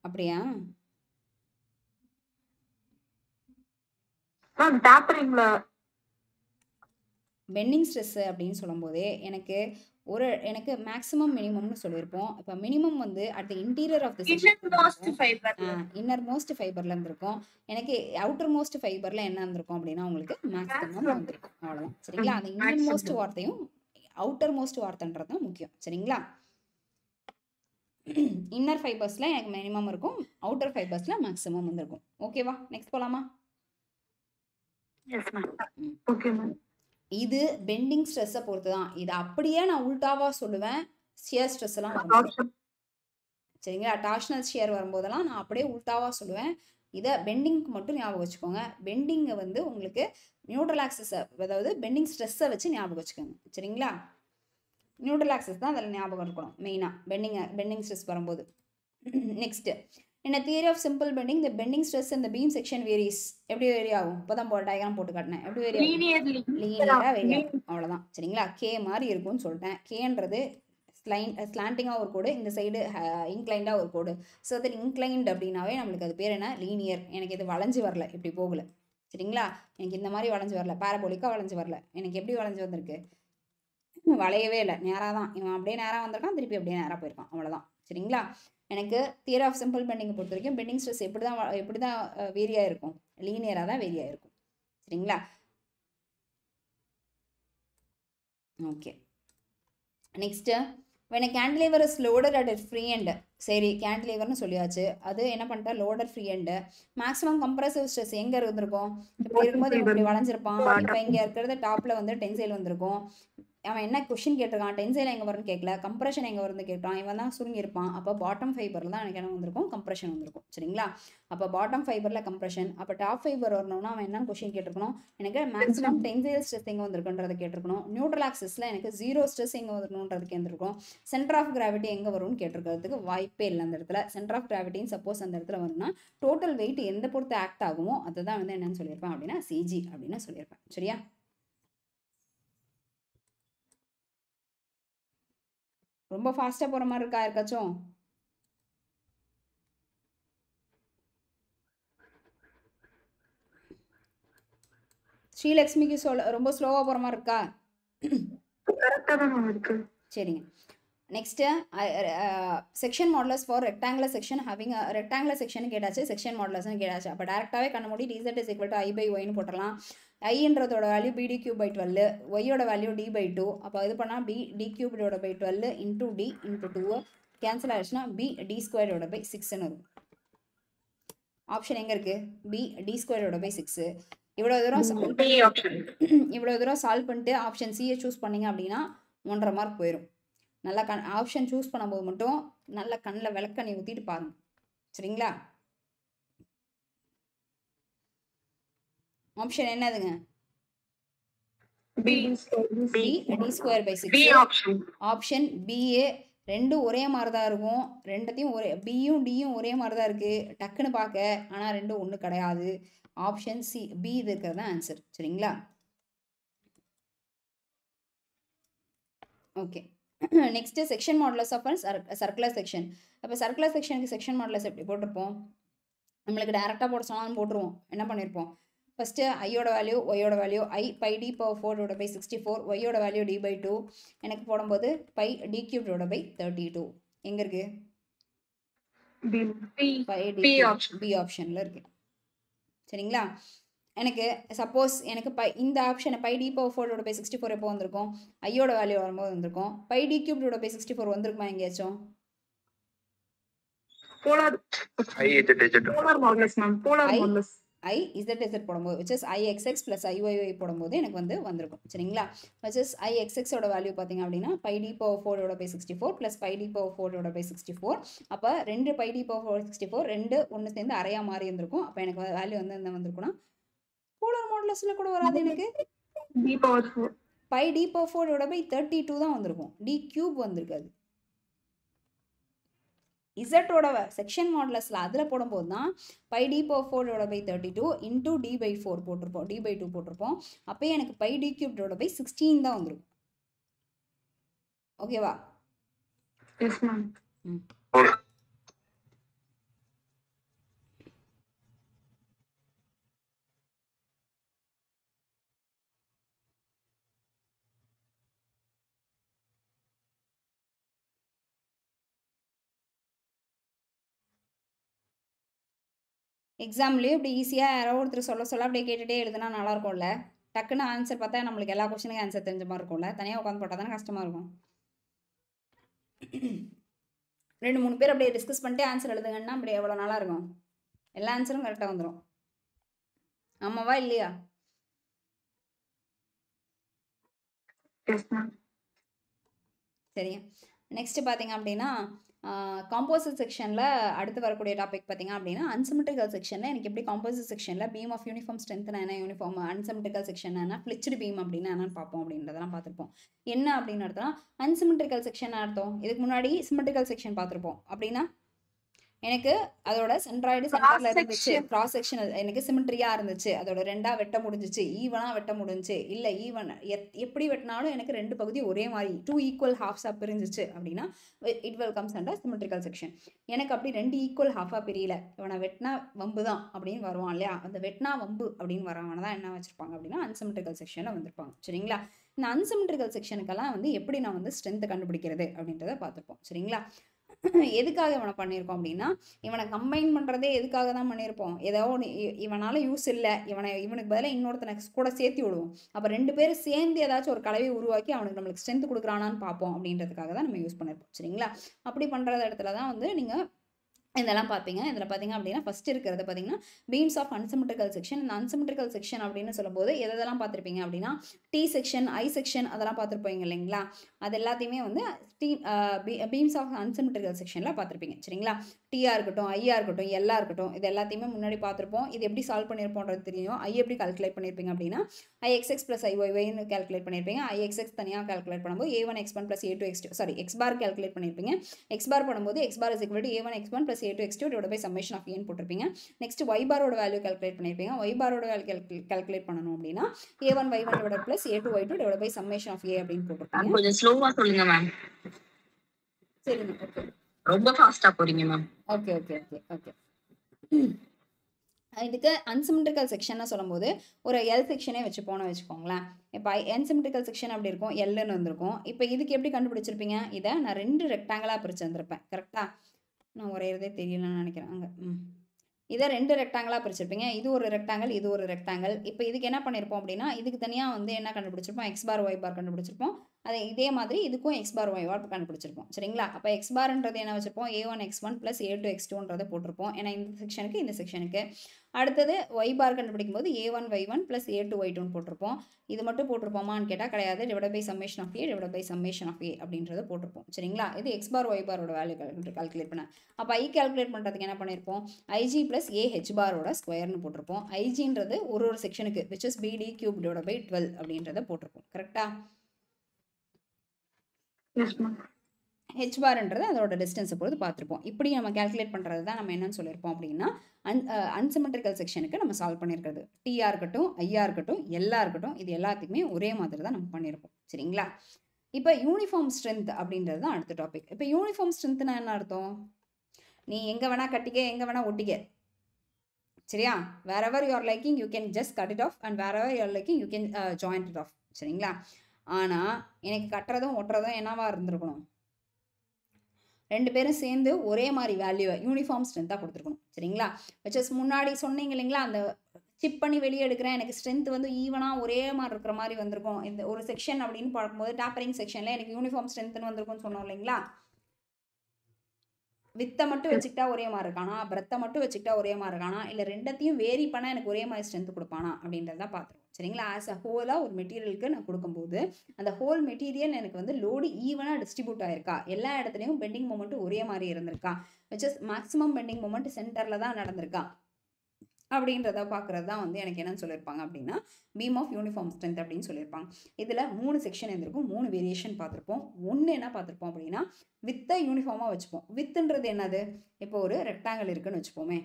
அப்படியா? பெண்டிங் ஸ்ட்ரெஸ் அப்படின்னு சொல்லும் போதே எனக்கு எனக்கு மேக்ஸிமம் மினிமம்னு சொல்லியிருப்போம். இப்போ மினிமம் வந்து at the interior of the Innermost fiber. Inner most ஃபைபர்ல இருந்திருக்கும். எனக்கு அவுட்டர் மோஸ்ட் ஃபைபர்ல என்ன இருந்திருக்கும் அப்படின்னா உங்களுக்கு மேக்ஸிமம் வந்திருக்கும். அவ்வளோதான் சரிங்களா. அந்த இன்னர் மோஸ்ட் வார்த்தையும் அவுட்டர் மோஸ்ட் வார்த்தைன்றது தான் முக்கியம் சரிங்களா. இன்னர் ஃபைபர்ஸ்ல எனக்கு மினிமம் இருக்கும், அவுட்டர் ஃபைபர்ஸ்ல மேக்ஸிமம் வந்திருக்கும். ஓகேவா, நெக்ஸ்ட் போலாமா? Yes ma'am. Okay ma'am. இது பெண்டிங் ஸ்ட்ரெஸ்ஸை பொறுத்து தான். இது அப்படியே நான் உல்டாவா சொல்லுவேன், ஷியர் ஸ்ட்ரெஸ் எல்லாம் ஆப்ஷன் சரிங்களா. டார்ஷனல் ஷியர் வரும்போதெல்லாம் நான் அப்படியே உல்டாவா சொல்லுவேன். இதை பெண்டிங்க்கு மட்டும் ஞாபகம் வச்சுக்கோங்க. பெண்டிங்கை வந்து உங்களுக்கு நியூட்ரல் ஆக்சஸை, அதாவது பெண்டிங் ஸ்ட்ரெஸ்ஸை வச்சு ஞாபகம் வச்சுக்கோங்க சரிங்களா. நியூட்ரல் ஆக்சஸ் தான் அதில் ஞாபகம் இருக்கணும் மெயினாக பெண்டிங் ஸ்ட்ரெஸ் வரும்போது. Next, in a theory of simple bending the bending stress in the beam section varies. எப்படி வேரி ஆகும்? இப்போ தான் டயக்ராம் போட்டு காட்டினேன். எப்படி வேரி ஆகும்? Linearly. லீனியராக வேரி ஆகும். அவ்வளோதான் சரிங்களா. கே மாதிரி இருக்கும்னு சொல்லிட்டேன். கேன்றது ஸ்லாண்டிங்காக ஒரு கோடு, இந்த சைடு இன்க்ளைண்டாக ஒரு கோடு. ஸோ தட் இன்க்ளைண்ட் அப்படின்னாவே நம்மளுக்கு அது பேர் என்ன? லீனியர். எனக்கு இது வளைஞ்சு வரல, இப்படி போகல சரிங்களா. எனக்கு இந்த மாதிரி வளைஞ்சு வரல, பேரபோலிக்காக வளைஞ்சு வரல. எனக்கு எப்படி வளைஞ்சு வந்திருக்கு? வளையவே இல்லை, நேராக தான். இவன் அப்படியே நேராக வந்திருக்கான், திருப்பி அப்படியே நேராக போயிருக்கான், அவ்வளோதான் சரிங்களா. எனக்கு தியரி ஆஃப் சிம்பிள் பெண்டிங்கை பொறுத்த வரைக்கும் பெண்டிங் ஸ்ட்ரெஸ் எப்படி தான் வேரியாக இருக்கும்? லீனியராக தான் வேரியாக இருக்கும் சரிங்களா. Okay, next, when a cantilever is loaded at a free end. சரி, கேண்டிலேவர்னு சொல்லியாச்சு. அது என்ன பண்ணிட்டா? Loader free end. Maximum compressive stress எங்கே இருந்திருக்கும்? இப்படி இருக்கும்போது இப்படி வளைஞ்சிருப்பான். இப்போ இங்கே இருக்கிறது டாப்பில் வந்து டென்சைல் வந்திருக்கும். அவன் என்ன கொஷின் கேட்டிருக்கான்? டென்சைல் எங்கே வரும்னு கேட்கல, கம்ப்ரெஷன் எங்கே வரும்னு கேட்டான். இவன் தான் சுருங்கியிருப்பான். அப்போ பாட்டம் ஃபைபரில் தான் எனக்கு என்ன வந்திருக்கும்? கம்ப்ரெஷன் வந்திருக்கும் சரிங்களா. அப்போ பாட்டம் ஃபைபரில் கம்ப்ரெஷன். அப்போ டாப் ஃபைபர் வரணும்னா அவன் என்ன கொஷின் கேட்டிருக்கணும்? எனக்கு மேக்ஸிமம் டென்சைல் ஸ்ட்ரெஸ் எங்கே வந்திருக்குன்றதை கேட்டிருக்கணும். நியூட்ரல் ஆக்சிஸில் எனக்கு ஜீரோ ஸ்ட்ரெஸ் எங்கே வரணுன்றது கேட்டிருக்கணும். சென்டர் ஆஃப் கிராவிட்டி எங்கே வரும்னு கேட்டிருக்கிறதுக்கு வாய்ப்பே இல்லை அந்த இடத்துல. சென்டர் ஆஃப் கிராவிட்டின்னு சப்போஸ் அந்த இடத்துல வரும்னா டோட்டல் வெயிட் எந்த பொறுத்து ஆக்ட் ஆகுமோ அதுதான் வந்து என்னன்னு சொல்லியிருப்பேன் அப்படின்னா சிஜி அப்படின்னு சொல்லியிருப்பேன் சரியா. ரொம்ப ஃபாஸ்ட்டாக போகிற மாதிரி இருக்கா யாருக்காச்சும்? ஸ்ரீலக்ஷ்மிக்கு ரொம்ப ஸ்லோவாக போகிற மாதிரி இருக்கா? கரெக்டாக தான் மேம் இருக்கு. சரிங்க. Next, section modulus for rectangular section having rectangular section கேட்டாச்சு, செக்ஷன் மாடலஸ்னு கேட்டாச்சு. அப்போ டேரெக்டாகவே கண்ண மூடி Z is equal to I by ஒய்னு போட்டுடலாம். ஐன்றதோட வேல்யூ பிடி கியூப் பை 12, ஒய்யோட வேல்யூ டி பை 2. அப்போ இது பண்ணால் பி டி கியூபோட by 12 into D into 2 cancel ஆகிடுச்சுன்னா பி டி ஸ்கொயரோட பை 6ன்னு இருக்கும். ஆப்ஷன் எங்கே இருக்குது? பி டி ஸ்கொயரோட பை 6. இவ்வளோ தூரம் சால்வ் பண்ணிட்டு ஆப்ஷன் சியை சூஸ் பண்ணிங்க அப்படின்னா 1.5 மார்க் போயிடும். நல்லா ஆப்ஷன் சூஸ் பண்ணும்போது மட்டும் நல்லா கண்ணில் விளக்கண்ணி ஊற்றிட்டு பாருங்க சரிங்களா. ஆப்ஷன் என்னதுங்க? B D square by 6. Option B A. ரெண்டும் ஒரே மாதிரி தான் இருக்கும். ரெண்டத்தையும் பியும் டியும் ஒரே மாதிரி தான் இருக்குது டக்குன்னு பார்க்க, ஆனால் ரெண்டும் ஒன்று கிடையாது. ஆப்ஷன் சி பி இது இருக்கிறது தான் ஆன்சர் சரிங்களா. Okay, next section modulus of circular section. அப்போ சர்க்குலர் செக்ஷனுக்கு செக்ஷன் மாடலஸ் எப்படி போட்டிருப்போம்? நம்மளுக்கு டேரெக்டாக போட சொன்னாலும் போட்டுருவோம். என்ன பண்ணியிருப்போம்? ஃபஸ்ட்டு ஐயோட வேல்யூ ஒய்யோட value I pi D power 4 by 64, ஒய்யோட வேல்யூ டி பை 2 எனக்கு போடும்போது பை டி கியூபோட பை 32. எங்கே இருக்கு? பை டி பி ஆப்ஷனில் இருக்கு சரிங்களா. எனக்கு சப்போஸ் எனக்கு இந்த ஆப்ஷனை பை டி பவர் 4 பை 64 எப்போ வந்திருக்கும்? ஐயோட வேல்யூ வரும்போது வந்திருக்கும். பை டி கியூபோட பை 64 வந்திருக்குமா எங்கேயாச்சும்? ஐ இசட் போடும்போது which is IXX plus IYY போடும்போது எனக்கு வந்து வந்திருக்கும் சரிங்களா. which is IXX ஓட வேல்யூ பார்த்தீங்க அப்படின்னா pi D power 4 by 64 plus pi D power 4 by 64. அப்போ 2 பை டி பவர் 64 2 ஒன்று சேர்ந்து அரையாக மாறி இருந்திருக்கும். அப்போ எனக்கு வேல்யூ வந்து என்ன வந்திருக்குன்னா போலார் மாடலஸில் கூட வராது, எனக்கு பை டி பவர் 4 பை 32 தான் வந்திருக்கும். டி கியூப் வந்திருக்காது. இசட்டோட செக்ஷன் மாடலஸில் அதில் போடும்போது தான் pi D power 4 by 32 into D by 4 போட்டிருப்போம், டி பை 2 போட்டிருப்போம். அப்போயே எனக்கு பை டி கியூபோட பை 16 தான் வந்துருக்கும். ஓகேவா? Yes ma'am. எக்ஸாம்லேயும் இப்படி ஈஸியாக யாரோ ஒருத்தர் சொல்ல சொல்ல அப்படியே கேட்டுகிட்டே எழுதுனா நல்லா இருக்கும்ல. டக்குன்னு ஆன்சர் பார்த்தா நம்மளுக்கு எல்லா கொஸ்டினுக்கும் ஆன்சர் தெரிஞ்ச மாதிரி இருக்கும்ல. தனியாக உட்காந்து போட்டால் தானே கஷ்டமாக இருக்கும். 2-3 பேர் அப்படியே டிஸ்கஸ் பண்ணிட்டு ஆன்சர் எழுதுங்கன்னா அப்படி எவ்வளோ நல்லா இருக்கும். எல்லா ஆன்சரும் கரெக்டாக வந்துடும். ஆமாவா இல்லையா? Yes ma'am. சரிங்க. நெக்ஸ்ட் பார்த்தீங்க அப்படின்னா காம்போசிட் செக்ஷனில் அடுத்து வரக்கூடிய டாபிக் பார்த்தீங்க அப்படின்னா அன்சிமெட்ரிக்கல் செக்ஷனில் எனக்கு எப்படி காம்போசிட் செக்ஷனில் பீம் ஆஃப் யூனிஃபார்ம் ஸ்ட்ரென்த்னா என்ன, யூனிஃபார்ம் அன்சிமெட்ரிக்கல் செக்ஷன் என்ன, ஃப்ளிச்டு பீம் அப்படின்னா என்னன்னு பார்ப்போம் அப்படின்றதெல்லாம் பார்த்துருப்போம். என்ன அப்படின்னு அர்த்தம், அன்சிமெட்ரிக்கல் செக்ஷன் அர்த்தம் இதுக்கு முன்னாடி சிமெட்ரிக்கல் செக்ஷன் பார்த்துருப்போம். அப்படின்னா எனக்கு அதோட சென்ட்ராய்டு சென்டர்ல இருந்துச்சு, கிராஸ் செக்ஷன் எனக்கு சிமெட்ரியா இருந்துச்சு, அதோட 2ஆ வெட்ட முடிஞ்சிச்சு, ஈவனா வெட்ட முடிஞ்சிச்சு, இல்லை ஈவன் எப்படி வெட்டினாலும் எனக்கு 2 பகுதி ஒரே மாதிரி 2 ஈக்குவல் ஹாஃப்ஸாக பிரிஞ்சிச்சு அப்படின்னா it will comes under symmetrical section. எனக்கு அப்படி 2 ஈக்குவல் ஹாஃபாக பிரியல, இவனை வெட்டினா வம்பு தான் அப்படின்னு வருவான் இல்லையா, அந்த வெட்டினா வம்பு அப்படின்னு வரவன தான் என்ன வச்சிருப்பாங்க அப்படின்னா அன்சிமெட்ரிக்கல் செக்ஷனில் வந்திருப்பாங்க. சரிங்களா? இந்த அன்சிமெட்ரிக்கல் செக்ஷனுக்கெல்லாம் எப்படி நான் ஸ்ட்ரென்த் கண்டுபிடிக்கிறது அப்படின்றத பார்த்துருப்போம். சரிங்களா? எதுக்காக இவனை பண்ணியிருக்கோம் அப்படின்னா இவனை கம்பைன் பண்ணுறதே எதுக்காக தான் பண்ணியிருப்போம், ஏதோ ஒன்று இவனால் யூஸ் இல்லை, இவனுக்கு பதிலாக இன்னொருத்தனை கூட சேர்த்து விடுவோம். அப்போ 2 பேரும் சேர்ந்து ஏதாச்சும் ஒரு கலவையை உருவாக்கி அவனுக்கு நம்மளுக்கு ஸ்ட்ரென்த் கொடுக்குறானான்னு பார்ப்போம் அப்படின்றதுக்காக தான் நம்ம யூஸ் பண்ணியிருப்போம். சரிங்களா? அப்படி பண்ணுற இடத்துல தான் நீங்கள் இதெல்லாம் பார்ப்பீங்க. இதில் பார்த்தீங்க அப்படின்னா ஃபஸ்ட் இருக்கிறது பார்த்தீங்கன்னா பீம்ஸ் ஆஃப் அன்சிமெட்ரிக்கல் செக்ஷன். இந்த அன்சிமெட்ரிக்கல் செக்ஷன் அப்படின்னு சொல்லும்போது எதெல்லாம் பார்த்துருப்பீங்க அப்படின்னா டி செக்ஷன், ஐ செக்ஷன் அதெல்லாம் பார்த்துருப்பீங்க இல்லைங்களா. அது எல்லாத்தையுமே பீம்ஸ் ஆஃப் அன்சிமெட்ரிக்கல் செக்ஷனில் பார்த்துருப்பீங்க. சரிங்களா? டிஆ இருக்கட்டும், ஐயா இருக்கட்டும், எல்லா இருக்கட்டும், இது எல்லாத்தையுமே முன்னாடி பார்த்துருப்போம். இது எப்படி சால்வ் பண்ணியிருப்போன்றது தெரியும். ஐ எப்படி கால்குலேட் பண்ணியிருப்பீங்க அப்படின்னா IXX + IYYன்னு கால்குலேட் பண்ணியிருப்பீங்க. IXX தனியாக கால்குலேட் பண்ணும்போது A1X1 + A2X2 சாரி எக்ஸ் பார் கால்குலேட் பண்ணியிருப்பீங்க. எக்ஸ் பார் பண்ணும்போது X bar A1X1 + A2X2 / summation of ஏன்னு போட்டிருப்பீங்க. நெக்ஸ்ட் ஒய் பாரோட வேல்யூ கால்குலேட் பண்ணியிருப்பீங்க. ஒய் பாரோட வேல்யூ கால்குலேட் பண்ணணும் அப்படின்னா A1Y1 + A2Y2 / சம்மேஷன் ஆஃப் ஏ அப்படின்னு போட்டிருப்பீங்க. கொஞ்சம் ஸ்லோவா சொல்லுங்க மேம். சரிங்க, ஓகே. ரொம்ப ஃபாஸ்டா போறீங்க ma'am. Okay okay okay okay. இதுக்கு அன்சிமெட்ரிக்கல் செக்ஷன் சொல்லும்போது ஒரு எல் செக்ஷனே வச்சுக்கோங்களேன். இப்போ அன்சிமெட்ரிக்கல் செக்ஷன் அப்படி இருக்கும், எல்லுன்னு வந்திருக்கும். இப்போ இதுக்கு எப்படி கண்டுபிடிச்சிருப்பீங்க, இதை நான் 2 ரெக்டாங்கிளாக பிரித்து வந்திருப்பேன். கரெக்டாக நான் ஒரேதே தெரியலன்னு நினைக்கிறேன். அங்கே இதை 2 ரெக்டாங்கிளாக பிரிச்சிருப்பீங்க. இது ஒரு ரெக்டாங்கிள், இது ஒரு ரெக்டாங்கிள். இப்போ இதுக்கு என்ன பண்ணியிருப்போம் அப்படின்னா இதுக்கு தனியாக என்ன கண்டுபிடிச்சிருப்போம், எக்ஸ் பார் ஒய் பார் கண்டுபிடிச்சிருப்போம். இதே மாதிரி இதுக்கும் எக்ஸ் பார் ஒய் பார் கண்டுபிடிச்சிருப்போம். சரிங்களா? அப்போ எக்ஸ் பார்ன்றது என்ன வச்சுருப்போம், A1X1 + A2X2 போட்டிருப்போம். ஏன்னா இந்த செக்ஷனுக்கு அடுத்தது ஒய் பார் கண்டுபிடிக்கும் போது A1Y1 + A2Y2 போட்டிருப்போம். இது மட்டும் போட்டிருப்போமான்னு கேட்டால் கிடையாது. / Summation of A / summation of A அப்படின்றத போட்டிருப்போம். சரிங்களா? இது எக்ஸ் பார் ஒய் பாரோட வேல்யூ கால்குலேட் பண்ண. அப்போ ஐ கால்குலேட் பண்ணுறதுக்கு என்ன பண்ணியிருப்போம், IG + AH பாரோட ஸ்கொயர்னு போட்டிருப்போம். ஐஜின்றது ஒரு செக்ஷனுக்கு which is BD³ / 12 அப்படின்றத போட்டிருப்போம். கரெக்டா? ஹெச் பார்ன்றது அதோட டிஸ்டன்ஸை பொறுத்து பார்த்துருப்போம். இப்படி நம்ம கால்குலேட் பண்ணுறது தான் நம்ம என்னன்னு சொல்லியிருப்போம் அப்படின்னா அன்சிமெட்ரிக்கல் செக்ஷனுக்கு நம்ம சால்வ் பண்ணியிருக்கிறது. டிஆர் இருக்கட்டும், ஐயா இருக்கட்டும், எல்லா இருக்கட்டும், இது எல்லாத்துக்குமே ஒரே மாதிரி தான் நம்ம பண்ணியிருப்போம். சரிங்களா? இப்போ யூனிஃபார்ம் ஸ்ட்ரென்த் அப்படின்றது தான் அடுத்த டாபிக். இப்போ யூனிஃபார்ம் ஸ்ட்ரென்த்னா என்ன அர்த்தம், நீ எங்கே வேணால் கட்டிக்க, எங்கே வேணால் ஒட்டிக்க. சரியா? Wherever you are liking you can just cut it off and wherever you are liking you can joint it off. சரிங்களா? ஆனால் எனக்கு கட்டுறதும் ஒட்டுறதும் என்னவா இருந்திருக்கணும், 2 பேரும் சேர்ந்து ஒரே மாதிரி வேல்யூவை யூனிஃபார்ம் ஸ்ட்ரென்த்தாக கொடுத்துருக்கணும். சரிங்களா? வச்சஸ் முன்னாடி சொன்னீங்க இல்லைங்களா, அந்த சிப் பண்ணி வெளியே எடுக்கிறேன், எனக்கு ஸ்ட்ரென்த் ஈவனாக ஒரே மாதிரி இருக்கிற மாதிரி வந்திருக்கும். இந்த ஒரு செக்ஷன் அப்படின்னு பார்க்கும்போது டேப்பரிங் செக்ஷனில் எனக்கு யூனிஃபார்ம் ஸ்ட்ரென்த்னு வந்திருக்கும்னு சொன்னோம் இல்லைங்களா. வித்தை மட்டும் வச்சுக்கிட்டா ஒரே மாதிரி இருக்கானா, பிரத்தை மட்டும் வச்சுக்கிட்டா ஒரே மாதிரி இருக்கானா, இல்லை 2த்தையும் வேரி பண்ணால் எனக்கு ஒரே மாதிரி ஸ்ட்ரென்த் கொடுப்பானா அப்படின்றத பார்த்துருவோம். சரிங்களா? ஆஸ் அ ஹோலாக ஒரு மெட்டீரியலுக்கு நான் கொடுக்கும்போது அந்த ஹோல் மெட்டீரியல் எனக்கு லோடு ஈவனாக டிஸ்ட்ரிபியூட் ஆயிருக்கா, எல்லா இடத்துலையும் பெண்டிங் மொமெண்ட் ஒரே மாதிரி இருந்திருக்கா, which is maximum bending moment சென்டரில் தான் நடந்திருக்கா அப்படின்றத பார்க்குறது தான் எனக்கு என்னன்னு சொல்லியிருப்பாங்க அப்படின்னா பீம் ஆஃப் யூனிஃபார்ம் ஸ்ட்ரென்த் அப்படின்னு சொல்லியிருப்பாங்க. இதில் 3 செக்ஷன் இருந்திருக்கும், 3 வேரியேஷன் பார்த்துருப்போம். ஒன்று என்ன பார்த்துருப்போம் அப்படின்னா வித்தை யூனிஃபார்மாக வச்சுப்போம். வித்துன்றது என்னது, இப்போ ஒரு ரெக்டாங்கிள் இருக்குன்னு வச்சுப்போமே,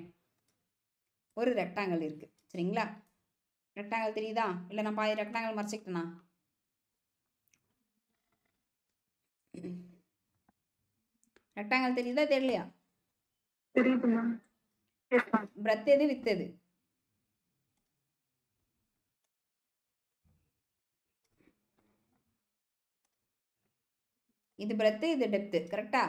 ஒரு ரெக்டாங்கிள் இருக்குது. சரிங்களா? ரெக்டாங்கிள் தெரியுதா, இல்லை நான் பாதி ரெக்டாங்கிள் மறைச்சிக்கிட்டேனா, ரெக்டாங்கிள் தெரியுதா தெரியலையா, பிரத் எது வித் எது, இது பிரெத் இது டெப்த். கரெக்டா?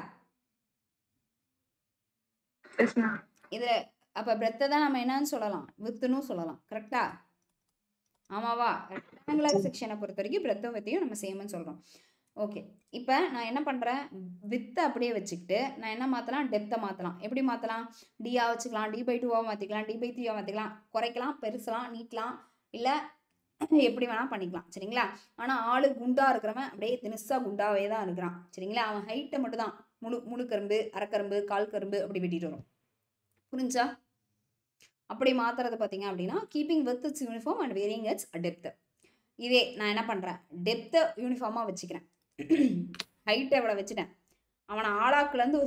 இதுல அப்போ பிரெத்தை தான் நம்ம என்னன்னு சொல்லலாம், வித்துன்னு சொல்லலாம். கரெக்டா? ஆமாவா? ரெக்டாங்குலர் செக்ஷனை பொறுத்த வரைக்கும் பிரெத்தும் வித்தையும் நம்ம சேம்னு சொல்கிறோம். ஓகே, இப்போ நான் என்ன பண்ணுறேன், வித்தை அப்படியே வச்சுக்கிட்டு நான் என்ன மாற்றலாம், டெப்த்தை மாற்றலாம். எப்படி மாற்றலாம்? டிஆ வச்சுக்கலாம், D/2 மாற்றிக்கலாம், D/3 மாற்றிக்கலாம், குறைக்கலாம், பெருசலாம், நீட்டலாம், இல்லை எப்படி வேணால் பண்ணிக்கலாம். சரிங்களா? ஆனால் ஆளு குண்டா இருக்கிறவன் அப்படியே தினுசா குண்டாவே தான் இருக்கிறான். சரிங்களா? அவன் ஹைட்டை மட்டும் தான் முழு கரும்பு, அரைக்கரும்பு, கால் கரும்பு அப்படி வெட்டிட்டு வரும். புரிஞ்சா? அப்படி மாற்றுறது பார்த்தீங்க அப்படின்னா keeping with it's uniform and varying it's depth. இதே நான் என்ன பண்ணுறேன், டெப்த்தை யூனிஃபார்மாக வச்சுக்கிறேன், ஹைட்டை எவ்வளோ வச்சுட்டேன், அவனை ஆளாக்குலேருந்து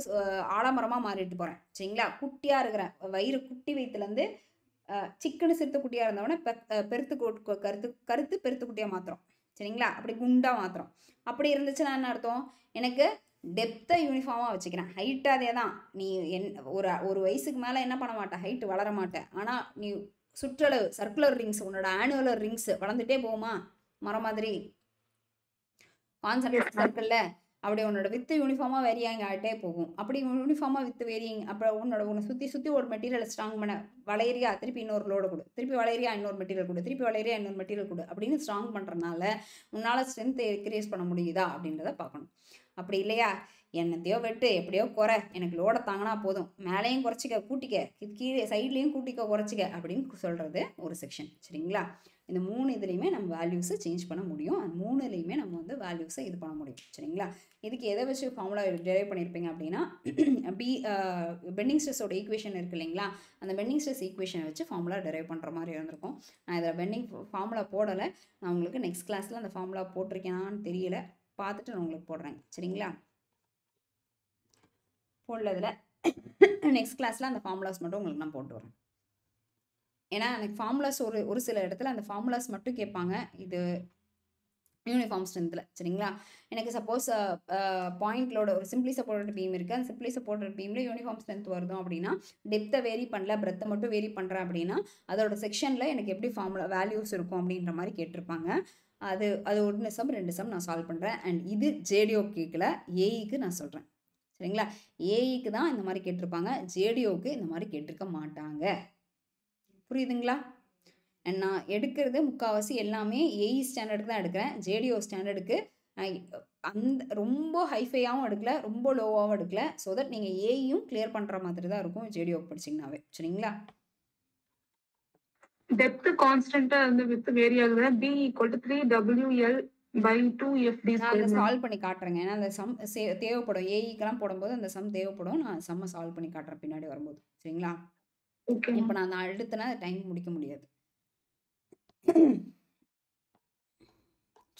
ஆலமரமாக மாறிட்டு போகிறேன். சரிங்களா? குட்டியாக இருக்கிறேன், வயிறு குட்டி வயிற்றுலேருந்து சிக்கனு சிறுத்து குட்டியாக இருந்தவனை கருத்து பெருத்து குட்டியாக மாற்றுறோம். சரிங்களா? அப்படி குண்டாக மாற்றுறோம். அப்படி இருந்துச்சுன்னா என்ன அர்த்தம், எனக்கு டெப்த்தை யூனிஃபார்மாக வச்சுக்கிறேன், ஹைட்டு அதே தான். நீ ஒரு வயசுக்கு மேலே என்ன பண்ண மாட்டேன், ஹைட்டு வளர மாட்டேன். ஆனால் நீ சுற்றளவு சர்க்குலர் ரிங்ஸ், உன்னோட ஆனுவலர் ரிங்ஸ் வளர்ந்துட்டே போகுமா மரம் மாதிரி, கான்சென்ட்ரேட் சர்க்கிளில் அப்படி உன்னோட வித்து யூனிஃபார்மாக வேரியாங்க ஆகிட்டே போகும். அப்படி யூனிஃபார்மாக வித்து வேரியிங் அப்புறம் உன்னை சுற்றி ஒரு மெட்டீரியலை ஸ்ட்ராங் பண்ண, வளையறியா திருப்பி இன்னொரு லோடு கொடு, திருப்பி வளையறியா இன்னொரு மெட்டீரியல் கொடு, திருப்பி வளையறியா இன்னொரு மெட்டீரியல் கொடு அப்படின்னு ஸ்ட்ராங் பண்ணுறதுனால உன்னால் ஸ்ட்ரென்த்தை இன்க்ரீஸ் பண்ண முடியுதா அப்படின்றத பார்க்கணும். அப்படி இல்லையா, என்னத்தையோ வெட்டு எப்படியோ குறை, எனக்கு லோடை தாங்கினா போதும், மேலேயும் குறைச்சிக்க கூட்டிக்க, கீழே சைட்லேயும் கூட்டிக்க குறைச்சிக்க அப்படின்னு சொல்கிறது ஒரு செக்ஷன். சரிங்களா? இந்த 3 இதுலேயுமே நம்ம வேல்யூஸை சேஞ்ச் பண்ண முடியும். அந்த 3லேயுமே நம்ம வந்து வேல்யூஸை இது பண்ண முடியும். சரிங்களா? இதுக்கு எதை வச்சு ஃபார்முலா டெரைவ் பண்ணியிருப்பீங்க அப்படின்னா பெண்டிங் ஸ்ட்ரெஸ்ஸோட ஈக்குவேஷன் இருக்குது இல்லைங்களா, அந்த பெண்டிங் ஸ்ட்ரெஸ் ஈக்குவேஷனை வச்சு ஃபார்முலா டெரைவ் பண்ணுற மாதிரி இருந்திருக்கும். நான் இதில் பெண்டிங் ஃபார்முலா போடலை, நான் உங்களுக்கு நெக்ஸ்ட் கிளாஸில் அந்த ஃபார்முலா போட்டிருக்கேனான்னு தெரியல, பார்த்துட்டு நான் உங்களுக்கு போடுறேன். சரிங்களா? போடலதில் நெக்ஸ்ட் கிளாஸில் அந்த ஃபார்முலாஸ் மட்டும் உங்களுக்கு நான் போட்டு வரேன். ஏன்னா எனக்கு ஃபார்முலாஸ் ஒரு சில இடத்துல அந்த ஃபார்முலாஸ் மட்டும் கேட்பாங்க, இது யூனிஃபார்ம் ஸ்ட்ரென்த்தில். சரிங்களா? எனக்கு சப்போஸ் பாயிண்ட்லோட ஒரு சிம்பிளி சப்போர்ட்டட் பீம் இருக்குது, அந்த சிம்பிளி சப்போர்ட்டட் பீமில் யூனிஃபார்ம் ஸ்ட்ரென்த் வருதும் அப்படின்னா, டெப்த்தை வேரி பண்ணல, பிரெத்தை மட்டும் வேரி பண்ணுறேன் அப்படின்னா அதோட செக்ஷனில் எனக்கு எப்படி ஃபார்முலா வேல்யூஸ் இருக்கும் அப்படின்ற மாதிரி கேட்டிருப்பாங்க. அது 1 சம் 2 சம் நான் சால்வ் பண்ணுறேன். அண்ட் இது ஜேடிஓ கேட்கல, ஏஇக்கு நான் சொல்கிறேன். சரிங்களா? ஏஇக்கு தான் இந்த மாதிரி கேட்டிருப்பாங்க, ஜேடிஓக்கு இந்த மாதிரி கேட்டிருக்க மாட்டாங்க. புரியுதுங்களா? நான் எடுக்கிறது முக்கால்வாசி எல்லாமே ஏஇ ஸ்டாண்டர்டுக்கு தான் எடுக்கிறேன். ஜேடிஓ ஸ்டாண்டர்டுக்கு அந்த ரொம்ப ஹைஃபையாகவும் எடுக்கல, ரொம்ப லோவாகவும் எடுக்கல. ஸோ தட் நீங்கள் ஏஇயும் கிளியர் பண்ணுற மாதிரி தான் இருக்கும் ஜேடிஓ படிச்சிங்கனாவே. சரிங்களா? டெப்த் கான்ஸ்டன்ட்டா வந்து வித் வேரி ஆகுது. B = 3WL/2FD நான் அதை ஸ்கொயர். சால்வ் பண்ணி காட்டுறேங்க. ஏன்னா அந்த சம் தேவைப்படும், ஏஇக்கெல்லாம் போடும்போது அந்த சம் தேவைப்படும். நான் சம்மை சால்வ் பண்ணி காட்டுறேன் பின்னாடி வரும்போது. சரிங்களா? ஓகே. இப்போ நான் எடுத்தேன்னா டைம் முடிக்க முடியாது.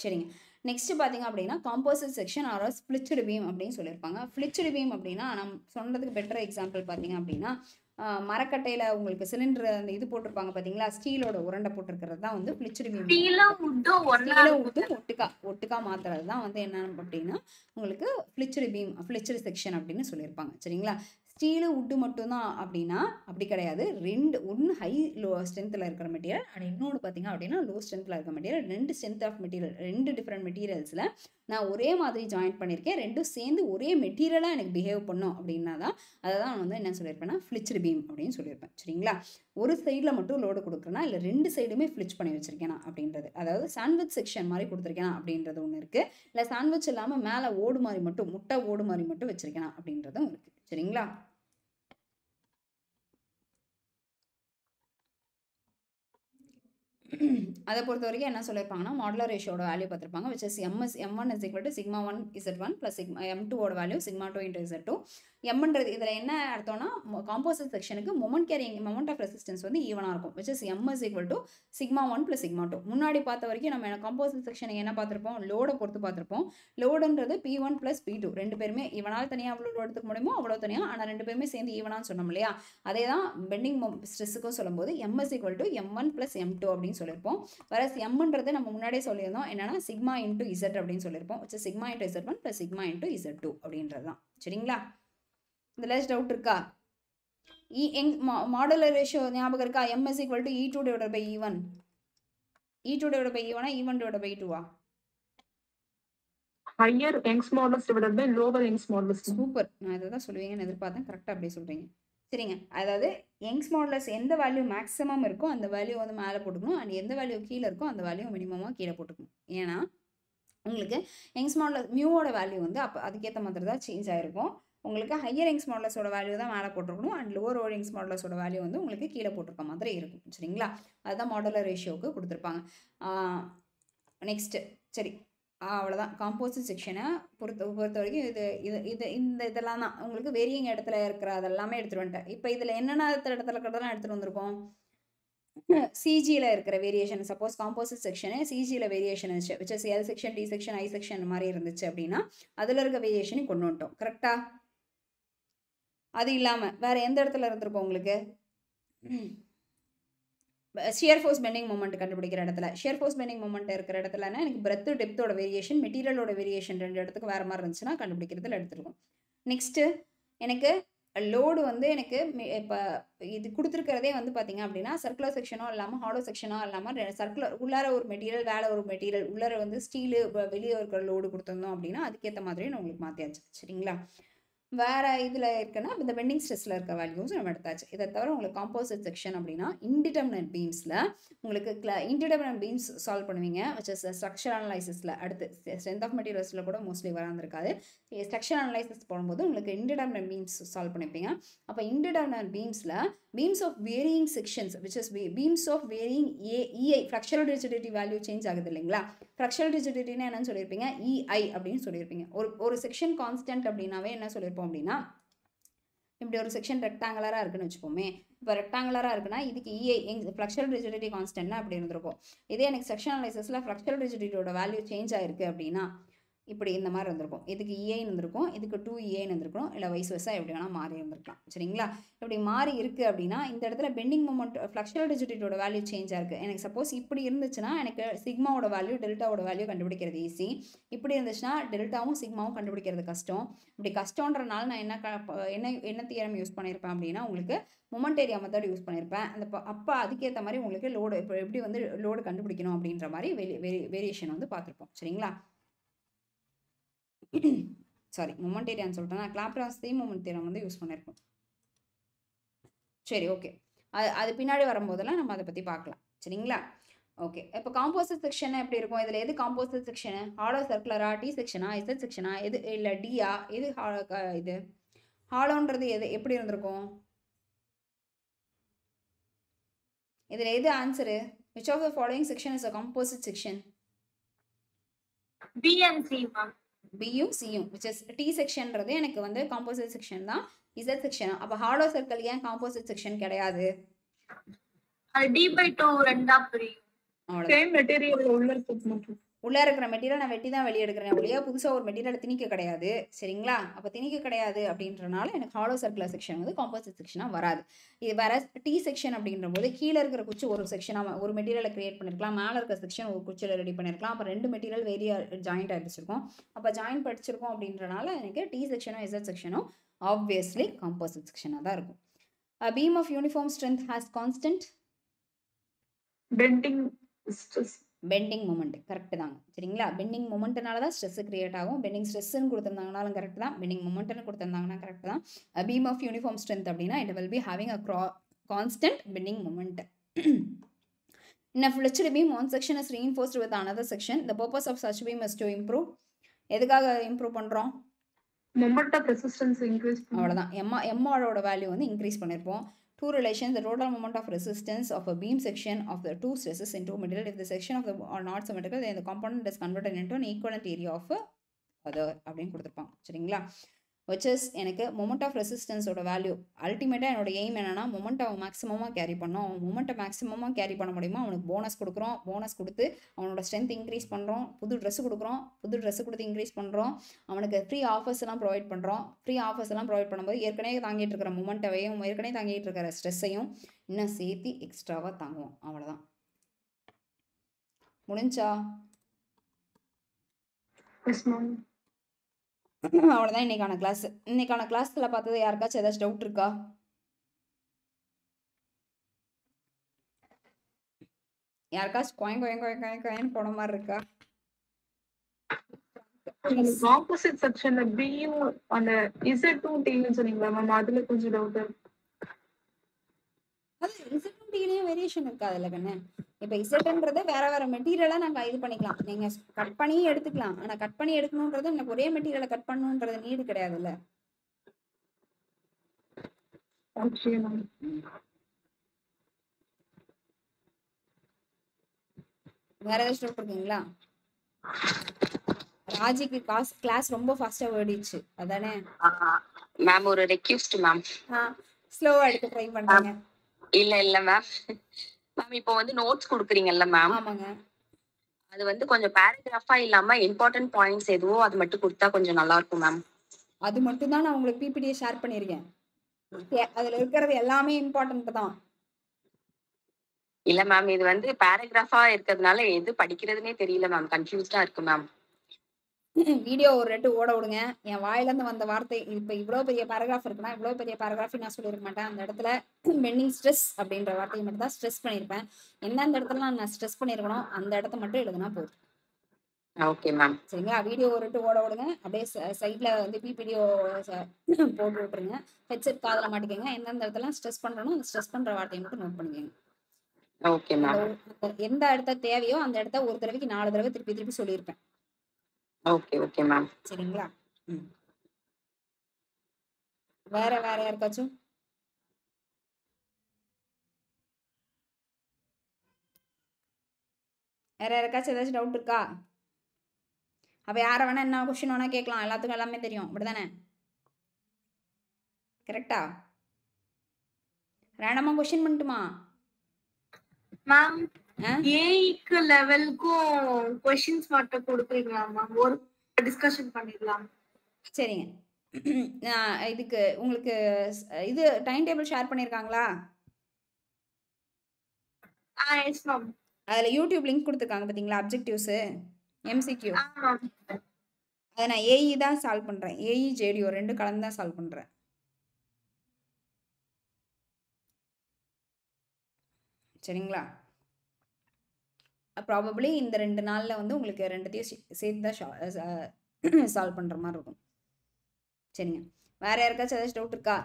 சரிங்க. நெக்ஸ்ட் பார்த்தீங்க அப்படின்னா composite section or split beam அப்படின்னு சொல்லியிருப்பாங்க. ஸ்பிளிட்டு பீம் அப்படின்னா நம்ம சொன்னதுக்கு பெட்டர் எக்ஸாம்பிள் பார்த்தீங்க அப்படின்னா மரக்கட்டையில் உங்களுக்கு சிலிண்டர் அந்த இது போட்டிருப்பாங்க பார்த்தீங்களா, ஸ்டீலோட உருண்டை போட்டிருக்கிறது தான் வந்து ஸ்பிளிட்டு பீம். ஒட்டுக்கா மாத்துறது தான் வந்து என்னன்னு அப்படின்னா உங்களுக்கு ஸ்பிளிட்டு பீம், ஸ்பிளிட்டு செக்ஷன் அப்படின்னு சொல்லியிருப்பாங்க. சரிங்களா? ஸ்டீலு உட்டு மட்டும்தான் அப்படின்னா அப்படி கிடையாது. ஒன்று ஹை லோ ஸ்ட்ரென்த்தில் இருக்கிற மெட்டீரியல் அண்ட் இன்னொன்று பார்த்தீங்க அப்படின்னா லோ ஸ்ட்ரென்த்தில் இருக்கிற material. 2 strength of material, 2 different மெட்டீரியல்ஸில் நான் ஒரே மாதிரி ஜாயின் பண்ணியிருக்கேன். 2 சேர்ந்து ஒரே மெட்டீரியலாக எனக்கு பிஹேவ் பண்ணும் அப்படின்னா தான் அதை தான் நான் வந்து என்ன சொல்லியிருப்பேன்னா ஃப்ளிட்ஜ்டு பீம் அப்படின்னு சொல்லியிருப்பேன். சரிங்களா? ஒரு சைடில் மட்டும் லோடு கொடுக்குறேன்னா இல்லை 2 சைடுமே ஃப்ளிட்ஜ் பண்ணி வச்சிருக்கேனா அப்படின்றது, அதாவது சாண்ட்விச் செக்ஷன் மாதிரி கொடுத்துருக்கேனா அப்படின்றது ஒன்று இருக்குது. இல்லை சாண்ட்விச் இல்லாமல் மேலே ஓடு மாதிரி மட்டும், முட்டை ஓடு மாதிரி மட்டும் வச்சிருக்கேனா அப்படின்றதும் இருக்குது. சரிங்களா? அதை பொறுத்த வரைக்கும் என்ன சொல்லியிருப்பாங்கன்னா மாடுலர் ரேஷியோட வேல்யூ பார்த்துருப்பாங்க, which is M1 is equal to σ1 Z1 plus M2 ஓட வேல்யூ σ2 into Z2. எம்ன்றது இதில் என்ன அர்த்தம்னா காம்போசிட் செக்ஷனுக்கு மொமெண்ட் ஆஃப் ரெசிஸ்டன்ஸ் வந்து ஈவனாக இருக்கும், which is M is equal to σ1 plus σ2. முன்னாடி பார்த்த வரைக்கும் நம்ம காம்போசிட் செக்ஷனுக்கு என்ன பார்த்துருப்போம், லோடை பொறுத்து பார்த்துருப்போம். லோடுன்றது P1 plus P2 ரெண்டு பேருமே ஈவனால் தனியாக அவ்வளோ லோடு எடுத்துக்க முடியுமோ அவ்வளோ தனியாக, ஆனால் 2 பேருமே சேர்ந்து ஈவனான்னு சொன்னோம் இல்லையா. அதே தான் பெண்டிங் ஸ்ட்ரெஸ்ஸுக்கும் சொல்லும்போது M is equal to M1 plus M2 அப்படின்னு சொல்லியிருப்போம். வேற எம்ன்றது நம்ம முன்னாடியே சொல்லியிருந்தோம் என்னன்னா சிக்மா இன்டூ இசட் அப்படின்னு சொல்லியிருப்போம், வச்சு sigma into Z1 plus sigma into Z2 அப்படின்றது தான். சரிங்களா? இதில் டவுட் இருக்கா? மாடுலர் ரேஷியோ ஞாபகம் இருக்கா? M is equal to E2 divided by E1. E2 divided by E1 E1 divided by E2 higher Young's modulus divided by lower Young's modulus. Super. நான் இதை தான் சொல்லுவீங்கன்னு எதிர்பார்த்தேன், கரெக்டாக அப்படியே சொல்கிறீங்க. சரிங்க. அதாவது யங்ஸ் மாடுலஸ் எந்த வேல்யூ மேக்ஸிமம் இருக்கோ அந்த வேல்யூ வந்து மேலே போட்டுக்கணும். அண்ட் எந்த வேல்யூ கீழே இருக்கோ அந்த வேல்யூ மினிமமாக கீழே போட்டுக்கணும். ஏன்னா உங்களுக்கு யங்ஸ் மாடுலஸ் மியூவோட வேல்யூ வந்து அப்போ அதுக்கேற்ற மாதிரி தான் சேஞ்ச் ஆகிருக்கும். உங்களுக்கு ஹையர் யங்ஸ் மாடுலஸோட வேல்யூ தான் மேலே போட்டிருக்கணும். அண்ட் லோவர் யங்ஸ் மாடுலஸோட வேல்யூ வந்து உங்களுக்கு கீழே போட்டிருக்க மாதிரி இருக்கும். சரிங்களா? அதுதான் மாடுலர் ரேஷியோவுக்கு கொடுத்துருப்பாங்க. நெக்ஸ்ட்டு சரி அவ்வளோதான். காம்போசிட் செக்ஷனை பொறுத்த வரைக்கும் இதெல்லாம் தான் உங்களுக்கு வேரியிங் இடத்துல இருக்கிற அதெல்லாமே எடுத்துகிட்டு வந்துட்டேன். இப்போ இதில் என்னென்ன இடத்துல இருக்கிறதெல்லாம் எடுத்துகிட்டு வந்திருக்கோம். சிஜியில் இருக்கிற வேரியேஷன், சப்போஸ் காம்போசிட் செக்ஷனு சிஜியில் வேரியேஷன் இருந்துச்சு, which is L section, T section, I section மாதிரி இருந்துச்சு அப்படின்னா அதில் இருக்க வேரியேஷனையும் கொண்டு வந்துட்டோம். கரெக்டாக? அது இல்லாமல் வேறு எந்த இடத்துல இருந்திருக்கோம் உங்களுக்கு ஷியர் ஃபோர்ஸ் பெண்டிங் மூமெண்ட் கண்டுபிடிக்கிற இடத்துல. ஷியர் ஃபோர்ஸ் பெண்டிங் மூமெண்ட் இருக்கிற இடத்துலனா எனக்கு பிரெத் டெப்த்தோட வேரியேஷன், மெட்டீரியலோட வேரியேஷன் ரெண்டு இடத்துக்கு வேறு மாதிரி இருந்துச்சுன்னா கண்டுபிடிக்கிறதுல எடுத்துருக்கோம். நெக்ஸ்ட்டு எனக்கு லோடு வந்து எனக்கு இப்போ இது கொடுத்துருக்கிறதே வந்து பார்த்திங்க அப்படின்னா சர்க்குலர் செக்ஷனோ இல்லாமல் ஹாலோ செக்ஷனோ இல்லாமல் சர்க்குலர் உள்ளார ஒரு மெட்டீரியல் வேலை ஒரு மெட்டீரியல் உள்ளார வந்து ஸ்டீலு வெளியே இருக்கிற லோடு கொடுத்துருந்தோம் அப்படின்னா அதுக்கேற்ற மாதிரி நான் உங்களுக்கு மாற்றியாச்சு. சரிங்களா? வேறு இதில் இருக்குன்னா இந்த பெண்டிங் ஸ்ட்ரெஸ்ஸில் இருக்க வேல்யூஸ் நம்ம எடுத்தாச்சு. இதை தவிர உங்களுக்கு காம்போசிட் செக்ஷன் அப்படின்னா இன்டிடெர்மினன்ட் பீம்ஸில் உங்களுக்கு இன்டிடெர்மினன்ட் பீம்ஸ் சால்வ் பண்ணுவீங்க, விச் இஸ் ஸ்ட்ரக்சர் அனலைசிஸில். அடுத்து ஸ்ட்ரென்த் ஆஃப் மெட்டீரியல்ஸில் கூட மோஸ்ட்லி வராந்திருக்காது. ஸ்ட்ரக்சர் அனலைசிஸ் போடும்போது உங்களுக்கு இன்டிடெர்மினன்ட் பீம்ஸ் சால்வ் பண்ணிப்பீங்க. அப்போ இன்டிடெர்மினன்ட் பீம்ஸில் beams of varying sections, which is beams of varying EI flexural rigidity value change ஆகுது இல்லைங்களா? ஃப்ராக்சரல் ரிஜிடிட்டினா என்னன்னு சொல்லியிருப்பீங்க, இஐ அப்படின்னு சொல்லியிருப்பீங்க. ஒரு செக்ஷன் கான்ஸ்டன்ட் அப்படின்னாவே என்ன சொல்லியிருப்போம் அப்படின்னா, இப்படி ஒரு செக்ஷன் ரெக்டாங்குலராக இருக்குன்னு வச்சுப்போமே. இப்போ ரெக்டாங்குலராக இருக்குன்னா இதுக்கு இஐ ஃப்ளக்சுரல் ரிஜிடிட்டி கான்ஸ்டன்ட்னா அப்படி இருந்திருக்கும். இதே எனக்கு செக்ஷன் அனலைசிஸில் ஃப்ளக்சுரல் ரிஜிடிட்டியோட வேல்யூ சேஞ்ச் ஆயிருக்கு அப்படின்னா இப்படி இந்த மாதிரி இருந்திருக்கும். இதுக்கு இஐன்னு இருந்திருக்கும், இதுக்கு 2EAன்னு இருந்திருக்கும், இல்லை வைஸ் வெர்சா எப்படி வேணால் மாறி இருந்திருக்கலாம். சரிங்களா? இப்படி மாறி இருக்குது அப்படின்னா இந்த இடத்துல பெண்டிங் மூமெண்ட் ஃப்ளக்சுரல் ரிஜிடிட்டியோட வேல்யூ சேஞ்ச் ஆயிருக்கு. எனக்கு சப்போஸ் இப்படி இருந்துச்சுன்னா எனக்கு சிக்மாவோட வேல்யூ டெல்டாவோட வேல்யூ கண்டுபிடிக்கிறது ஈஸி. இப்படி இருந்துச்சுன்னா டெல்டாவும் சிக்மாவும் கண்டுபிடிக்கிறது கஷ்டம். இப்படி கஷ்டன்றனால நான் என்ன தியரம் யூஸ் பண்ணியிருப்பேன் அப்படின்னா உங்களுக்கு மொமெண்ட் ஏரியா மெத்தட் யூஸ் பண்ணியிருப்பேன். அப்போ அதுக்கேற்ற மாதிரி உங்களுக்கு லோடு இப்போ எப்படி வந்து லோடு கண்டுபிடிக்கணும் அப்படின்ற மாதிரி வேரியேஷன் வந்து பார்த்துருப்போம். சரிங்களா? சாரி, மொமெண்ட் ஏரியான்னு சொல்லிட்டேன். நான் கிளாப்ராஸ் தீம் மொமெண்ட் தியரம் வந்து யூஸ் பண்ணியிருப்போம். சரி, ஓகே. அது பின்னாடி வரும்போதெல்லாம் நம்ம அதை பற்றி பார்க்கலாம். சரிங்களா? ஓகே. இப்போ காம்போசிட் செக்ஷன் எப்படி இருக்கும்? இதில் எது காம்போசிட் செக்ஷனு? ஹாலோ சர்க்குலரா, டி செக்ஷனா, இசட் செக்ஷனா, எது இல்லை டியா, எது இது ஹாலோன்றது எது எப்படி இருந்திருக்கும்? இதில் எது answer? Which of the following section is a composite section? B and C ma'am. பியும் சியும், விச் இஸ் டி செக்ஷன்றது எனக்கு வந்து காம்போசிட் செக்ஷன் தான். இசட் செக்ஷன் அப்போ ஹாலோ சர்க்கிள் ஏன் காம்போசிட் செக்ஷன் கிடையாது? அது D/2 ரெண்டா பிரியும். அவ்வளோதான். சேம் மெட்டீரியல் உள்ள இருக்கிறது மட்டும். உள்ளே இருக்கிற மெட்டீரியல் நான் வெட்டி தான் வெளியே எடுக்கிறேன் ஒழியா புதுசாக ஒரு மெட்டீரியல் திணிக்க கிடையாது. சரிங்களா? அப்போ திணிக்க கிடையாது அப்படின்றனால எனக்கு ஹாலோ சர்க்குலர் செக்ஷன் வந்து காம்போசிட் செக்ஷனாக வராது. இது வேற டி செக்ஷன் அப்படின்ற போது கீழே இருக்கிற குச்சி ஒரு செக்ஷனாக ஒரு மெட்டீரியலை கிரியேட் பண்ணியிருக்கலாம், மேலே இருக்கிற செக்ஷன் ஒரு குச்சியில் ரெடி பண்ணியிருக்கலாம். அப்போ ரெண்டு மெட்டீரியல் ஜாயிண்ட் ஆகிடுச்சிருக்கோம். அப்போ ஜாயின் படிச்சிருக்கோம் அப்படின்றனால எனக்கு டி செக்ஷனும் இசட் செக்ஷனும் ஆப்வியஸ்லி காம்போசிட் செக்ஷனாக தான் இருக்கும். Beam of uniform strength has constant bending stress. Bending moment correct தாங்க. சரிங்களா? பெண்டிங் மூமெண்ட்னால தான் ஸ்ட்ரெஸ் கிரியேட் ஆகும். பெண்டிங் ஸ்ட்ரெஸ்ன்னு கொடுத்துருந்தாங்கனாலும் கரெக்ட் தான், பெண்டிங் மூமெண்ட்னு கொடுத்துருந்தாங்கன்னா கரெக்ட் தான். பீம் ஆஃப் யூனிஃபார்ம் ஸ்ட்ரென்த் அப்படின்னா it will be having a constant bending moment. In a fletched beam, one section is reinforced with another section. The purpose of such beam is to improve. எதுக்காக improve பண்ணுறோம்? Moment of resistance increase. அவ்வளோதான். எம்மோட value வந்து increase பண்ணியிருப்போம். Two relations, the total moment of resistance of a beam section of the two stresses into material. If the section of the are not symmetrical, then the component is converted into an equivalent area of other அப்படின்னு கொடுத்துருப்பாங்க. சரிங்களா? which is எனக்கு moment of ரெசிஸ்டன்ஸோட value அல்டிமேட்டாக என்னோட aim என்னன்னா மொமெண்ட்டை மேக்ஸிமமாக carry பண்ணோம். மொமெண்ட்டை மேக்ஸிமமாக கேரி பண்ண முடியுமா அவனுக்கு போனஸ் கொடுக்குறோம். போனஸ் கொடுத்து அவனோட ஸ்ட்ரென்த் இன்க்ரீஸ் பண்ணுறோம். புது ட்ரெஸ்ஸு கொடுக்குறோம். புது ட்ரெஸ்ஸு கொடுத்து இன்க்ரீஸ் பண்ணுறோம். அவனுக்கு ஃப்ரீ ஆஃபர்ஸ் எல்லாம் ப்ரொவைட் பண்ணுறோம். ஃப்ரீ ஆஃபர்ஸ் எல்லாம் ப்ரொவைட் பண்ணும்போது ஏற்கனவே தாங்கிட்டு இருக்கிற மொமெண்ட்டவையும் ஏற்கனவே தாங்கிட்டு இருக்கிற ஸ்ட்ரெஸ்ஸையும் இன்னும் சேர்த்து எக்ஸ்ட்ராவாக தாங்குவோம். அவ்வளோதான். முடிஞ்சா? அவ்வளோதான் இன்னைக்கான கிளாஸ். இன்னைக்கான கிளாஸில் பார்த்தது யாருக்காச்சும் ஏதாச்சும் டவுட் இருக்கா? யாருக்காச்சும் கோயின் போன மாதிரி இருக்கா? ஆப்போசிட் செக்ஷன்ல பியும் அந்த Z2 Tன்னு சொன்னீங்களா மேம், அதுல கொஞ்சம் டவுட் இருக்கு. குவான்டிட்டிலையும் வேரியேஷன் இருக்காதுல்ல கண்ணு. இப்போ இசட்ன்றது வேற வேற மெட்டீரியலாக நாங்கள் இது பண்ணிக்கலாம், நீங்கள் கட் பண்ணி எடுத்துக்கலாம். ஆனால் கட் பண்ணி எடுக்கணுன்றது எனக்கு ஒரே மெட்டீரியலை கட் பண்ணணுன்றது நீடு கிடையாதுல்ல. Okay ma'am. வேற ஏதாச்சும் டவுட் இருக்குங்களா? ராஜிக்கு கிளாஸ் ரொம்ப ஃபாஸ்டா ஓடிச்சு அதானே? மேம் ஒரு ரெக்வெஸ்ட் மேம். ஸ்லோவா எடுக்க ட்ரை பண்றீங்க. இல்ல மேம். மேம் இப்போ வந்து நோட்ஸ் கொடுக்குறீங்கல்ல மேம், ஆமாங்க. அது வந்து கொஞ்சம் பேராகிராஃபா இல்லாம இம்பார்ட்டன்ட் பாயிண்ட்ஸ் எதுவோ அது மட்டும் கொடுத்தா கொஞ்சம் நல்லா இருக்கும் மேம். அது மட்டும் தான் நான் உங்களுக்கு பிபிடியை ஷேர் பண்ணியிருக்கேன். அதுல இருக்கிறது எல்லாமே இம்பார்ட்டன்ட் தான். இல்ல மேம், இது வந்து பேராகிராஃபா இருக்கிறதுனால எது படிக்கிறதுனே தெரியல மேம், கன்ஃபியூஸ்டா இருக்கு மேம். வீடியோ ஒரு ரெட்டு ஓட விடுங்க. என் வாயிலேருந்து வந்த வார்த்தை இப்போ இவ்வளோ பெரிய பேராகிராஃப் இருக்குன்னா இவ்வளோ பெரிய பேராகிராஃப் நான் சொல்லியிருக்க மாட்டேன். அந்த இடத்துல பெண்டிங் ஸ்ட்ரெஸ் அப்படின்ற வார்த்தையை மட்டும் தான் ஸ்ட்ரெஸ் பண்ணியிருப்பேன். எந்தெந்த இடத்துல நான் ஸ்ட்ரெஸ் பண்ணியிருக்கணும் அந்த இடத்த மட்டும் எழுதுனா போதும். Okay ma'am. சரிங்களா? வீடியோ ஒரு ரெட்டு ஓட விடுங்க. அப்படியே சைட்ல வந்து பிபிடிஓ போட்டு விட்டுருங்க. ஹெட்செட் காதில் மாட்டிக்கங்க. எந்தெந்த இடத்துல ஸ்ட்ரெஸ் பண்ணுறனோ அந்த ஸ்ட்ரெஸ் பண்ணுற வார்த்தையை மட்டும் நோட் பண்ணிக்கோங்க. Okay ma'am. எந்த இடத்த தேவையோ அந்த இடத்த ஒரு தடவைக்கு 4 தடவை திருப்பி திருப்பி சொல்லியிருப்பேன். Okay ma'am. சரிங்களா? வேற யாருக்காச்சும்? வேற யாருக்காச்சும் ஏதாச்சும் டவுட் இருக்கா? அப்ப யார வேணா என்ன கொஸ்டின் வேணா கேட்கலாம், எல்லாத்துக்கும் எல்லாமே தெரியும், அப்படிதானே? கரெக்டா? ரேண்டமா கொஸ்டின் பண்ணட்டுமா மேம்? ஏக்கு லெவலுக்கும் क्वेश्चंस மட்டும் கொடுக்குறீங்களா மேம்? ஒரு டிஸ்கஷன் பண்ணிடலாம். சரிங்க. இதுக்கு உங்களுக்கு இது டைம் டேபிள் ஷேர் பண்ணியிருக்காங்களா? Yes ma'am. அதில் யூடியூப் லிங்க் கொடுத்துருக்காங்க பார்த்தீங்களா? அப்ஜெக்டிவ்ஸு எம்சிக்யூ. அதை நான் ஏஇ தான் சால்வ் பண்ணுறேன். ஏஇ ஜேடிஓ 2 கலந்து தான் சால்வ் பண்ணுறேன். சரிங்களா? ப்ராபப்ளி இந்த 2 நாளில் வந்து உங்களுக்கு 2த்தையும் சேர்த்து தான் சால்வ் பண்ணுற மாதிரி இருக்கும். சரிங்க. வேறு யாருக்காச்சும் ஏதாச்சும் டவுட் இருக்கா?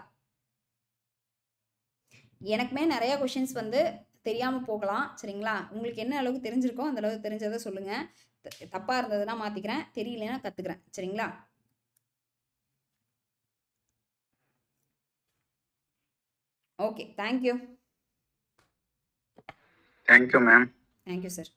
எனக்குமே நிறையா கொஷின்ஸ் வந்து தெரியாமல் போகலாம். சரிங்களா? உங்களுக்கு என்ன அளவுக்கு தெரிஞ்சிருக்கோ அந்த அளவுக்கு தெரிஞ்சதை சொல்லுங்கள். தப்பாக இருந்ததுன்னா மாற்றிக்கிறேன், தெரியலன்னா கற்றுக்குறேன். சரிங்களா? Okay, thank you. Thank you ma'am. Thank you sir.